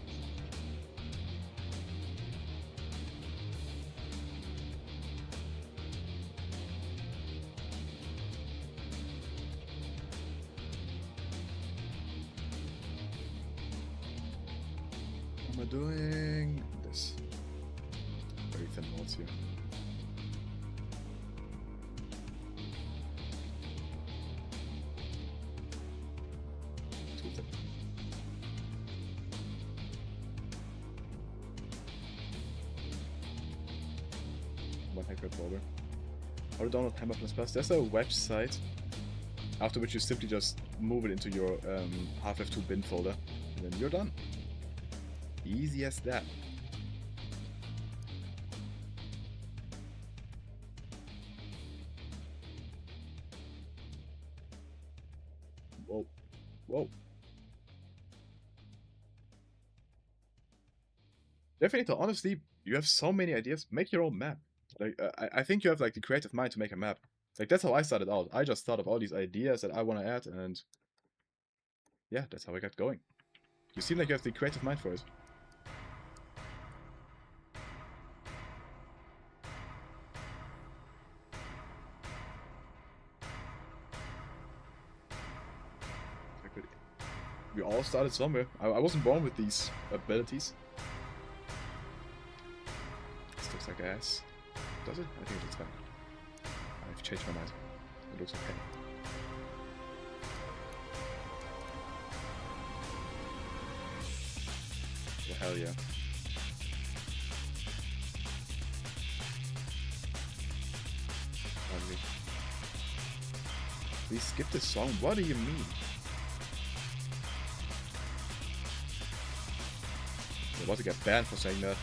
What am I doing? This. Very thin notes here. How to download Hammer Plus. There's a website after which you simply just move it into your Half-Life 2 bin folder, and then you're done. Easy as that. Whoa. Whoa. Definitely, honestly, you have so many ideas. Make your own map. Like, I think you have like the creative mind to make a map. Like, that's how I started out. I just thought of all these ideas that I want to add, and yeah, that's how I got going. You seem like you have the creative mind for it. We all started somewhere. I wasn't born with these abilities. This looks like ass. Does it? I think it looks fine. I've changed my mind. It looks okay. Well, hell yeah. Pardon me. Please skip this song? What do you mean? I'm about to get banned for saying that.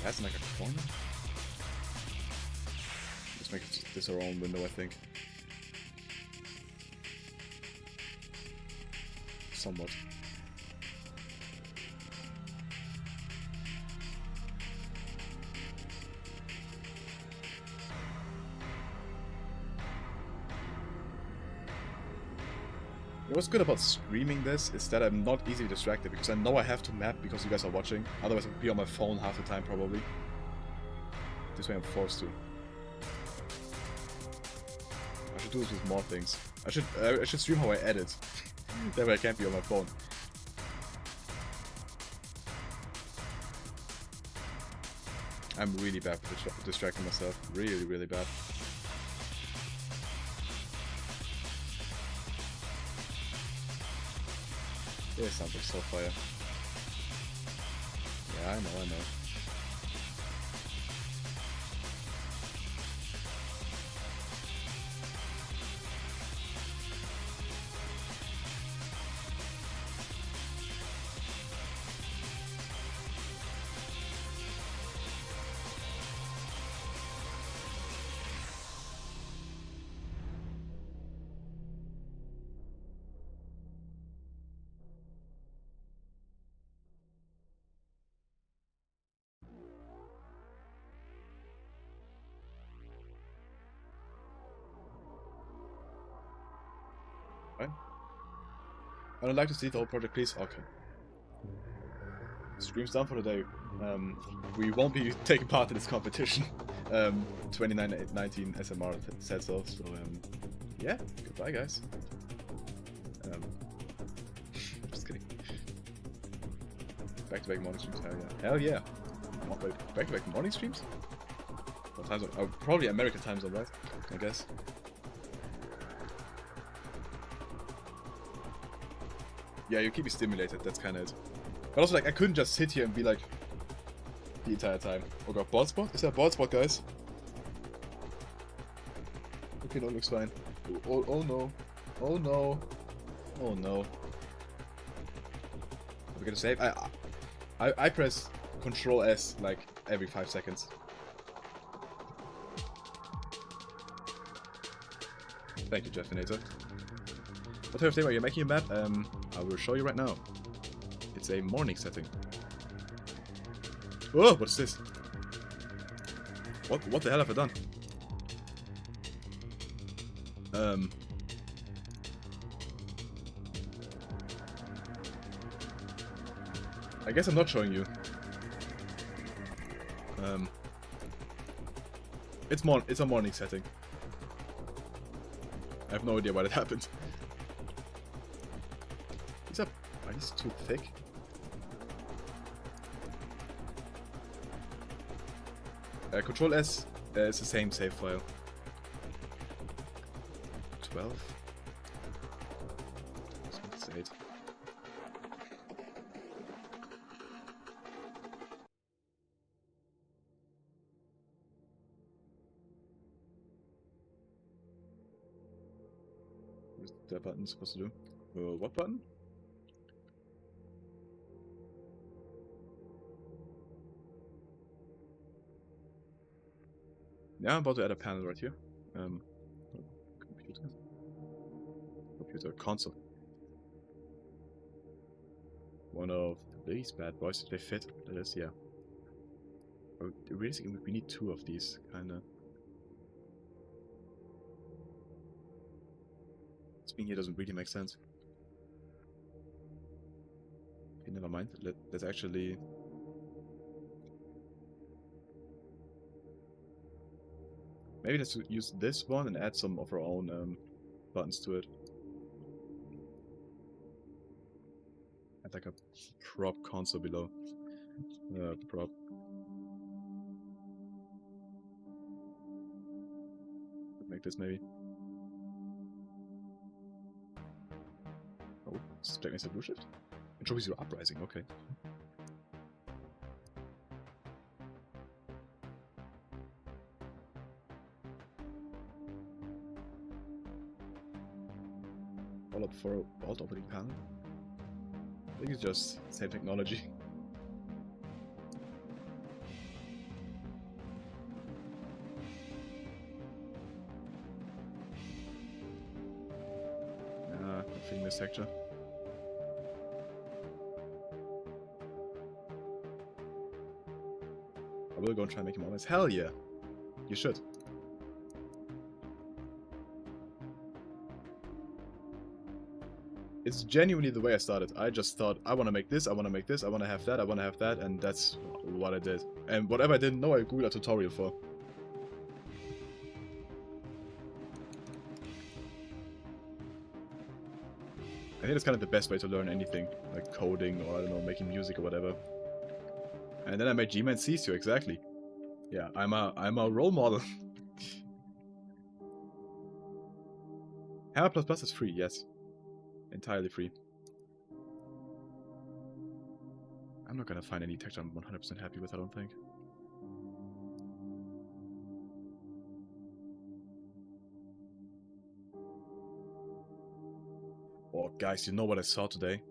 Has like a corner? Let's make this our own window, I think. Somewhat. What's good about streaming this is that I'm not easily distracted because I know I have to map because you guys are watching. Otherwise I'd be on my phone half the time probably. This way I'm forced to. I should do this with more things. I should stream how I edit. That way I can't be on my phone. I'm really bad for distracting myself. Really, really bad. Yeah, it sounds like so fire. Yeah, I know. Right? I would like to see the whole project, please. Okay. Stream's done for the day. We won't be taking part in this competition. 2919 SMR said so. So yeah, goodbye, guys. Just kidding. Back-to-back morning streams. Hell yeah. Back-to-back morning streams? What time zone? Oh, probably American time zone, right? I guess. Yeah, you keep me stimulated, that's kinda it. But also, like, I couldn't just sit here and be like... the entire time. Oh god, bald spot? Is that a bald spot, guys? Okay, no, looks fine. Oh no. Oh no. Oh no. Are we gonna save? I press Control S, like, every 5 seconds. Thank you, Jeffinator. What type of thing are you making a map? I will show you right now. It's a morning setting. Oh, what's this? What the hell have I done? I guess I'm not showing you. It's a morning setting. I have no idea why that happened. Are these too thick? Control S is the same save file. 12. Let's make this 8. What's that button supposed to do? What button? Yeah, I'm about to add a panel right here. Computer console. One of these bad boys. They fit. That is, yeah. Oh, really, we need 2 of these, kinda. This being here doesn't really make sense. Okay, never mind. Let's actually. Maybe let's use this one and add some of our own buttons to it. Add like a prop console below. Prop. Make this maybe. Oh, check next to blue shift. Entropy 0 uprising, okay. All up for alt opening panel. I think it's just same technology. clean this texture. I will go and try and make him honest. Hell yeah! You should. It's genuinely the way I started. I just thought, I want to make this, I want to make this, I want to have that, I want to have that, and that's what I did. And whatever I didn't know, I googled a tutorial for. I think that's kind of the best way to learn anything, like coding or, I don't know, making music or whatever. And then I made G-Man sees you, exactly. Yeah, I'm a role model. Hammer++ is free, yes. Entirely free. I'm not gonna find any texture I'm 100% happy with, I don't think. Oh, guys, you know what I saw today?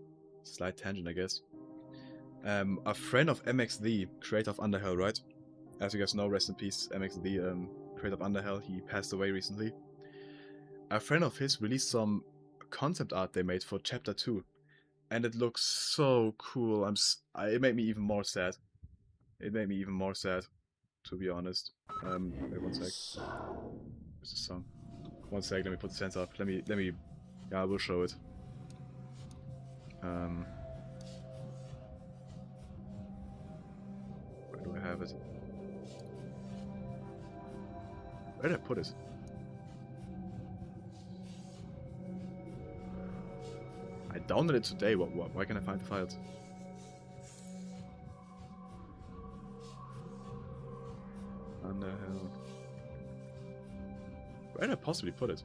Slight tangent, I guess. A friend of MXD, creator of Underhell, right? As you guys know, rest in peace, MXD, creator of Underhell, he passed away recently. A friend of his released some concept art they made for Chapter 2. And it looks so cool. It made me even more sad. It made me even more sad, to be honest. Wait one sec. Where's the song? One sec, let me put the sense up. Let me, yeah, I will show it. Where do I have it? Where did I put it? I downloaded it today. Why can't I find the files? Underhell. Where did I possibly put it?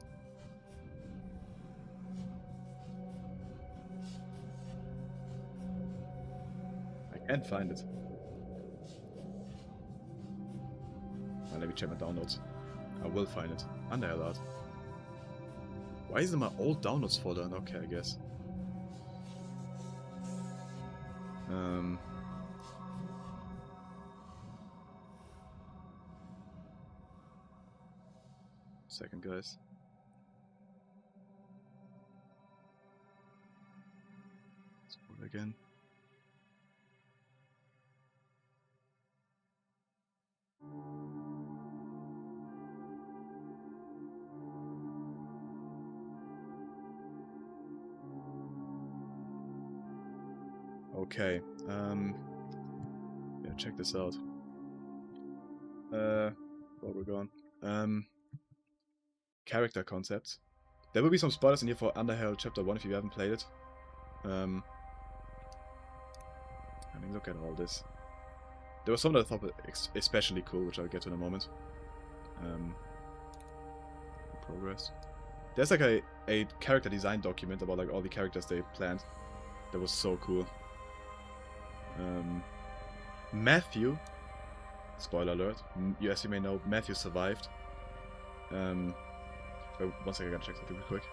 I can't find it. Let me check my downloads. I will find it. Underhell art. Why is it in my old downloads folder? Okay, I guess. Second, guys. Let's put it again. Okay, yeah, check this out. Where we're going. Character concepts. There will be some spoilers in here for Underhell Chapter 1 if you haven't played it. I mean, look at all this. There was some that I thought were especially cool, which I'll get to in a moment. Progress. There's like a character design document about like all the characters they planned. That was so cool. Matthew, spoiler alert, as you may know, Matthew survived. Wait, one second, I gotta check something real quick.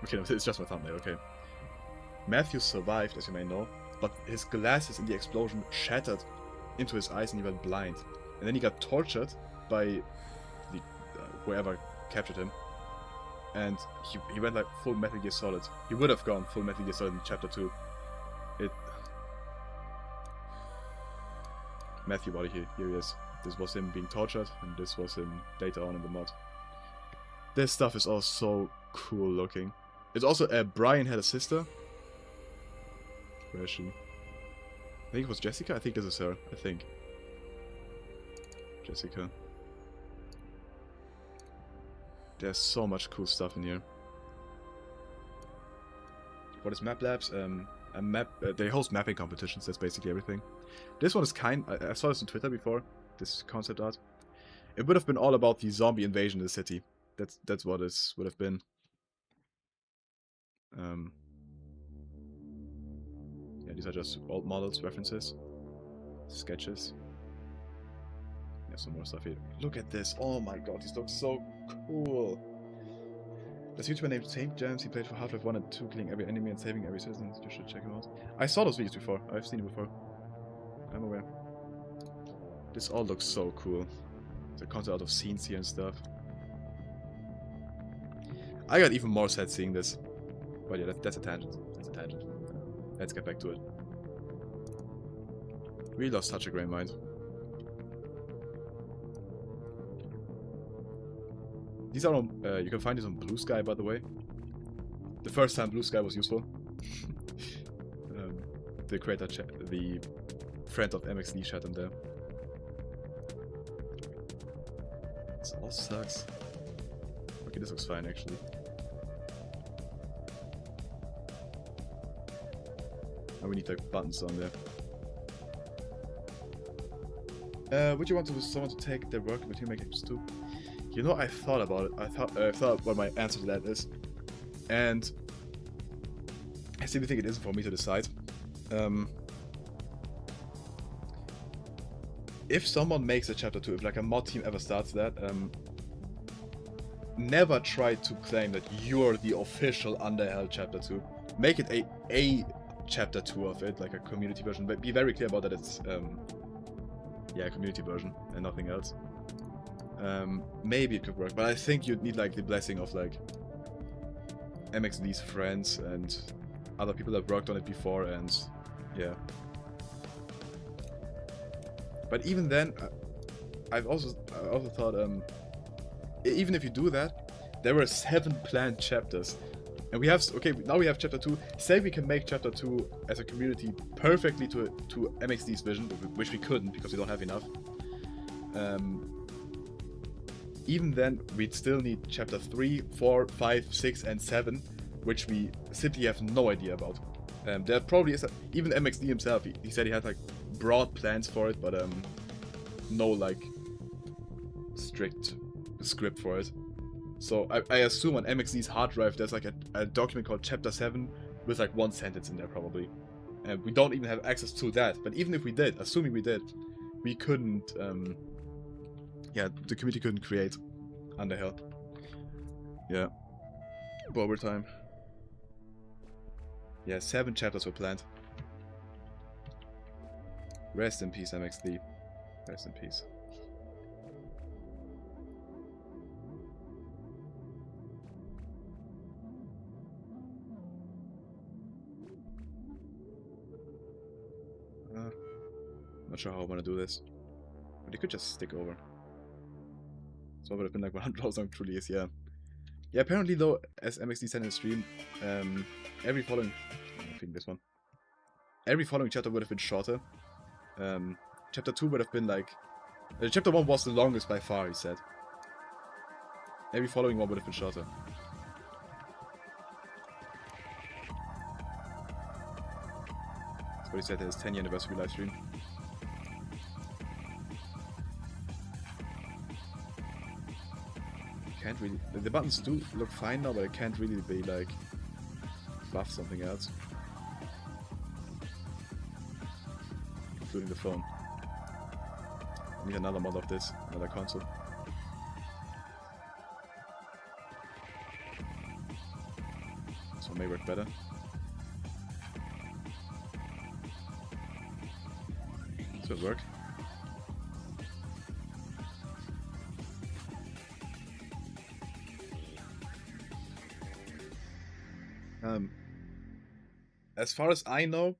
Okay, no, it's just my thumbnail, okay. Matthew survived, as you may know, but his glasses in the explosion shattered into his eyes and he went blind. And then he got tortured by the whoever captured him. And he went like full Metal Gear Solid. He would have gone full Metal Gear Solid in Chapter 2. Matthew body here he is. This was him being tortured, and this was him later on in the mod. This stuff is all so cool looking. It's also, Brian had a sister. Where is she? I think it was Jessica? I think this is her, I think. Jessica. There's so much cool stuff in here. What is Map Labs? They host mapping competitions, that's basically everything. This one is I saw this on Twitter before, this concept art. It would have been all about the zombie invasion of the city. That's what it would have been. Yeah, these are just old models, references, sketches. Yeah, some more stuff here. Look at this. Oh my god, these look so cool. There's a YouTuber named Saint James. He played for Half-Life 1 and 2, killing every enemy and saving every citizen. You should check him out. I saw those videos before. I've seen it before. I'm aware. This all looks so cool. The concept out of scenes here and stuff. I got even more sad seeing this. But yeah, that's a tangent. That's a tangent. Let's get back to it. We lost such a great mind. These are on, you can find these on Blue Sky, by the way. The first time Blue Sky was useful. The creator, the friend of MXD chat in there. This all sucks. Okay, this looks fine actually. Now we need like buttons on there. Would you want someone to take their work with you make games too? You know, I thought about it. I thought what my answer to that is, and I simply think it isn't for me to decide. If someone makes a chapter 2, if like a mod team ever starts that, never try to claim that you're the official Untitled Chapter 2. Make it a chapter 2 of it, like a community version, but be very clear about that it's yeah, a community version and nothing else. Maybe it could work, but I think you'd need like the blessing of like MXD's friends and other people that worked on it before, and yeah. But even then, I also thought, even if you do that, there were 7 planned chapters. And we have, okay, now we have chapter 2. Say we can make chapter 2 as a community perfectly to MXD's vision, which we couldn't because we don't have enough. Even then, we'd still need chapter 3, 4, 5, 6, and 7, which we simply have no idea about. There probably is, even MXD himself, he said he had like broad plans for it, but no like strict script for it. So I assume on MXD's hard drive there's like a document called chapter 7 with like 1 sentence in there probably. And we don't even have access to that. But even if we did, assuming we did, we couldn't, yeah, the community couldn't create Underhill. Yeah. Bobber time. Yeah, 7 chapters were planned. Rest in peace, MXD. Rest in peace. Not sure how I want to do this. But it could just stick over. So it would have been like 100 how long truly is, yeah. Yeah, apparently though, as MXD said in the stream, every following... I think this one. Every following chapter would have been shorter. Chapter 2 would have been like... chapter 1 was the longest by far, he said. Every following one would have been shorter. That's what he said at his 10th anniversary livestream. Can't really... The buttons do look fine now, but it can't really be like... buff something else. Including the phone. I need another mod of this, another console. This one may work better. This will work. As far as I know,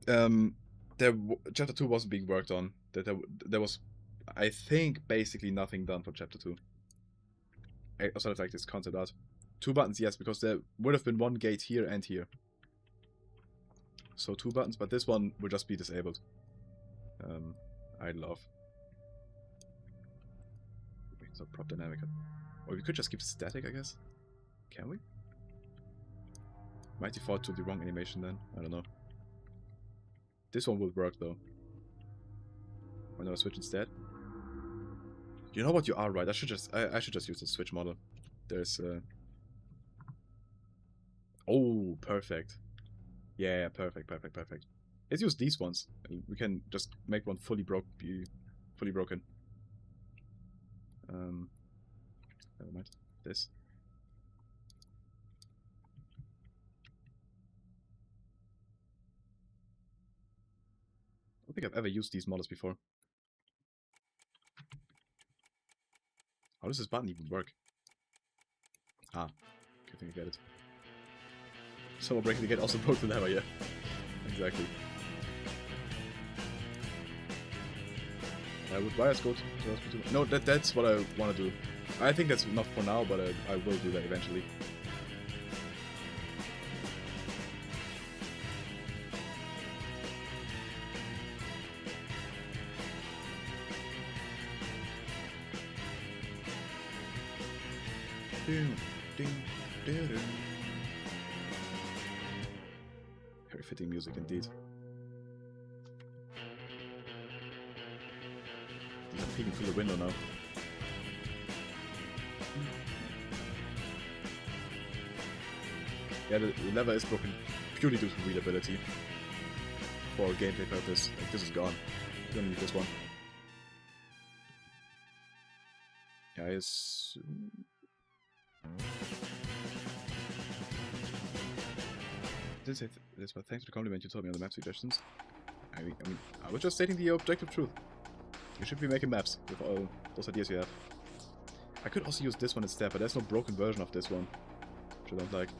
chapter 2 wasn't being worked on. There was, I think, basically nothing done for chapter 2. Sort of like this concept art. 2 buttons, yes, because there would have been 1 gate here and here. So 2 buttons, but this one will just be disabled. I love. It's not prop dynamic. Or we could just keep it static, I guess. Can we? Might default to the wrong animation then. I don't know. This one would work though. Why not switch instead? You know what? You are right. I should just use the switch model. There's oh, perfect. Yeah, perfect. Let's use these ones. We can just make one fully broken. Never mind. This. I don't think I've ever used these models before. How does this button even work? Ah, I think I get it. Someone breaking the gate also broke the lever, yeah. Exactly. Would Wires go to hospital? No, that's what I want to do. I think that's not for now, but I will do that eventually. Very fitting music indeed. I'm peeking through the window now. Yeah, the lever is broken purely due to readability. For gameplay purpose. Like, this is gone. You don't need this one. Yeah, I assume... Did say this, but thanks for the compliment you told me on the map suggestions. I mean, I was just stating the objective truth. You should be making maps with all those ideas you have. I could also use this one instead, but there's no broken version of this one, which I don't like.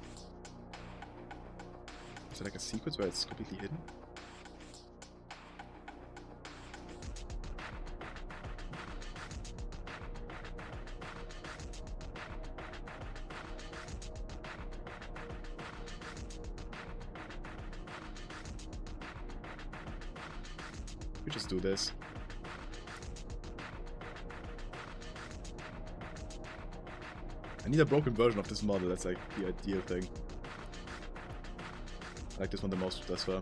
Is there like a sequence where it's completely hidden? We just do this. I need a broken version of this model, that's like the ideal thing. I like this one the most, that's far.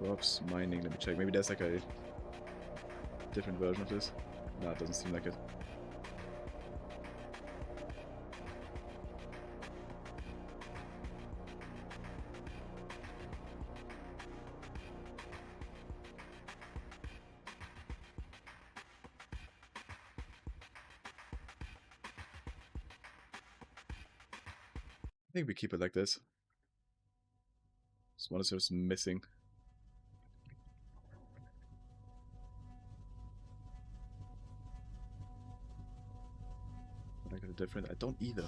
Crops, mining, let me check. Maybe there's like a different version of this. Nah, it doesn't seem like it. I think we keep it like this. This one is just missing. I got a different. I don't either.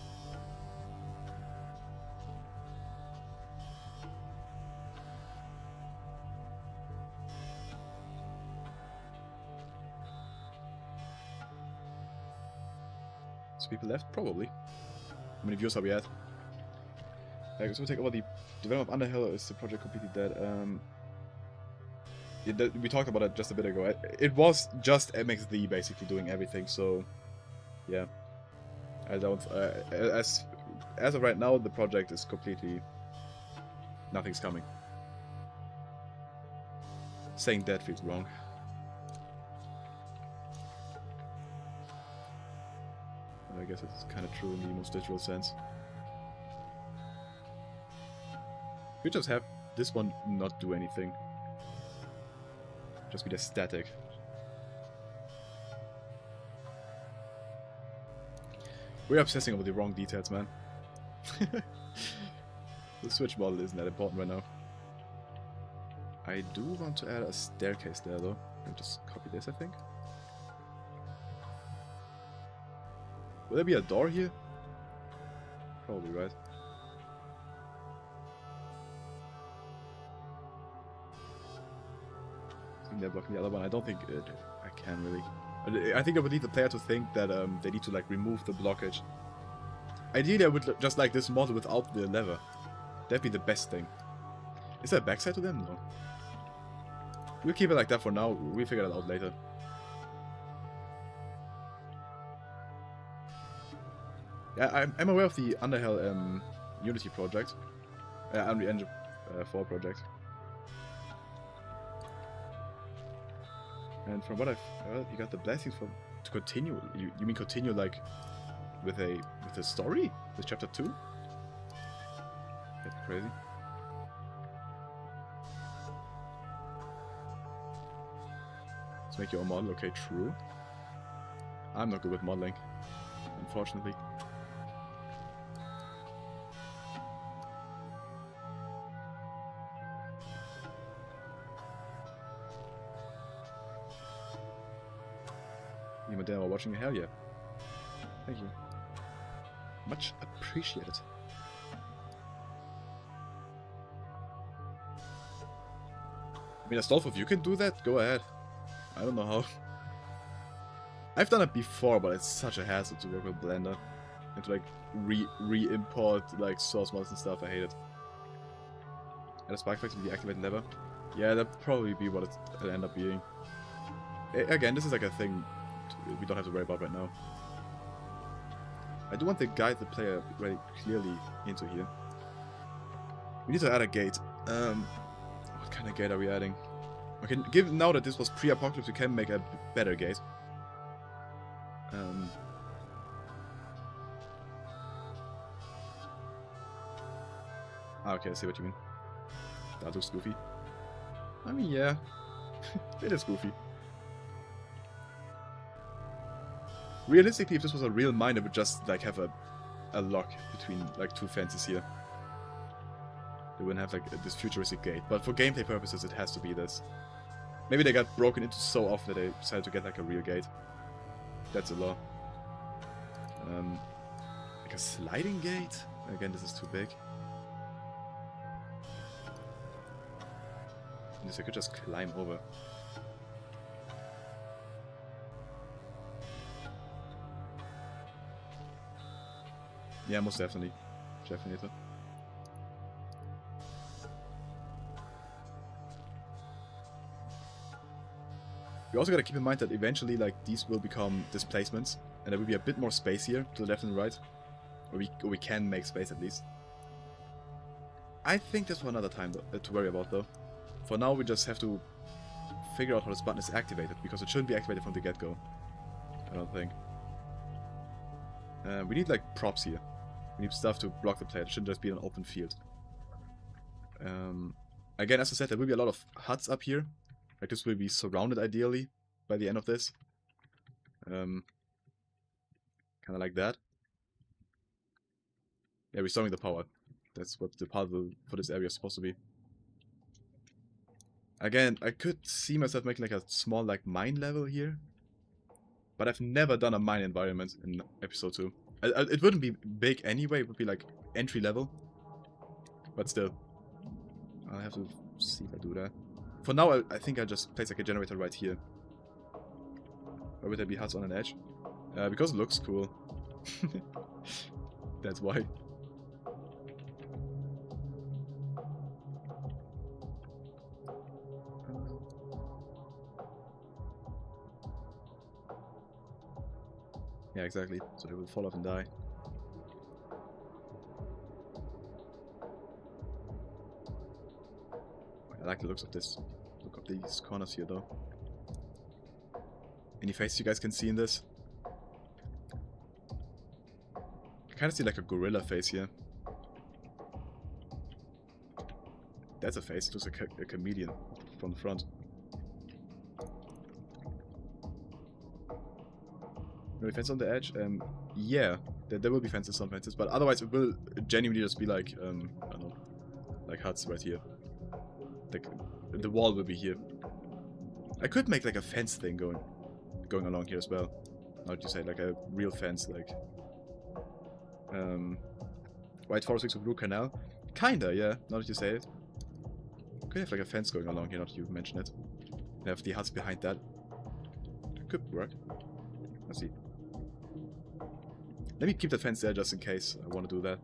So people left? Probably. How many views are we at? Like, so we take over the development of Underhill. Is the project completely dead? We talked about it just a bit ago. It was just MXD basically doing everything, so yeah. I don't. As of right now, the project is completely. Nothing's coming. Saying that feels wrong. I guess it's kind of true in the most literal sense. We just have this one not do anything. Just be the static. We're obsessing over the wrong details, man. The switch model isn't that important right now. I do want to add a staircase there, though. I'll just copy this, I think. Will there be a door here? Probably, right? They're blocking the other one. I don't think I can really. I think I would need the player to think that they need to like remove the blockage. Ideally, I would just like this model without the lever. That'd be the best thing. Is there a backside to them? No. We'll keep it like that for now. We'll figure it out later. Yeah, I'm aware of the Underhill Unity project. Unreal Engine 4 project. And from what I've heard, you got the blessings to continue. You mean continue like with a story? With chapter 2? That's crazy. Let's make your own model. Okay, true. I'm not good with modeling, unfortunately. You Madame are watching? Hell yeah. Thank you. Much appreciated. I mean, Astolfo, if you can do that, go ahead. I don't know how. I've done it before, but it's such a hassle to work with Blender. And to like re-import like source models and stuff. I hate it. And a spark effect with the activated lever. Yeah, that'd probably be what it'll end up being. Again, this is like a thing we don't have to worry about right now. I do want to guide the player very clearly into here. We need to add a gate. What kind of gate are we adding? Okay, given now that this was pre-apocalypse, we can make a better gate. Okay, I see what you mean. That looks goofy. I mean, yeah. It is goofy. Realistically, if this was a real mine, it would just like have a lock between like two fences here. They wouldn't have like this futuristic gate. But for gameplay purposes, it has to be this. Maybe they got broken into so often that they decided to get like a real gate. That's a law. Like a sliding gate? Again, this is too big. I could just climb over. Yeah, most definitely. Definitely. We also gotta keep in mind that eventually, like, these will become displacements, and there will be a bit more space here to the left and right. Or we can make space at least. I think that's for another time to worry about though. For now, we just have to figure out how this button is activated, because it shouldn't be activated from the get-go. I don't think. We need like props here. We need stuff to block the player. It shouldn't just be an open field. Again, as I said, there will be a lot of huts up here. Like this will be surrounded ideally by the end of this. Kind of like that. Yeah, restoring the power. That's what the puzzle for this area is supposed to be. Again, I could see myself making like a small like mine level here. But I've never done a mine environment in episode 2. It wouldn't be big anyway, it would be like entry level. But still. I'll have to see if I do that. For now, I think I'll just place like a generator right here. Or would there be huts on an edge? Because it looks cool. That's why. Yeah, exactly. So they will fall off and die. I like the looks of this. Look at these corners here, though. Any faces you guys can see in this? I kind of see like a gorilla face here. That's a face. It looks like a chameleon from the front. No fence on the edge? Yeah, there will be fences, some fences, but otherwise it will genuinely just be like, I don't know, like huts right here. The wall will be here. I could make like a fence thing going along here as well. How would you say, like a real fence, like white forest with blue canal? Kinda, yeah, now that you say it. Could have like a fence going along here, now that you mention it. And have the huts behind that. It could work. Let's see. Let me keep the fence there just in case I want to do that.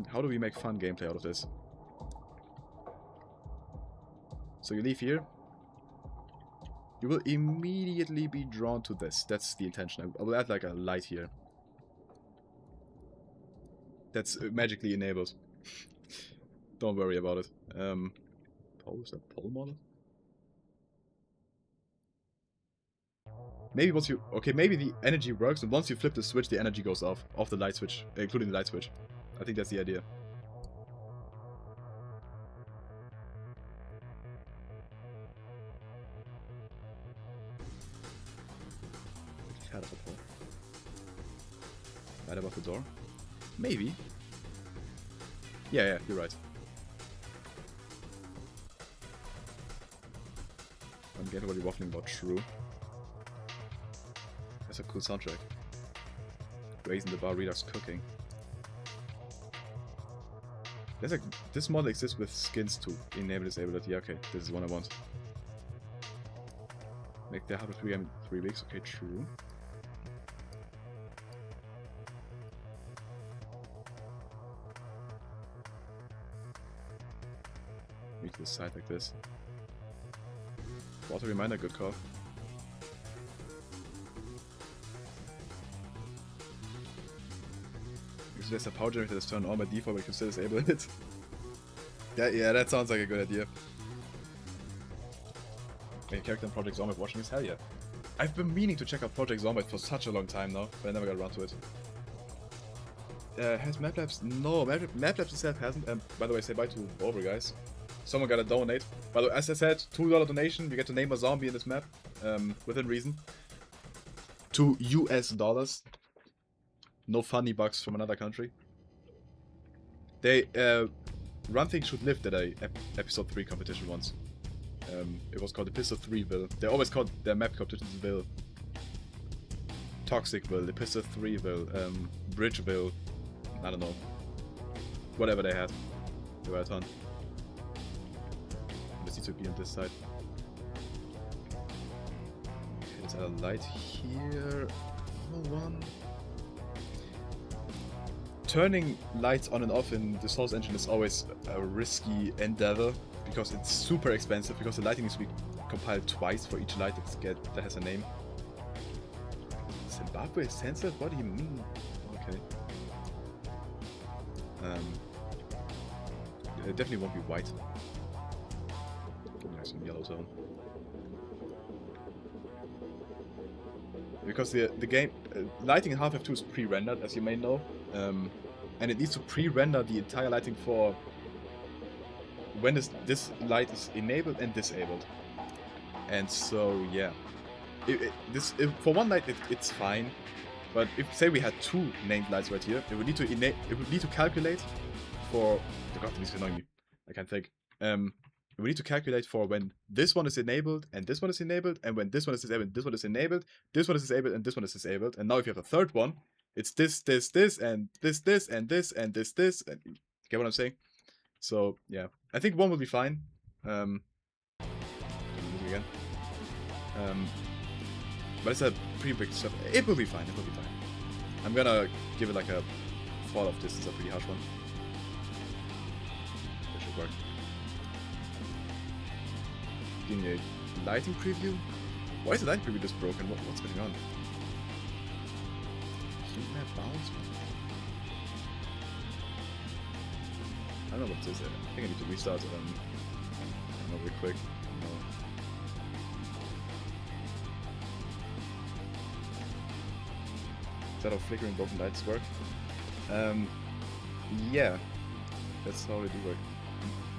How do we make fun gameplay out of this? So you leave here. You will immediately be drawn to this. That's the intention. I will add like a light here. That's magically enabled. Don't worry about it. Pole, is that pole model? Maybe once you... Okay, maybe the energy works, and once you flip the switch, the energy goes off. Off the light switch, including the light switch. I think that's the idea. Head of a pole. Right above the door? Maybe. Yeah, you're right. I'm getting what you're waffling about, true. That's a cool soundtrack. Raising the bar, Redux cooking. There's like this model exists with skins to enable disability. Yeah, okay, this is one I want. Make the half of 3 weeks. Okay, true. Make this side like this. Auto reminder, good call. If there's a power generator that's turned on by default, we can still disable it. Yeah, that sounds like a good idea. Make a character in Project Zombie watching this? Hell yeah. I've been meaning to check out Project Zombie for such a long time now, but I never got around to it. Has MapLabs? No, MapLabs itself hasn't. By the way, say bye to Over, guys. Someone gotta donate. By the way, as I said, $2 donation, you get to name a zombie in this map, within reason. $2 US. No funny bucks from another country. They, Run Thing Should Live did a episode 3 competition once. It was called Episode 3ville. They always called their map competitions Ville. Toxicville, Episode 3ville, Bridgeville, I don't know. Whatever they had. They were a ton. This needs to be on this side. Okay, let's add a light here. No one. Turning lights on and off in the Source engine is always a risky endeavor because it's super expensive, because the lighting needs to be compiled twice for each light that has a name. Zimbabwe is censored? What do you mean? Okay. It definitely won't be white. Nice and yellow zone. Because the game lighting in Half-Life 2 is pre-rendered, as you may know, and it needs to pre-render the entire lighting for when this light is enabled and disabled. And so yeah, for one light it's fine, but if say we had 2 named lights right here, it would need to calculate for. Oh God, this is annoying me. I can't think. We need to calculate for when this one is enabled and this one is enabled, and when this one is disabled, this one is enabled, this one is disabled, and this one is disabled. And now if you have a third one, it's this, and this, and this, and this, and you get what I'm saying? So yeah, I think one will be fine. Again. But it's a pretty big stuff. It will be fine. It will be fine. I'm gonna give it like a fall off distance, a pretty harsh one. That should work. Giving a lighting preview? Why is the lighting preview just broken? What's going on? Heat map bounce? I don't know what this is. I think I need to restart really quick. No. Is that how flickering broken lights work? Yeah. That's how they do work.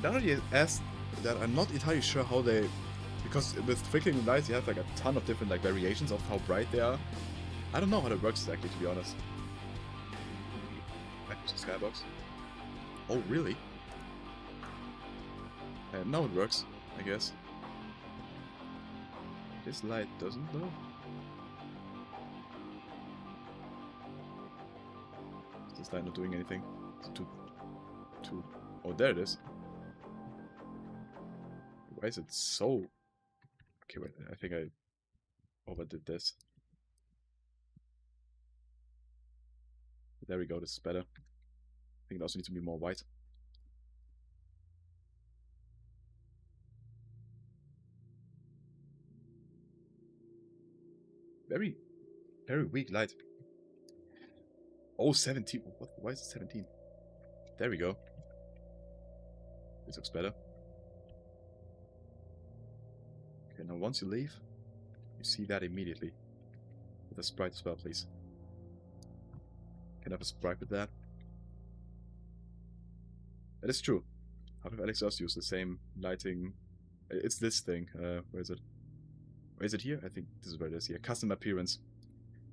Now that you asked that, I'm not entirely sure how they... Because with flickering lights you have like a ton of different like variations of how bright they are. I don't know how that works exactly, to be honest. Skybox. Oh, really? Now it works, I guess. This light doesn't though. Is this light not doing anything? Oh, there it is. Why is it so... Okay, wait, I think I overdid this. There we go, this is better. I think it also needs to be more white. Very, very weak light. Oh, 17. What? Why is it 17? There we go. This looks better. Okay, now once you leave, you see that immediately. With a sprite as well, please. Can I have a sprite with that? That is true. Half-Life Alyx does use the same lighting. It's this thing. Where is it? Where is it here? I think this is where it is here. Custom appearance.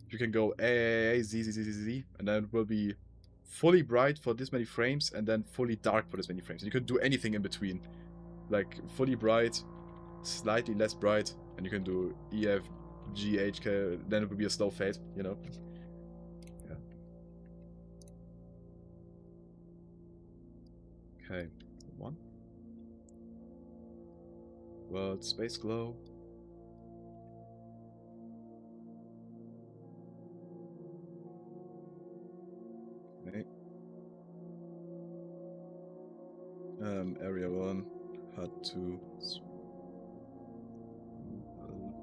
You can go A, Z, Z, Z, Z, Z, and then it will be fully bright for this many frames, and then fully dark for this many frames. And you can do anything in between. Like, fully bright, slightly less bright, and you can do E, F, G, H, K, then it will be a slow fade, you know? Yeah. Okay, one. World space glow. Okay. Area 1, hut 2,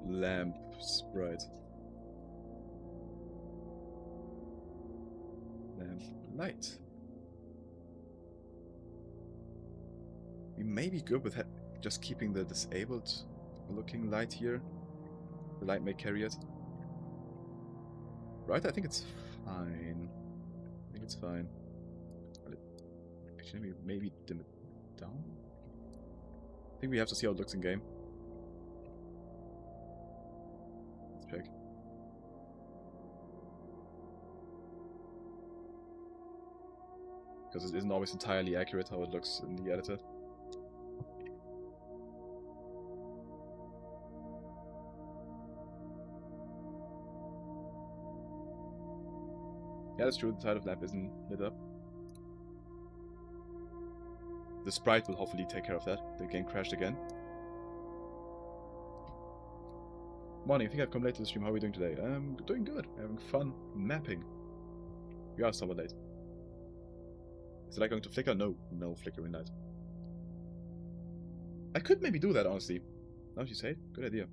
lamp sprite. Lamp light. We may be good with just keeping the disabled looking light here. The light may carry it. Right, I think it's fine. I think it's fine. Actually, maybe dim it down? I think we have to see how it looks in game. Let's check. Because it isn't always entirely accurate how it looks in the editor. Yeah, that's true, the side of the lamp isn't lit up. The sprite will hopefully take care of that. The game crashed again. Morning, I think I've come late to the stream. How are we doing today? Doing good. Having fun mapping. We are somewhat late. Is the light going to flicker? No. No flickering light. I could maybe do that, honestly. Now that you say it, good idea.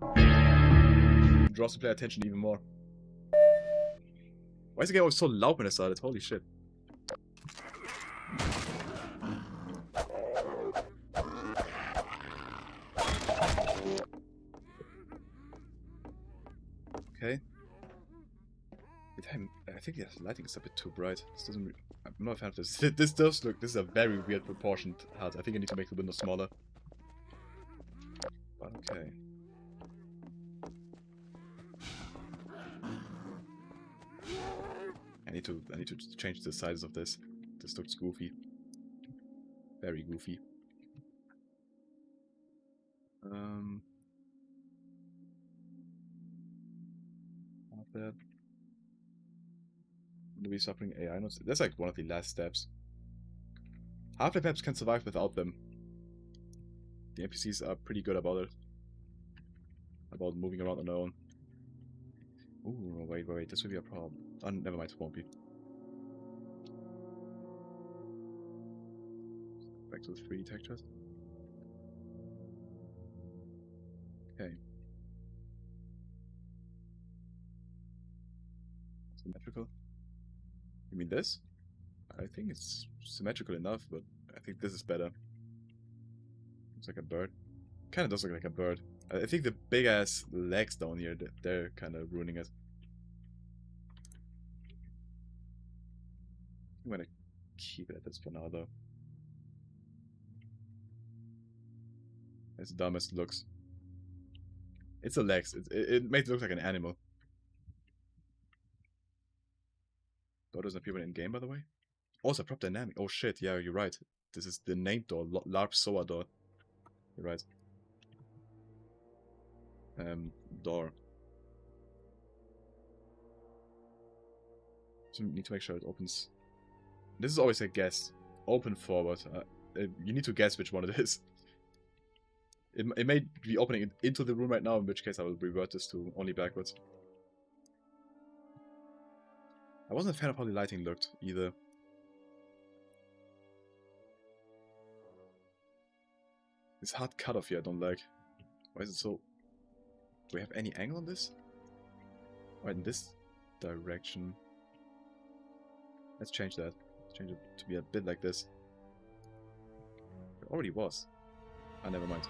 Draws the player attention even more. Why is the game always so loud when I started? Holy shit. Okay. I think the lighting is a bit too bright. This doesn't. I'm not a fan of this. This does look. This is a very weird proportioned HUD. I think I need to make the window smaller. But okay. I need to change the size of this. This looks goofy. Very goofy. Not that. Do we suffering AI notes? That's like one of the last steps. Half-life maps can survive without them. The NPCs are pretty good about it. About moving around on their own. Ooh, wait, this will be a problem. Oh, never mind, it won't be. Back to the 3D textures. Okay. Symmetrical. You mean this? I think it's symmetrical enough, but I think this is better. Looks like a bird. Kinda does look like a bird. I think the big ass legs down here, they're kinda ruining it. I'm gonna keep it at this for now though. As dumb as it looks. It's the legs. It makes it look like an animal. Door doesn't appear when in game, by the way. Also, prop dynamic. Oh shit, yeah, you're right. This is the named door, large SOA door. You're right. Door. So you need to make sure it opens. This is always a guess. Open forward. You need to guess which one it is. It may be opening into the room right now, in which case I will revert this to only backwards. I wasn't a fan of how the lighting looked, either. This hard cutoff here I don't like. Why is it so... Do we have any angle on this? Right, in this direction. Let's change that. Let's change it to be a bit like this. It already was. Ah, never mind.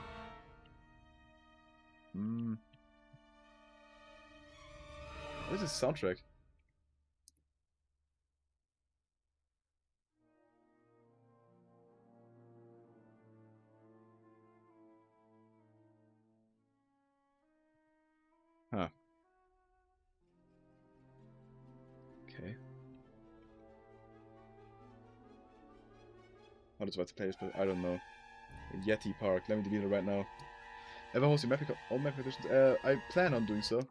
What is this soundtrack? Huh. Okay. How does to play this? I don't know. Yeti Park. Let me delete it right now. Ever host your all map editions? I plan on doing so.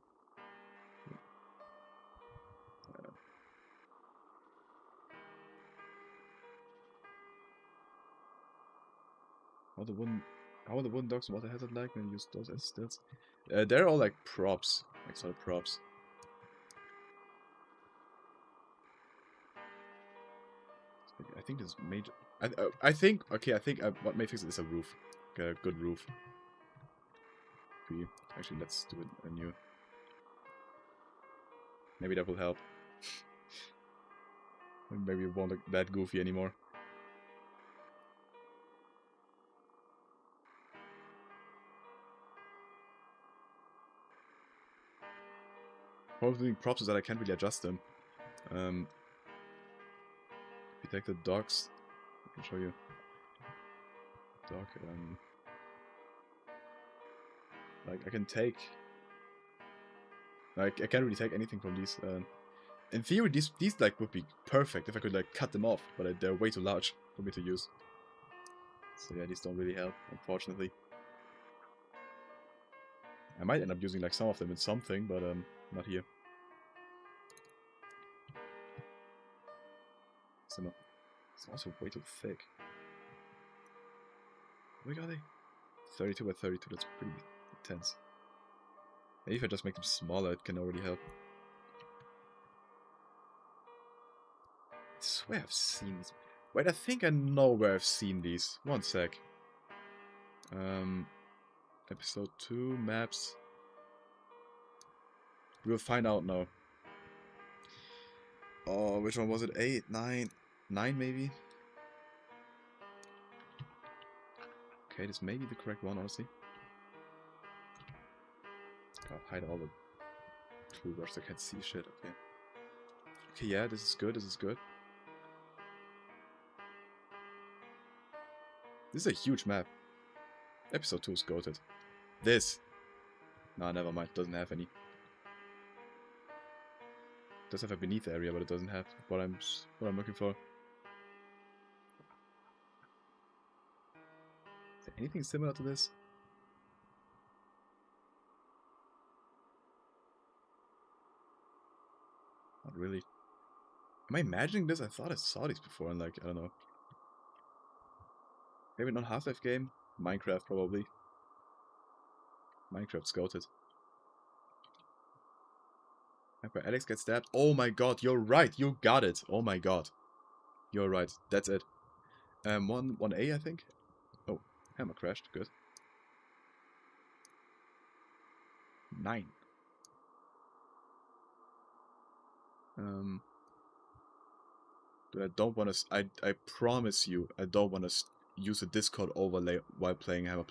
How are the wooden dogs and water hazard like when you use those as stills? They're all like props, like sort of props. I think this major. I think okay. I think what may fix it is a roof, a good roof. Actually, let's do it anew. Maybe that will help. Maybe it won't look that goofy anymore. Problem with doing props is that I can't really adjust them. If you take the dogs, I can show you. Dog, like I can take. Like I can't really take anything from these. In theory, these like would be perfect if I could like cut them off, but they're way too large for me to use. So yeah, these don't really help, unfortunately. I might end up using like some of them in something, but not here. It's also way too thick. How big are they? 32 by 32, that's pretty intense. Maybe if I just make them smaller, it can already help. I swear I've seen these. Wait, I think I know where I've seen these. One sec. Episode 2, maps. We'll find out now. Oh, which one was it? 8, 9? 9 maybe? Okay, this may be the correct one, honestly. Gotta hide all the toolbars so I can't see shit, okay. Okay, yeah, this is good, this is good. This is a huge map. Episode 2 is goated. This! Nah, never mind, doesn't have any. It does have a beneath area, but it doesn't have what I'm looking for. Is there anything similar to this? Not really. Am I imagining this? I thought I saw these before and like, I don't know. Maybe not Half-Life game? Minecraft probably. Minecraft's goated. Where Alex gets stabbed. Oh my god, you're right, you got it. Oh my god. You're right, that's it. 1A I think? Oh, hammer crashed, good. 9. Dude, I don't wanna I promise you, I don't wanna use a Discord overlay while playing Hammer++.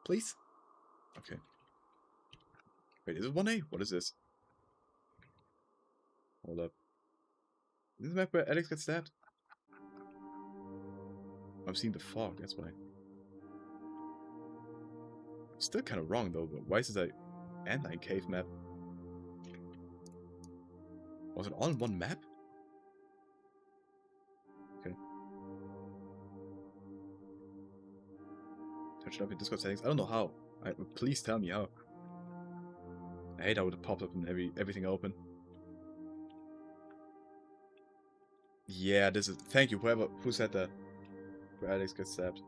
Please? Okay. Wait, is it 1A? What is this? Hold up. Is this the map where Alex gets stabbed? I'm seeing the fog, that's why. Still kind of wrong though, but why is this a Antline cave map? Was it all in one map? Okay. Touch it up in Discord settings. I don't know how. Please tell me how. I hate how it popped up in everything open. Yeah, this is. Thank you, who said that. Where Alex gets stabbed.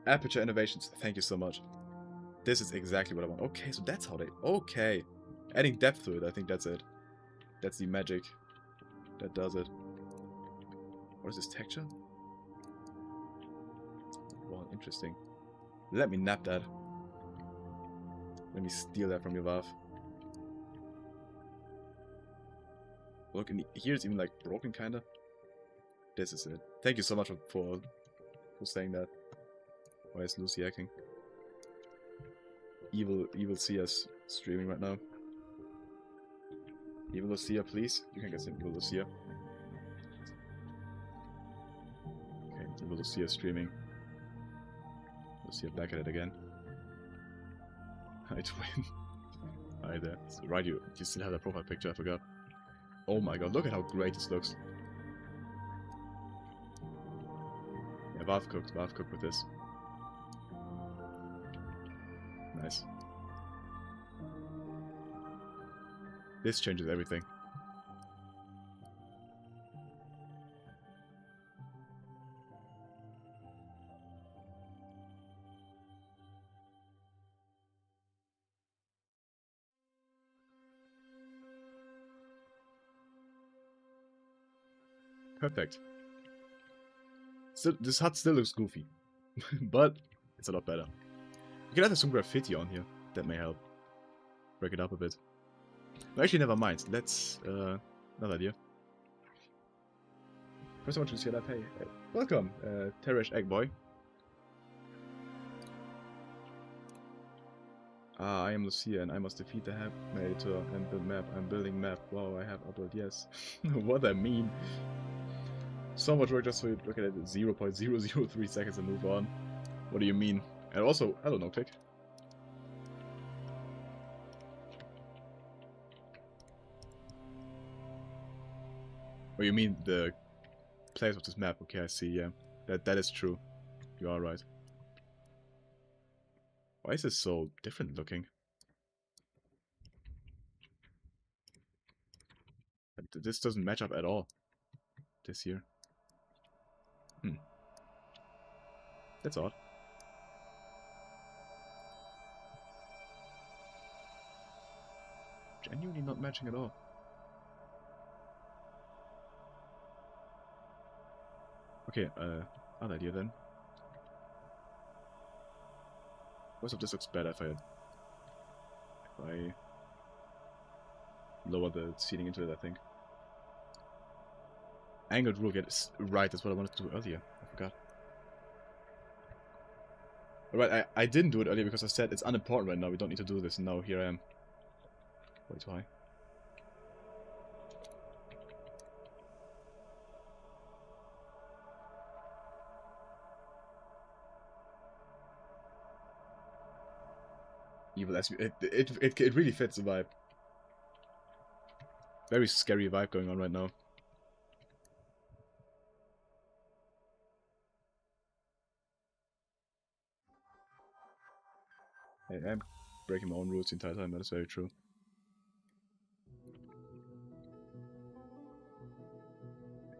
Aperture Innovations. Thank you so much. This is exactly what I want. Okay, so that's how they. Okay, adding depth to it. I think that's it. That's the magic that does it. What is this texture? Wow, interesting. Let me nap that. Let me steal that from your Valve. Look, and here it's even like broken, kinda. This is it. Thank you so much for saying that. Why is Lucy hacking? Evil Lucia's streaming right now. Evil Lucia, please. You can get some Evil Lucia. Okay, Evil Lucia streaming. Lucia back at it again. Hi, twin. Hi there. So, right, you still have that profile picture, I forgot. Oh my god, look at how great this looks. Yeah, Valve cooked with this. Nice. This changes everything. Perfect. Still, this hut still looks goofy. But it's a lot better. We can add some graffiti on here. That may help. Break it up a bit. No, actually, never mind. Let's... another idea. First I want you to see that. Hey, welcome, Teresh Eggboy. Ah, I am Lucia and I must defeat the editor and build map. I'm building map. Wow, I have upload, yes. What I mean. So much work just so you look at it 0.003 seconds and move on. What do you mean? And also, hello, no click. Oh, you mean the place of this map? Okay, I see, yeah. That is true. You are right. Why is this so different looking? This doesn't match up at all. This here. That's odd. Genuinely not matching at all. Okay, other idea then. Most of this looks better if I lower the seating into it, I think. Angled rule gets right, that's what I wanted to do earlier. I forgot. Alright, I didn't do it earlier because I said it's unimportant right now, we don't need to do this, and now here I am. Way too high. Evil as it really fits the vibe. Very scary vibe going on right now. I'm breaking my own rules the entire time, that is very true.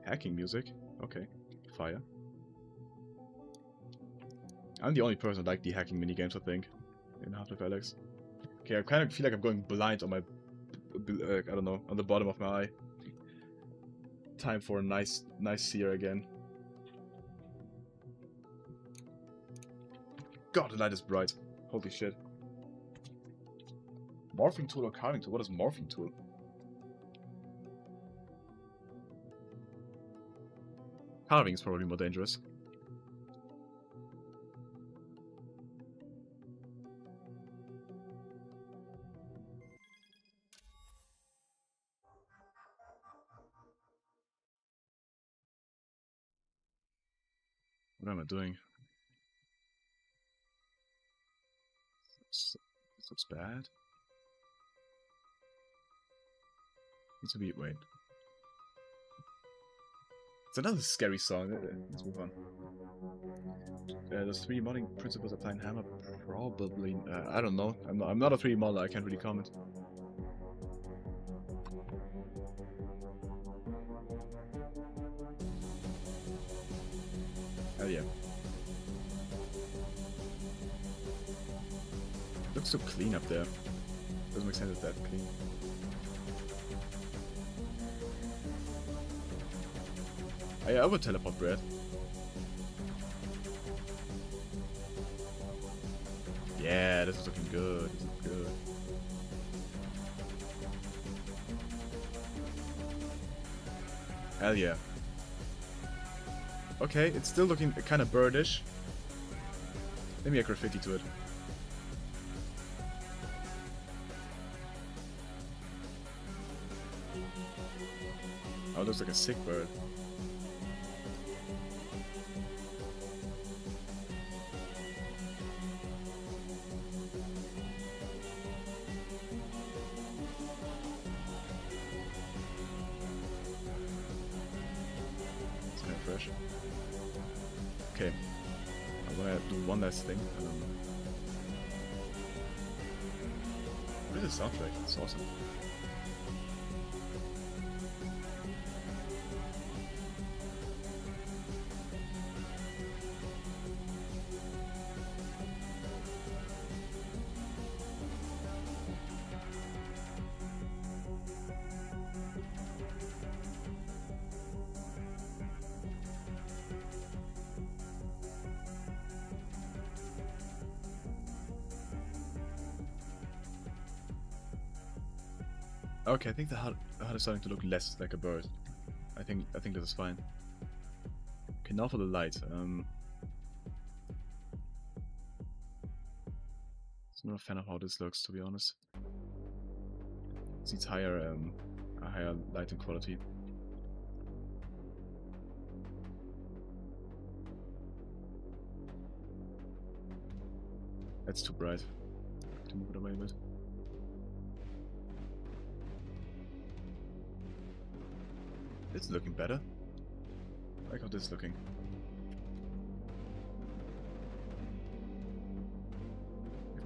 Hacking music? Okay. Fire. I'm the only person that like the hacking minigames, I think, in Half-Life Alyx. Okay, I kind of feel like I'm going blind on my... I don't know, on the bottom of my eye. Time for a nice sear again. God, the light is bright. Holy shit. Morphing tool or carving tool? What is morphing tool? Carving is probably more dangerous. What am I doing? This looks bad. Needs to be... wait. It's another scary song. Let's move on. The 3D modding principles apply in Hammer? Probably. I don't know. I'm not a 3D modder. I can't really comment. Hell yeah. Looks so clean up there. Doesn't make sense it's that clean. I would teleport bread. Yeah, this is looking good. This is good. Hell yeah. Okay, it's still looking kind of birdish. Let me add graffiti to it. Oh, it looks like a sick bird. It's kind of fresh. Okay. I'm gonna do one last thing. What is the soundtrack? It's awesome. Okay, I think the HUD is starting to look less like a bird. I think this is fine. Okay, now for the light. I'm not a fan of how this looks, to be honest. It needs higher, a higher lighting quality. That's too bright. To move it away a bit. It's looking better. I like how this is looking.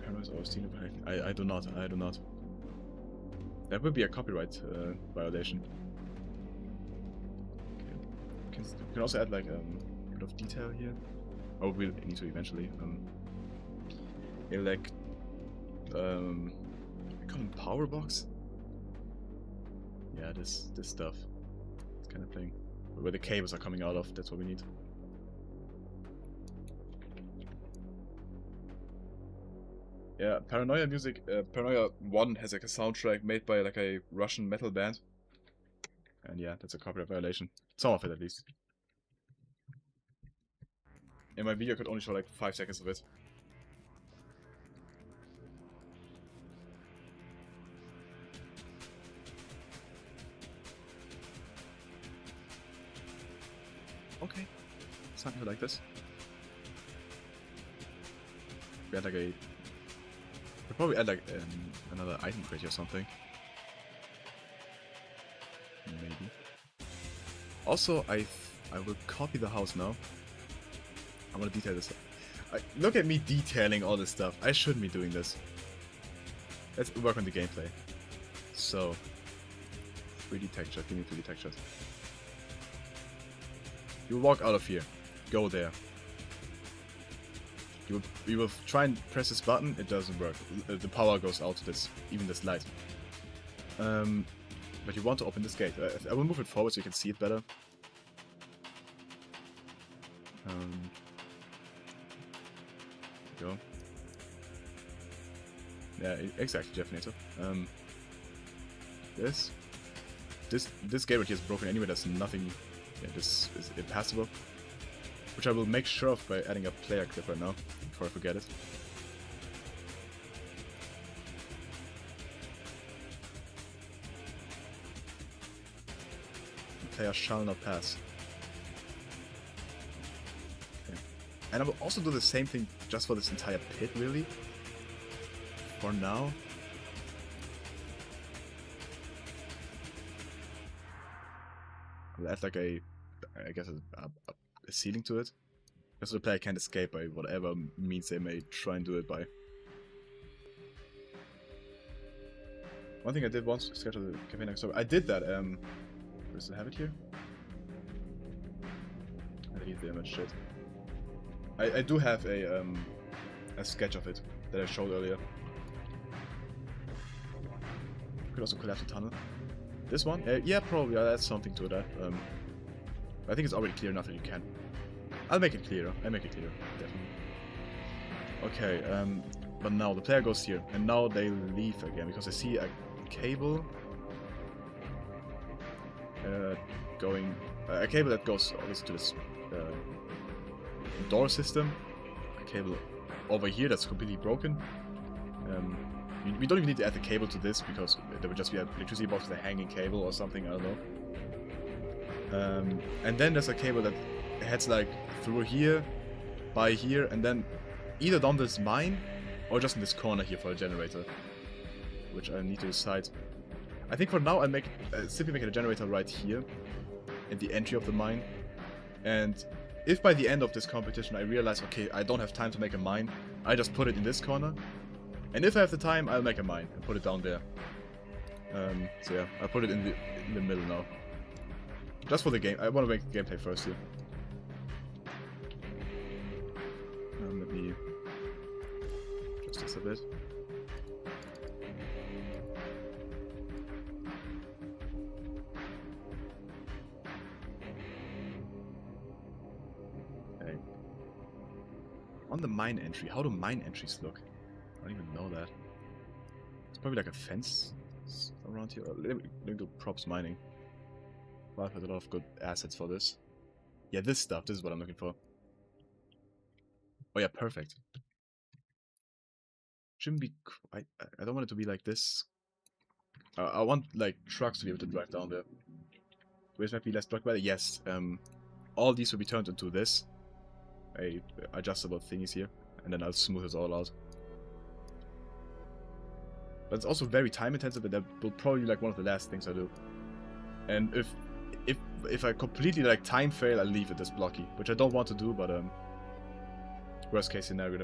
Cameras or stealing. I do not. I do not. That would be a copyright violation. Okay. You can also add like a bit of detail here. Oh, we'll need to eventually. Like we call them power box. Yeah, this stuff. This kind of thing. Where the cables are coming out of. That's what we need. Yeah, Paranoia music. Paranoia 1 has like a soundtrack made by like a Russian metal band. And yeah, that's a copyright violation. Some of it at least. In my video I could only show like 5 seconds of it. Okay. Something like this. We had like a... We'll probably add like another item crate or something. Maybe. Also, I will copy the house now. I want to detail this. Look at me detailing all this stuff. I shouldn't be doing this. Let's work on the gameplay. So, 3D texture. Give me 3D textures. You walk out of here. Go there. You will try and press this button. It doesn't work. The power goes out to this, even this light. But you want to open this gate. I will move it forward so you can see it better. Go. Yeah, exactly, Jeffinator. This gate right here is broken anyway. There's nothing. Yeah, this is impassable. Which I will make sure of by adding a player clip right now, before I forget it. The player shall not pass. Okay. And I will also do the same thing just for this entire pit, really. For now. I'll add like a, I guess a ceiling to it. Just so the player can't escape by whatever means they may try and do it by. One thing I did once, schedule the campaign next door. I did that, do I still have it here? I delete the image, shit. I do have a sketch of it that I showed earlier. Could also collapse the tunnel. This one? Yeah, probably, I'll add something to that. I think it's already clear enough that you can. I'll make it clearer. I'll make it clearer, definitely. Okay, but now the player goes here, and now they leave again because I see a cable going. A cable that goes obviously to this door system. A cable over here that's completely broken. We don't even need to add the cable to this because there would just be an electricity box with a hanging cable or something. I don't know. And then there's a cable that heads like through here, by here, and then either down this mine or just in this corner here for a generator, which I need to decide. I think for now I'll simply make a generator right here at the entry of the mine, and if by the end of this competition I realize, okay, I don't have time to make a mine, I just put it in this corner, and if I have the time I'll make a mine and put it down there. So yeah, I'll put it in the middle now. Just for the game. I want to make the gameplay first here. Let me adjust this a bit. Okay. On the mine entry, how do mine entries look? I don't even know that. It's probably like a fence around here. Let me do props mining. Valve has a lot of good assets for this. Yeah, this stuff. This is what I'm looking for. Oh yeah, perfect. Shouldn't be. I don't want it to be like this. I want like trucks to be able to drive down there. Waves might be less blocked by it. Yes. All these will be turned into this. A adjustable thingies here, and then I'll smooth it all out. But it's also very time intensive, and that will probably be like one of the last things I do. And if I completely like time fail, I'll leave it this blocky, which I don't want to do, but worst case scenario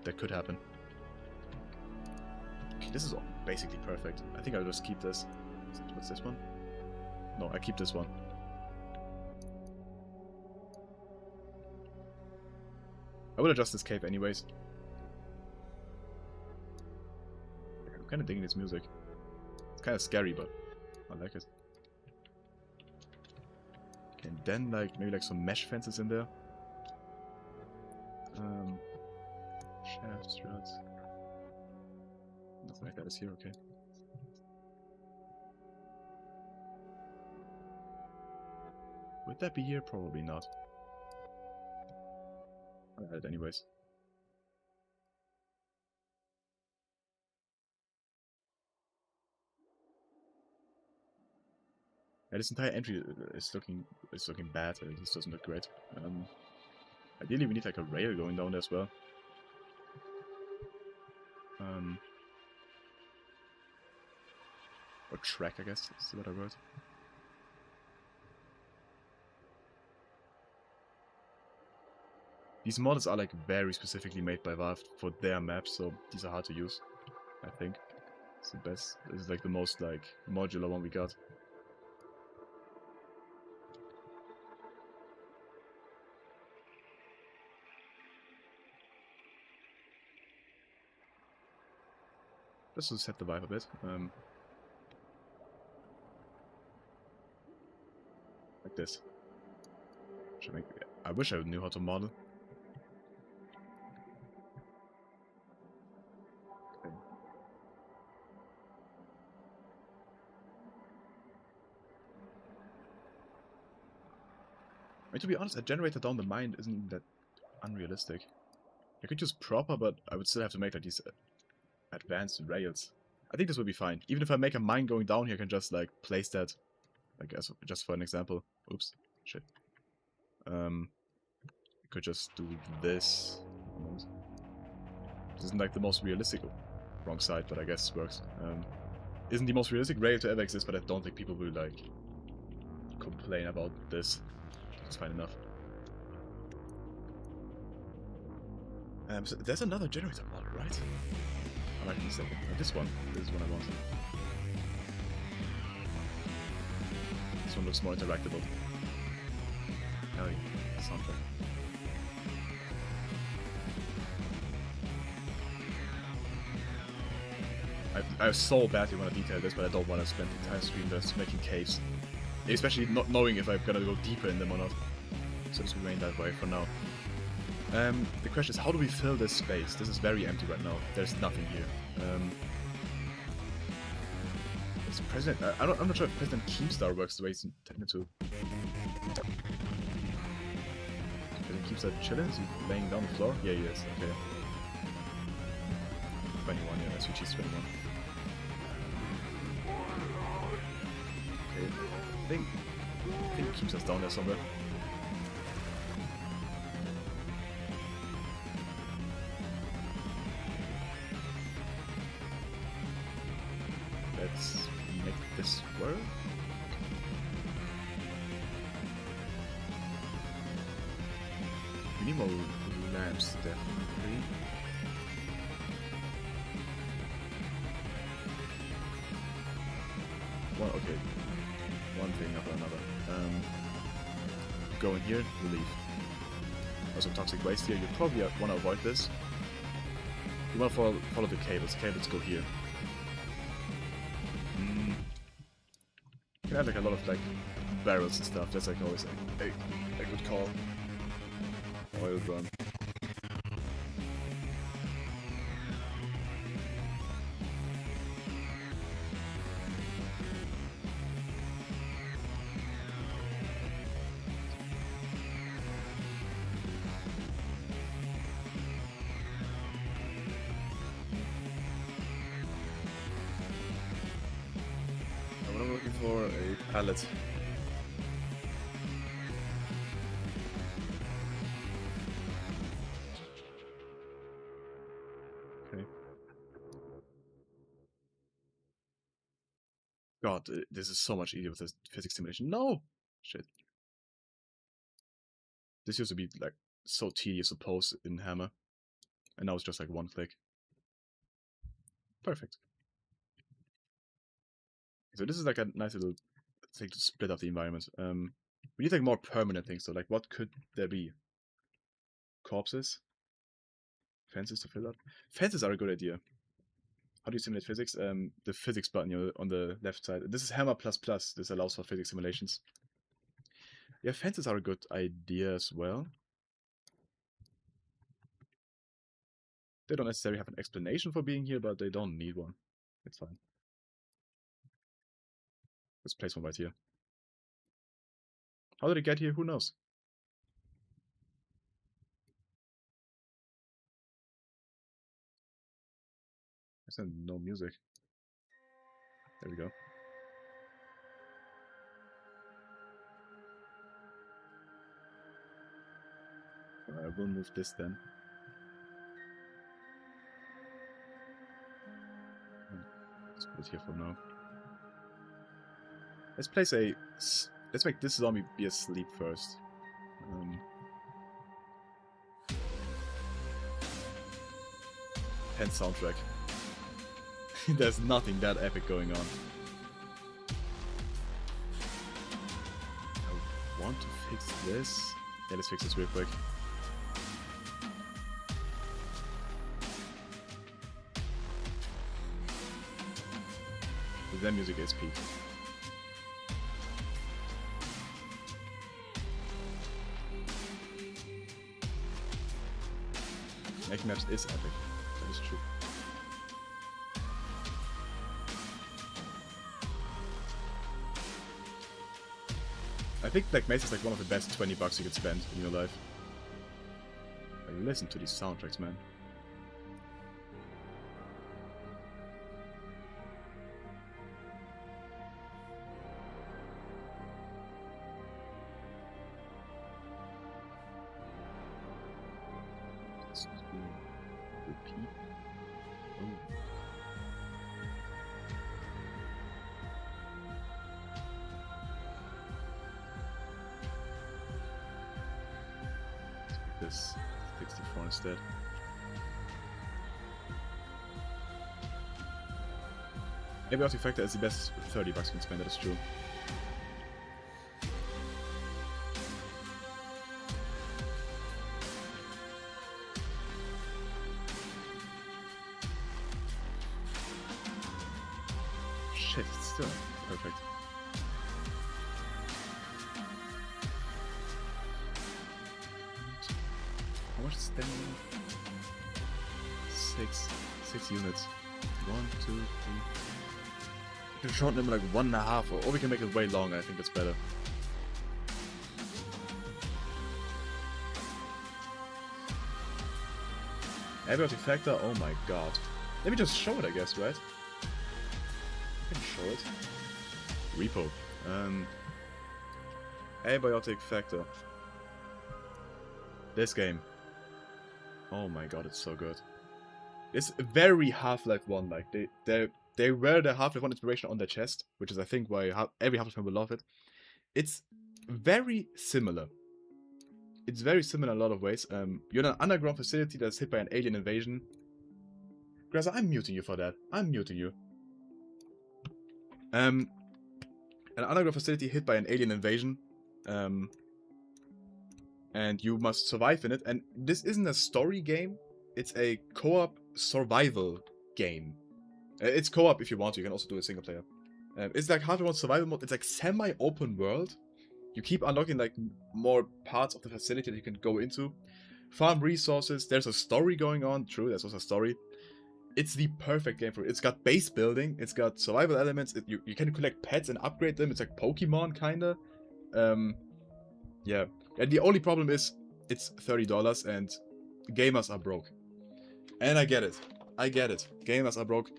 that could happen. Okay, this is basically perfect. I think I'll just keep this. What's this one? No, I keep this one. I will adjust this cave anyways. I'm kind of digging this music. It's kind of scary, but I like it. Okay, and then like maybe like some mesh fences in there. Shafts, struts. Nothing like that is here, okay. Would that be here? Probably not. I'll add it anyways. Yeah, this entire entry is looking bad. It just doesn't look great. Ideally, we need like a rail going down there as well. Or track, I guess is the better word. These models are like very specifically made by Valve for their maps, so these are hard to use. I think it's the best. This is like the most like modular one we got. Just to set the vibe a bit. Like this. I wish I knew how to model. Okay. I mean, to be honest, a generator down the mine isn't that unrealistic. I could use proper, but I would still have to make like these advanced rails. I think this will be fine. Even if I make a mine going down here, I can just like place that, like as just for an example. Oops, shit. I could just do this. This isn't like the most realistic. Wrong side, but I guess it works. Isn't the most realistic rail to ever exist, but I don't think people will like complain about this. It's fine enough. So there's another generator model, right? I like this second. This one. This is one I want. This one looks more interactable. Hell yeah, soundtrack. I so badly want to detail this, but I don't want to spend the entire stream just making caves. Especially not knowing if I'm gonna go deeper in them or not. So just remain that way for now. The question is, how do we fill this space? This is very empty right now. There's nothing here. Is President? I'm not sure if President Keemstar works the way he's intended to. President Keemstar chilling? Is he laying down the floor? Yeah, he is. Okay. 21, yeah, SVG's 21. Okay, I think Keemstar's down there somewhere. Let's make this work. We need more lamps, definitely. One, okay. One thing after another. Go in here, we leave. Also toxic waste here. You probably want to avoid this. You want to follow the cables. Cables go here. You can have like a lot of like barrels and stuff. That's like always a good call. Oil drum. for a pallet. Okay. God, this is so much easier with this physics simulation. No! Shit. This used to be like so tedious to pose in Hammer. And now it's just like one click. Perfect. So this is like a nice little thing to split up the environment. We need like more permanent things. So like, what could there be? Corpses, fences to fill up. Fences are a good idea. How do you simulate physics? The physics button on the left side. This is Hammer++. This allows for physics simulations. Yeah, fences are a good idea as well. They don't necessarily have an explanation for being here, but they don't need one. It's fine. Let's place one right here. How did it get here? Who knows? There's no music. There we go. I will move this then. Let's put it here for now. Let's place a... Let's make this zombie be asleep first. Pen soundtrack. There's nothing that epic going on. I want to fix this. Yeah, let's fix this real quick. Then music is peak. Making maps is epic. That is true. I think like Maze is like one of the best $20 you could spend in your life. Like, listen to these soundtracks, man. Repeat. Oh. This 64 instead. Maybe Artifactor is the best $30 you can spend, that is true. Shit, it's still perfect. How much is that? 6 units. 1, 2, 3. We can shorten them like 1.5, or we can make it way longer. I think that's better. Abiotic factor, oh my god. Let me just show it, I guess, right? I can show it. Repo. Abiotic factor. This game. Oh my god, it's so good. It's very Half-Life 1 like. They wear the Half-Life 1 inspiration on their chest, which is I think why every Half-Life fan will love it. It's very similar. It's very similar in a lot of ways. You're in an underground facility that's hit by an alien invasion. Grasser, I'm muting you for that. I'm muting you. An underground facility hit by an alien invasion. And you must survive in it. And this isn't a story game. It's a co-op survival game. It's co-op if you want to. You can also do a single player. It's like Half-Life 1 survival mode. It's like semi-open world. You keep unlocking like more parts of the facility that you can go into. Farm resources. There's a story going on. True, there's also a story. It's the perfect game for it. It's got base building. It's got survival elements. You can collect pets and upgrade them. It's like Pokemon kinda. Yeah. And the only problem is it's $30 and gamers are broke. And I get it. I get it. Gamers are broke.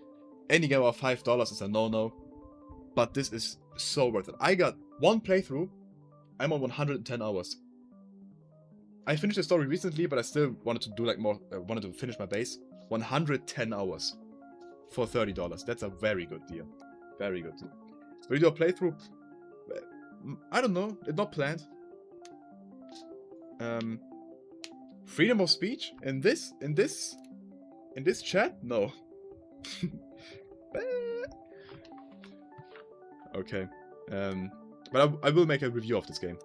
Any game of $5 is a no-no. But this is So worth it. I got one playthrough. I'm on 110 hours. I finished the story recently, but I still wanted to do like more. Wanted to finish my base. 110 hours for $30. That's a very good deal. Very good deal. Will you do a playthrough? I don't know. It's not planned. Freedom of speech in this chat? No. Okay. But I will make a review of this game.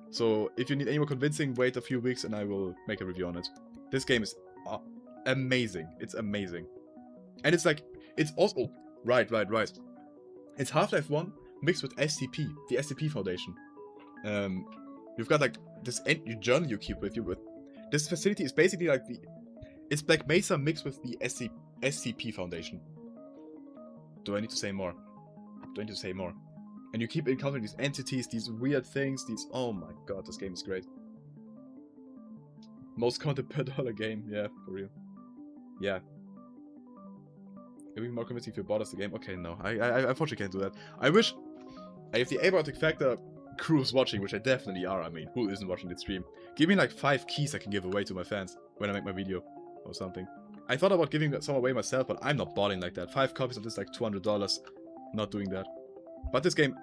So if you need any more convincing, wait a few weeks and I will make a review on it. This game is amazing. It's amazing. And it's like, it's also... Right. It's Half-Life 1 mixed with SCP, the SCP Foundation. You've got like this journal you keep with you, but this facility is basically like it's Black Mesa mixed with the SCP Foundation. Do I need to say more? And you keep encountering these entities, these weird things, oh my god, this game is great. Most content per dollar game, yeah, for real. Yeah. It'll be more convincing if you bought us the game. Okay, no, I unfortunately can't do that. I wish, if the Abiotic Factor crew is watching, which I definitely are, I mean, who isn't watching the stream? Give me like 5 keys I can give away to my fans when I make my video or something. I thought about giving some away myself, but I'm not botting like that. 5 copies of this like $200. Not doing that. But this game,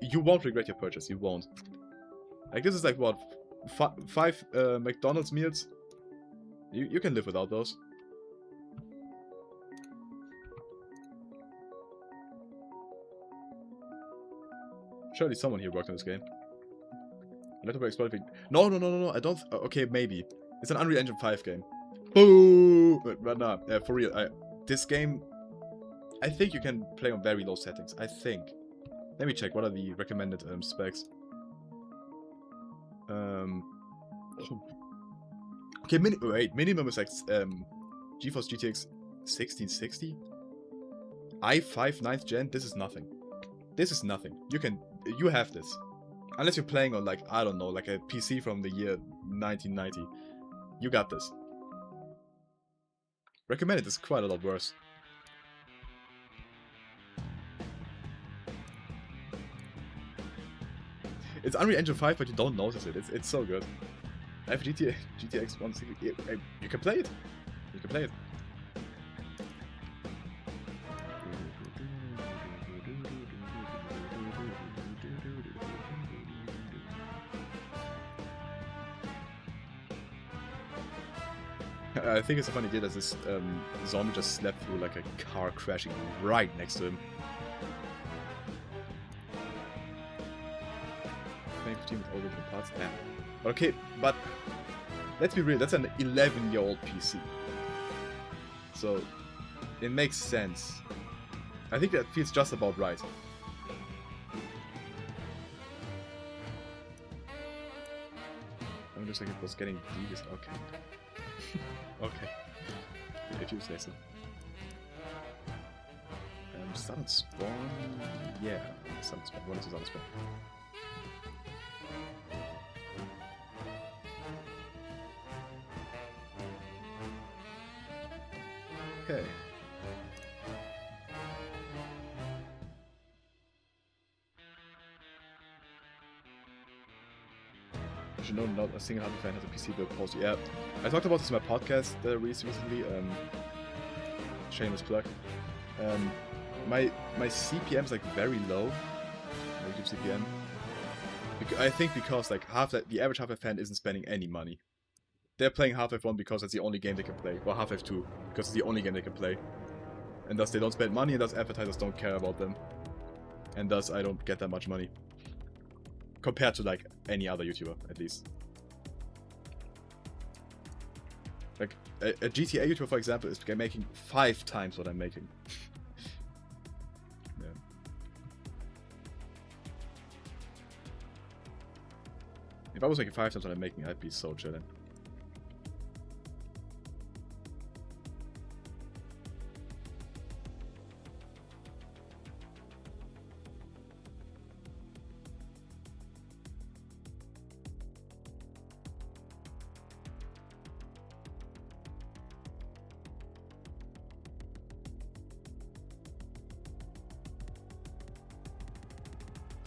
you won't regret your purchase. You won't. Like this is like what, 5 McDonald's meals. You can live without those. Surely someone here worked on this game. Letterbox exploiting. No. I don't. Okay, maybe. It's an Unreal Engine 5 game. Boo! But no, for real. This game, I think you can play on very low settings. I think. Let me check. What are the recommended specs? Okay, minimum is like GeForce GTX 1660. i5 9th gen. This is nothing. This is nothing. You have this. Unless you're playing on like, I don't know, like a PC from the year 1990. You got this. Recommended is quite a lot worse. It's Unreal Engine 5, but you don't notice it. It's so good. I have GTX 160. You can play it. You can play it. I think it's a funny idea that this zombie just slept through like a car crashing right next to him. 2015 with original parts. Damn. Okay, but let's be real, that's an 11-year-old PC. So it makes sense. I think that feels just about right. I'm just like it was getting devious. Okay. Okay. If you say so. Start and spawn. Yeah, start and spawn. What is start and spawn? Okay. You should know not a single Hunter fan has a PC build post. Yeah, I talked about this in my podcast recently. Shameless plug. My CPM is like very low. YouTube CPM. I think because like the average Half-Life fan isn't spending any money. They're playing Half-Life 1 because that's the only game they can play, or Half-Life 2 because it's the only game they can play. And thus they don't spend money, and thus advertisers don't care about them. And thus I don't get that much money. Compared to like any other YouTuber, at least. Like a GTA YouTuber, for example, is making 5 times what I'm making. Yeah. If I was making 5 times what I'm making, I'd be so chilling.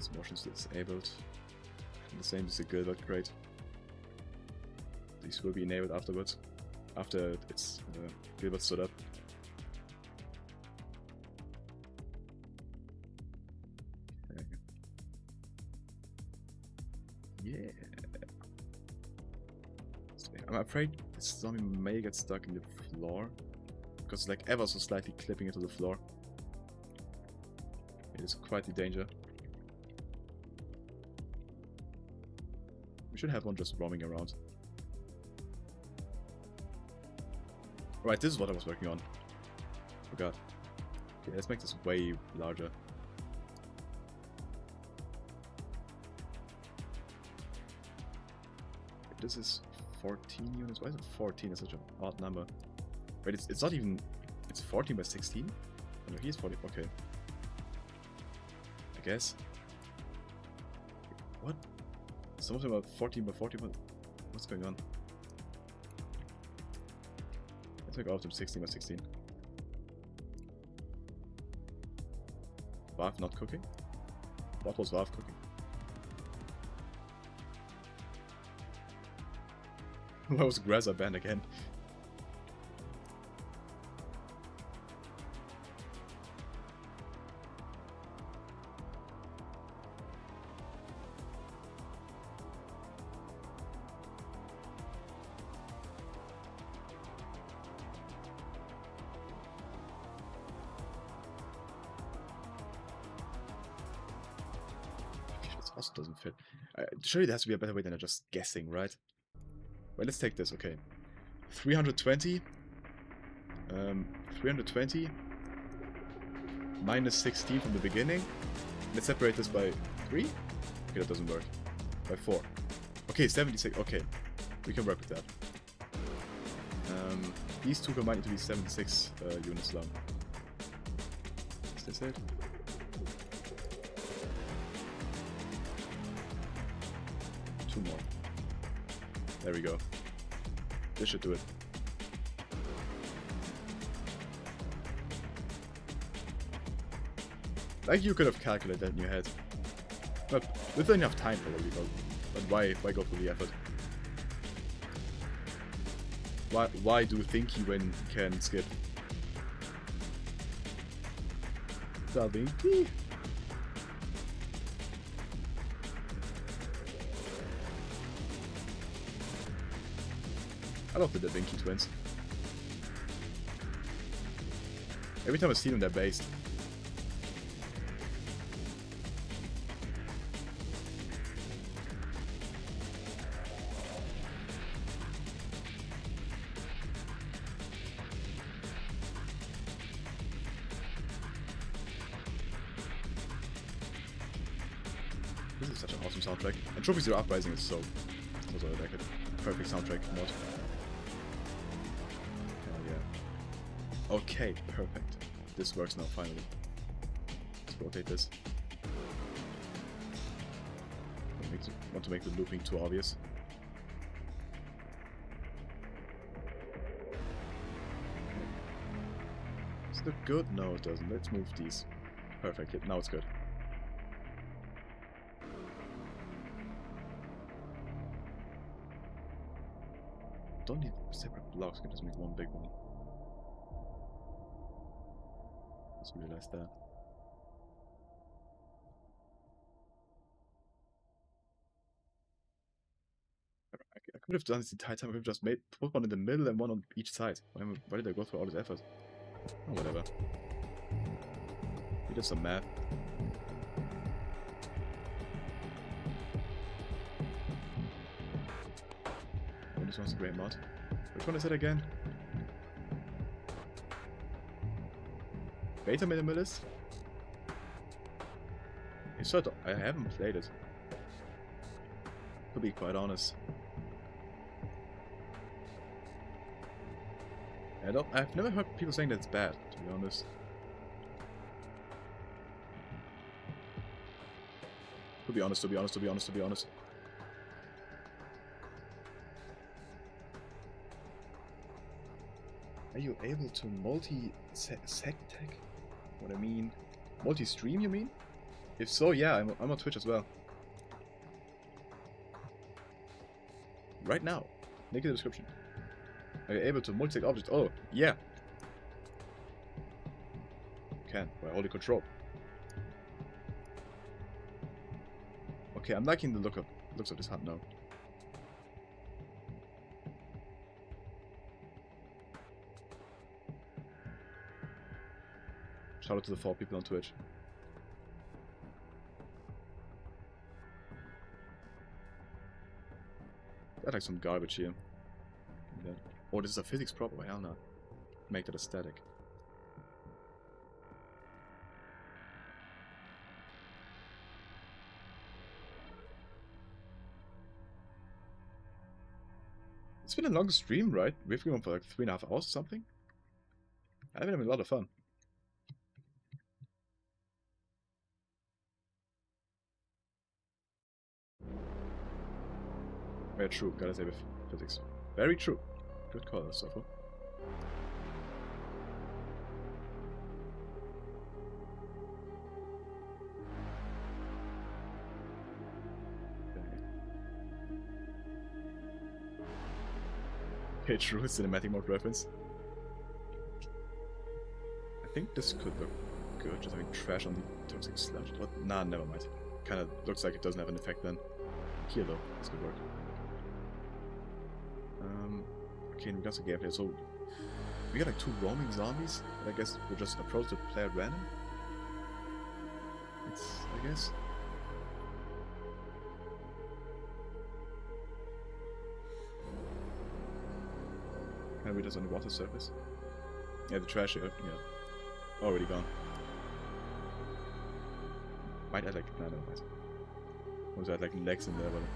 This motion is disabled. And the same is the Gilbert crate. These will be enabled afterwards. After it's Gilbert stood up. Okay. Yeah. I'm afraid this zombie may get stuck in the floor. Because it's like ever so slightly clipping into the floor. It is quite the danger. We should have one just roaming around. Right, this is what I was working on. Forgot. Okay, let's make this way larger. This is 14 units. Why is it 14? It's such an odd number. Wait, it's not even... It's 14 by 16? Oh, no, he's 40. Okay. I guess. What? Some of them are 14 by 40. What's going on? Let's make all of them 16 by 16. Valve not cooking? What was Valve cooking? Why was Graza banned again? Also doesn't fit. Surely there has to be a better way than just guessing, right? Well, let's take this, okay. 320. 320. Minus 16 from the beginning. Let's separate this by 3. Okay, that doesn't work. By 4. Okay, 76. Okay, we can work with that. These two combine to be 76 units long. Is this it? Two more. There we go. This should do it. Like you could have calculated that in your head. But with enough time probably, but why go through the effort? Why do thinky when you can skip? Da Vinci? I love the Da Vinci twins. Every time I see them, they're based. This is such an awesome soundtrack. And Trophy Zero Uprising is so also like a perfect soundtrack mod. Hell yeah. Okay, perfect. This works now finally. Let's rotate this. Want to make the looping too obvious. Okay. Does it look good? No, it doesn't. Let's move these. Perfect. Now it's good. Don't need separate blocks, I can just make one big one. Just realized that. I could have done this the entire time. I could have just put one in the middle and one on each side. Why did I go through all this effort? Oh, whatever. We did some math. Oh, this one's a great mod. Which one is it again? Beta Minimalist? I haven't played it. To be quite honest. I've never heard people saying that it's bad, to be honest. To be honest. Are you able to multi-sec tag? What I mean? Multi-stream, you mean? If so, yeah, I'm on Twitch as well. Right now. Link in the description. Are you able to multi-take objects? Oh, yeah. Can, by holding control. Okay, I'm liking the looks of this hunt now. Shout out to the 4 people on Twitch. That's like some garbage here. Oh, this is a physics problem. Hell no. Make that a static. It's been a long stream, right? We've been on for like 3.5 hours or something. I've been having a lot of fun. Very true, gotta say with physics. Very true. Good call, Sofo. Okay, true, cinematic mode reference. I think this could look good, just having trash on the toxic sludge. What? Nah, never mind. Kinda looks like it doesn't have an effect then. Here though, this could work. Okay, we got some gameplay. So we got like 2 roaming zombies. I guess we'll just approach the player at random. I guess. Can I read this on the water surface? Yeah, the trash here. Yeah, already gone. Might add like no, no, might. Was add like legs in there, but I'm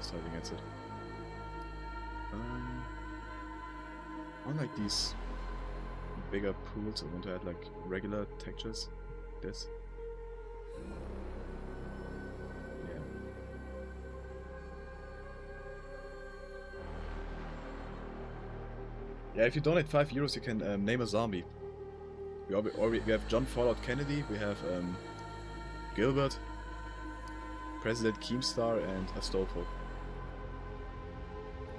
deciding against it. Unlike these bigger pools, I want to add like regular textures. This. Yeah. Yeah, if you donate €5, you can name a zombie. We have John Fallout Kennedy, we have Gilbert, President Keemstar, and Astolfo.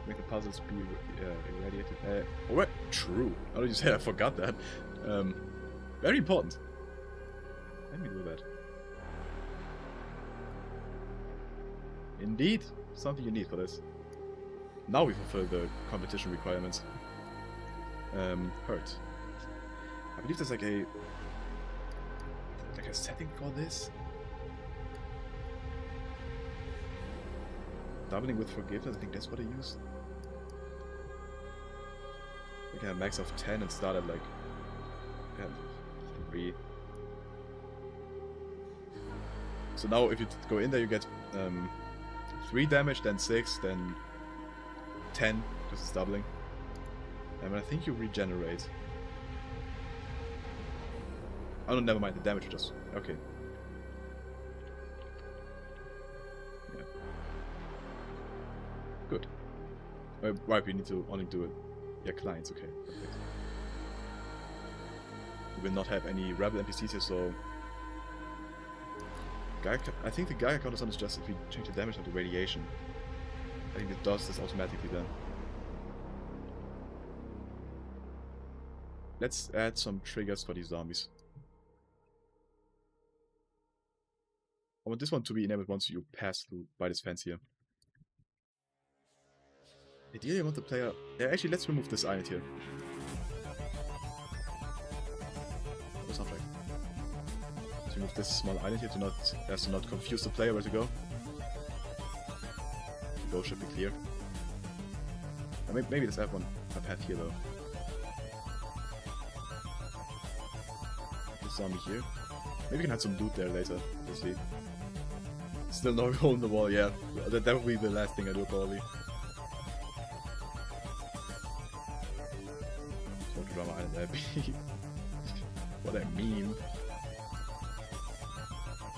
Make the puzzles be irradiated. Alright, true. How did you say? I forgot that. Very important. Let me do that. Indeed, something you need for this. Now we fulfill the competition requirements. Hurt. I believe there's like a setting for this. Doubling with forgiveness, I think that's what I use. We can have max of 10 and start at like 3. So now if you go in there you get 3 damage, then 6, then 10, because it's doubling. And I think you regenerate. Oh no, never mind, the damage just... okay. Yeah. Good. Right, we need to only do it. Yeah, clients, okay. Perfect. We will not have any rebel NPCs here, so... I think the Gaia counter is just if we change the damage of the radiation. I think it does this automatically then. Let's add some triggers for these zombies. I want this one to be enabled once you pass through by this fence here. Ideally I want the player... yeah, actually let's remove this island here. The soundtrack. Let's remove this small island here to not confuse the player where to go. The goal should be clear. Maybe let's have a path here though. This zombie here. Maybe we can add some loot there later. We'll see. Still no hole in the wall, yeah. That will be the last thing I do probably. What drama island that be? What I mean.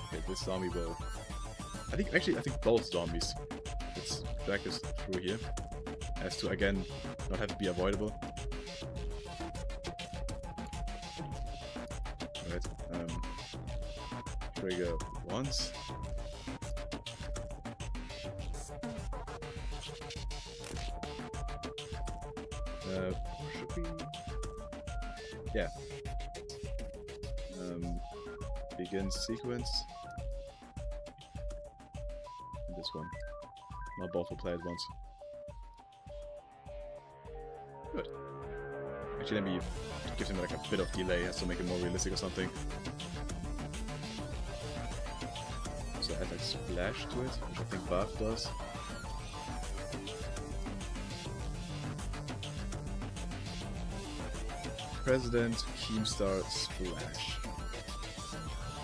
Okay, this zombie will... I think both zombies. Let's drag this through here. As to again not have to be avoidable. Alright, trigger once. Should we? Yeah. Begin sequence. And this one. Not both will play at once. Good. Actually, let me give him like a bit of delay, has to make it more realistic or something. So add like splash to it, which I think Buff does. President, Keemstar, Splash.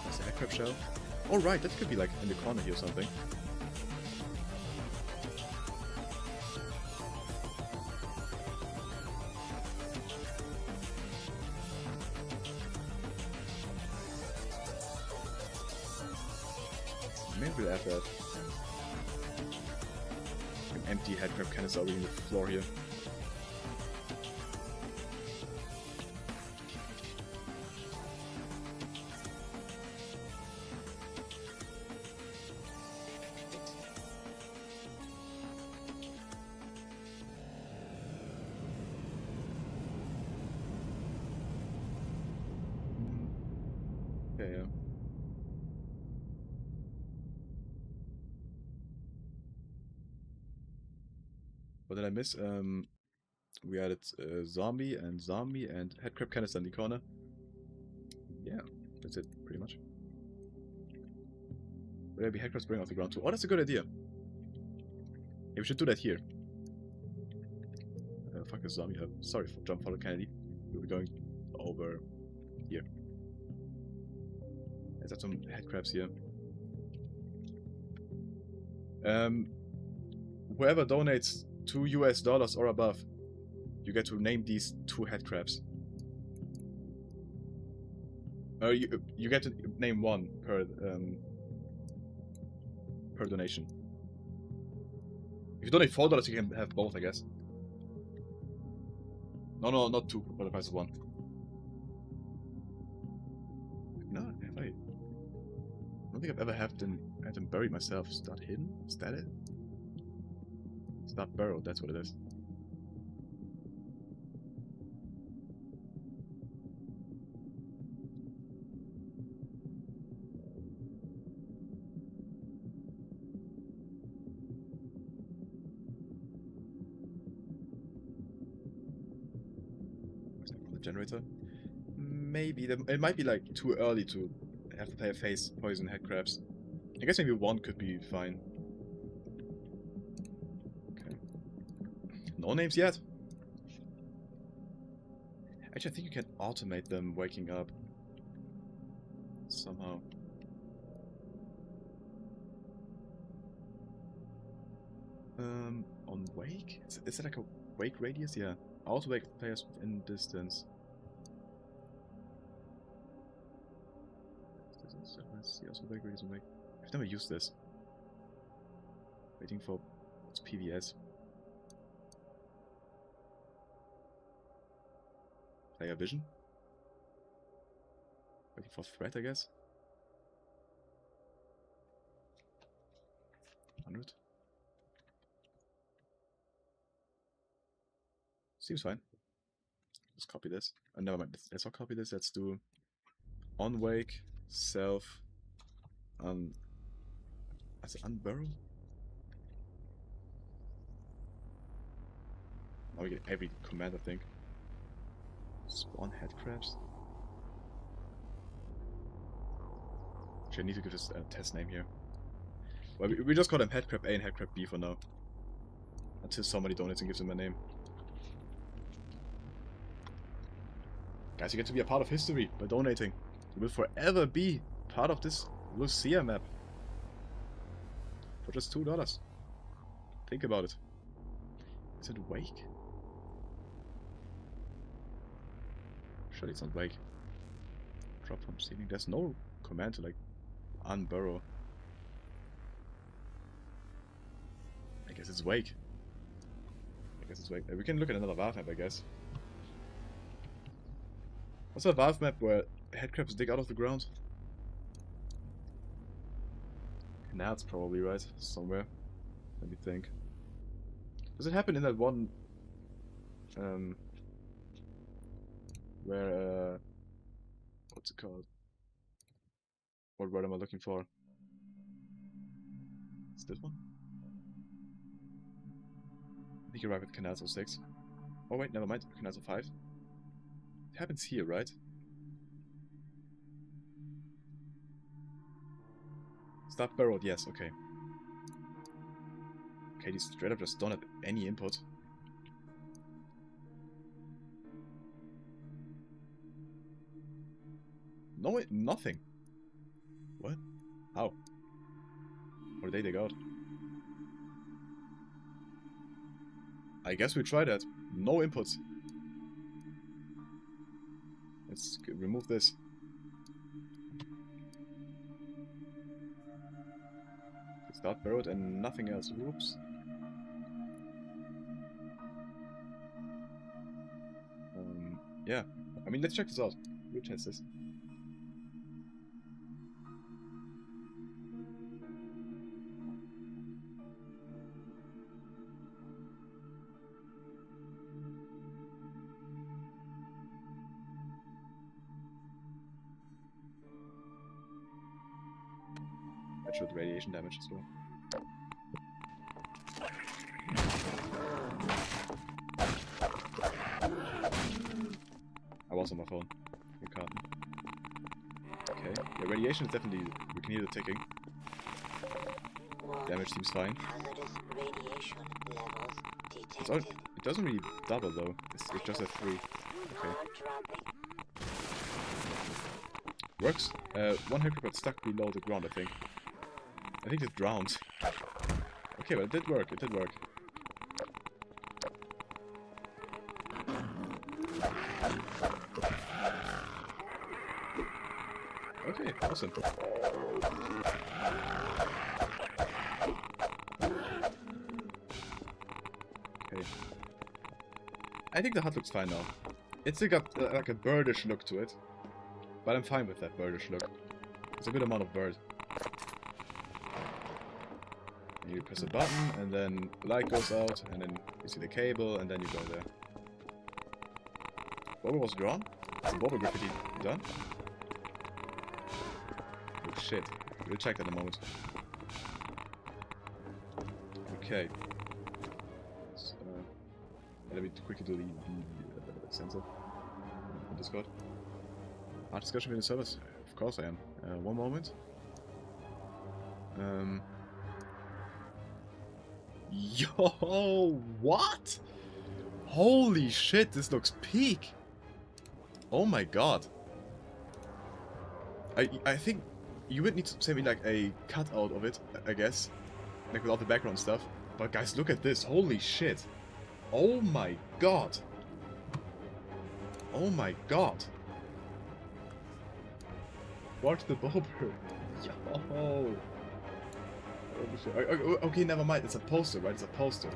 That's the Headcrab Shell. Oh right, that could be like in the corner here or something. Maybe we'll add that. An empty headcrab canister already on the floor here. Okay, yeah. What did I miss? We added zombie and headcrab canister in the corner. Yeah, that's it, pretty much. Would there be headcrab spraying off the ground too? Oh, that's a good idea. Yeah, we should do that here. Fuck a zombie. Sorry for John Follow Kennedy. We'll be going over here. Let's add some headcrabs here. Whoever donates $2 US or above, you get to name these 2 headcrabs. You get to name 1 per donation. If you donate $4, you can have both, I guess. No, not 2 for the price of 1. No, have I? I don't think I've ever had them buried myself. Start hidden? Is that it? Start burrowed, that's what it is. The generator? Maybe. It might be like too early to have the player face poison headcrabs. I guess maybe 1 could be fine. Okay. No names yet. Actually, I think you can automate them waking up. Somehow. On wake? Is it like a wake radius? Yeah. Auto wake players within distance. Let's see, also wake radius and wake. I've never used this. Waiting for what's PVS. Player vision. Waiting for threat, I guess. 100. Seems fine. Just copy this. Never mind. Let's not copy this. Let's do on wake, self, as unburrow. Now we get every command, I think. Spawn headcrabs. Actually, I need to give this a test name here. Well, we just call them headcrab A and headcrab B for now. Until somebody donates and gives them a name. Guys, you get to be a part of history by donating. You will forever be part of this Lucia map. For just $2. Think about it. Is it wake? Surely it's not wake. Drop from ceiling. There's no command to like unburrow. I guess it's wake. We can look at another Valve map, I guess. What's a Valve map where headcrabs dig out of the ground? canals probably, right? Somewhere. Let me think. Does it happen in that one where what's it called? What word am I looking for? It's this one? I think you're right with canals of 6. Oh wait, never mind, canals of 5. It happens here, right? Start burrowed, yes, okay. Okay, these straight up just don't have any input. No, nothing. What? How? What did they dig out? I guess we try that. No inputs. Let's remove this. Start burrowed and nothing else. Whoops. Yeah. I mean, let's check this out. We'll test this. That showed radiation damage as well. I was on my phone. You can't. Okay. Yeah, radiation is definitely... We can hear the ticking. Damage seems fine. Hazardous radiation levels detected. It doesn't really double though. It's just at 3. Okay. Works. One hacker got stuck below the ground, I think. I think it drowned. Okay, but it did work. It did work. Okay, awesome. Okay. I think the hut looks fine now. It's still got like a birdish look to it. But I'm fine with that birdish look. It's a good amount of bird. And you press a button, and then the light goes out, and then you see the cable, and then you go there. Boba was drawn? Is the Boba graffiti done? Oh shit. We'll check that in a moment. Okay. So, let me quickly do the sensor on Discord. Discussion with the service? Of course I am. One moment. Yo, what? Holy shit, this looks peak. Oh my god. I think you would need to send me like a cutout of it, I guess. Like with all the background stuff. But guys, look at this. Holy shit. Oh my god. Oh my god. Watch the Bober. Yo. Holy shit. Okay, never mind. It's a poster, right? It's a poster.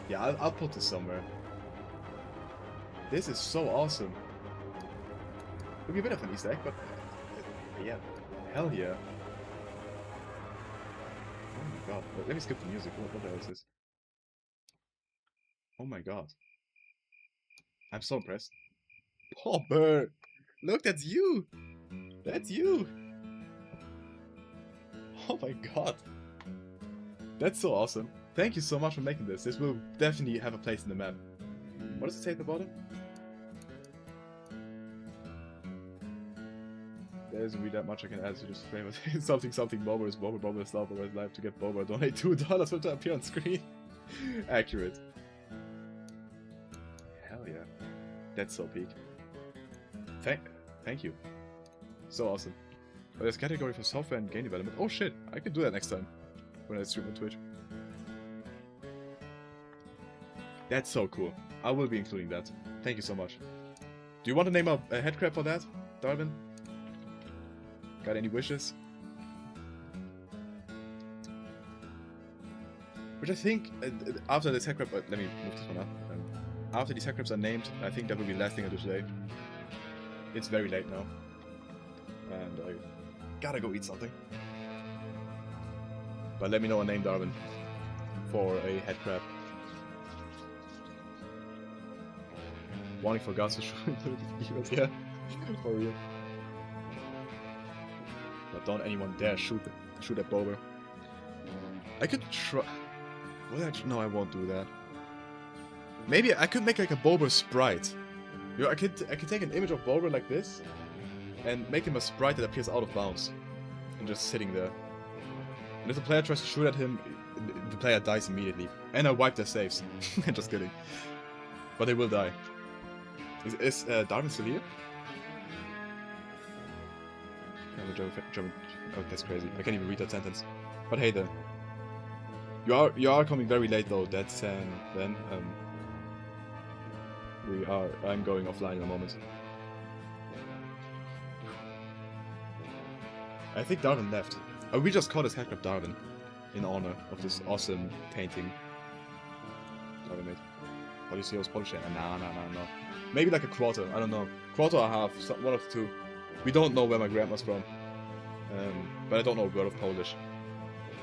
Yeah, I'll put this somewhere. This is so awesome. It'll be a bit of an Easter egg, but yeah. Hell yeah. Oh my god. Let me skip the music. What the hell is this? Oh my god. I'm so impressed. Bober! Look, that's you! That's you! Oh my god. That's so awesome. Thank you so much for making this. This will definitely have a place in the map. What does it say at the bottom? There isn't really that much I can add to this frame. something Boba is Boba, Boba is love, Boba is life. To get Boba, donate $2 for it to appear on screen. Accurate. Hell yeah. That's so peak. Thank you. So awesome. Oh, there's a category for software and game development. Oh shit, I can do that next time when I stream on Twitch. That's so cool. I will be including that. Thank you so much. Do you want to name a headcrab for that, Darwin? Got any wishes? Which I think, after this headcrab... let me move this one up. After these headcrabs are named, I think that will be the last thing I do today. It's very late now. And I gotta go eat something. But let me know a name, Darwin, for a head crab. Warning for guards to shoot into the yeah, for real. But don't anyone dare shoot at Bober. I could try. Well, no, I won't do that. Maybe I could make like a Bober sprite. You know, I could take an image of Bober like this, and make him a sprite that appears out of bounds, and just sitting there. And if the player tries to shoot at him, the player dies immediately. And I wipe their saves. Just kidding. But they will die. Is Darwin still here? Oh, that's crazy. I can't even read that sentence. But hey then. You are coming very late though, that's then. I'm going offline in a moment. I think Darwin left. We just called his headcrab Darwin in honor of this awesome painting. Darwin made. Policy Polish. Nah. Maybe like a quarter, I don't know. Quarter or half, one of the two. We don't know where my grandma's from. But I don't know a word of Polish.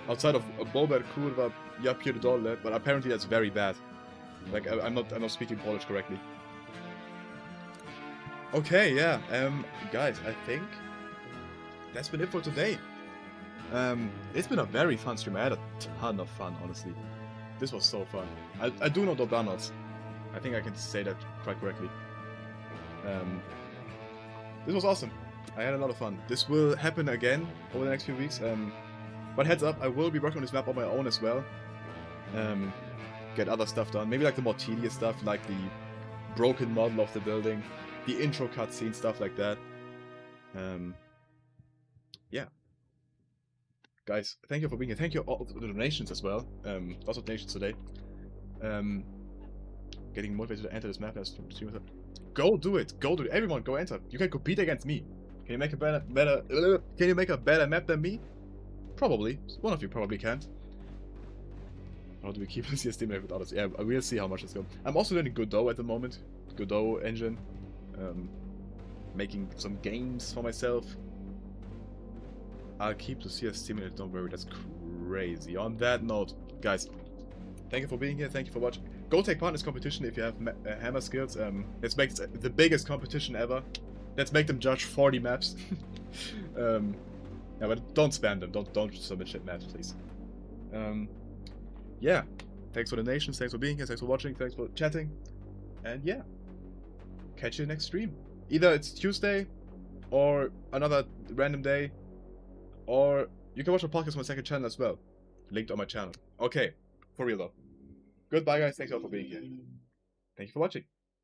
Outside of Bober, kurwa, ja pierdolę, but apparently that's very bad. Like I'm not speaking Polish correctly. Okay, yeah. Guys, I think that's been it for today. It's been a very fun stream. I had a ton of fun, honestly. This was so fun. I do know the donuts. I think I can say that quite correctly. This was awesome. I had a lot of fun. This will happen again over the next few weeks. But heads up, I will be working on this map on my own as well. Get other stuff done. Maybe like the more tedious stuff, like the broken model of the building, the intro cutscene, stuff like that. Yeah. Guys, thank you for being here. Thank you all for the donations as well. Lots of donations today. Getting motivated to enter this map as streamer. Go do it. Go do it. Everyone, go enter. You can compete against me. Can you make a better map than me? Probably. One of you probably can't. How do we keep this estimate with others? Yeah, we'll see how much it's going. I'm also learning Godot at the moment. Godot engine. Making some games for myself. I'll keep Lucia stimulated, don't worry, that's crazy. On that note, guys, thank you for being here, thank you for watching. Go take part in this competition if you have hammer skills. Let's make it the biggest competition ever. Let's make them judge 40 maps. Yeah, but don't spam them, don't submit shit maps, please. Yeah, thanks for the donations, thanks for being here, thanks for watching, thanks for chatting. And yeah, catch you next stream. Either it's Tuesday, or another random day, or you can watch a podcast on my second channel as well. Linked on my channel. Okay, for real though. Goodbye guys, thanks all for being here. Thank you for watching.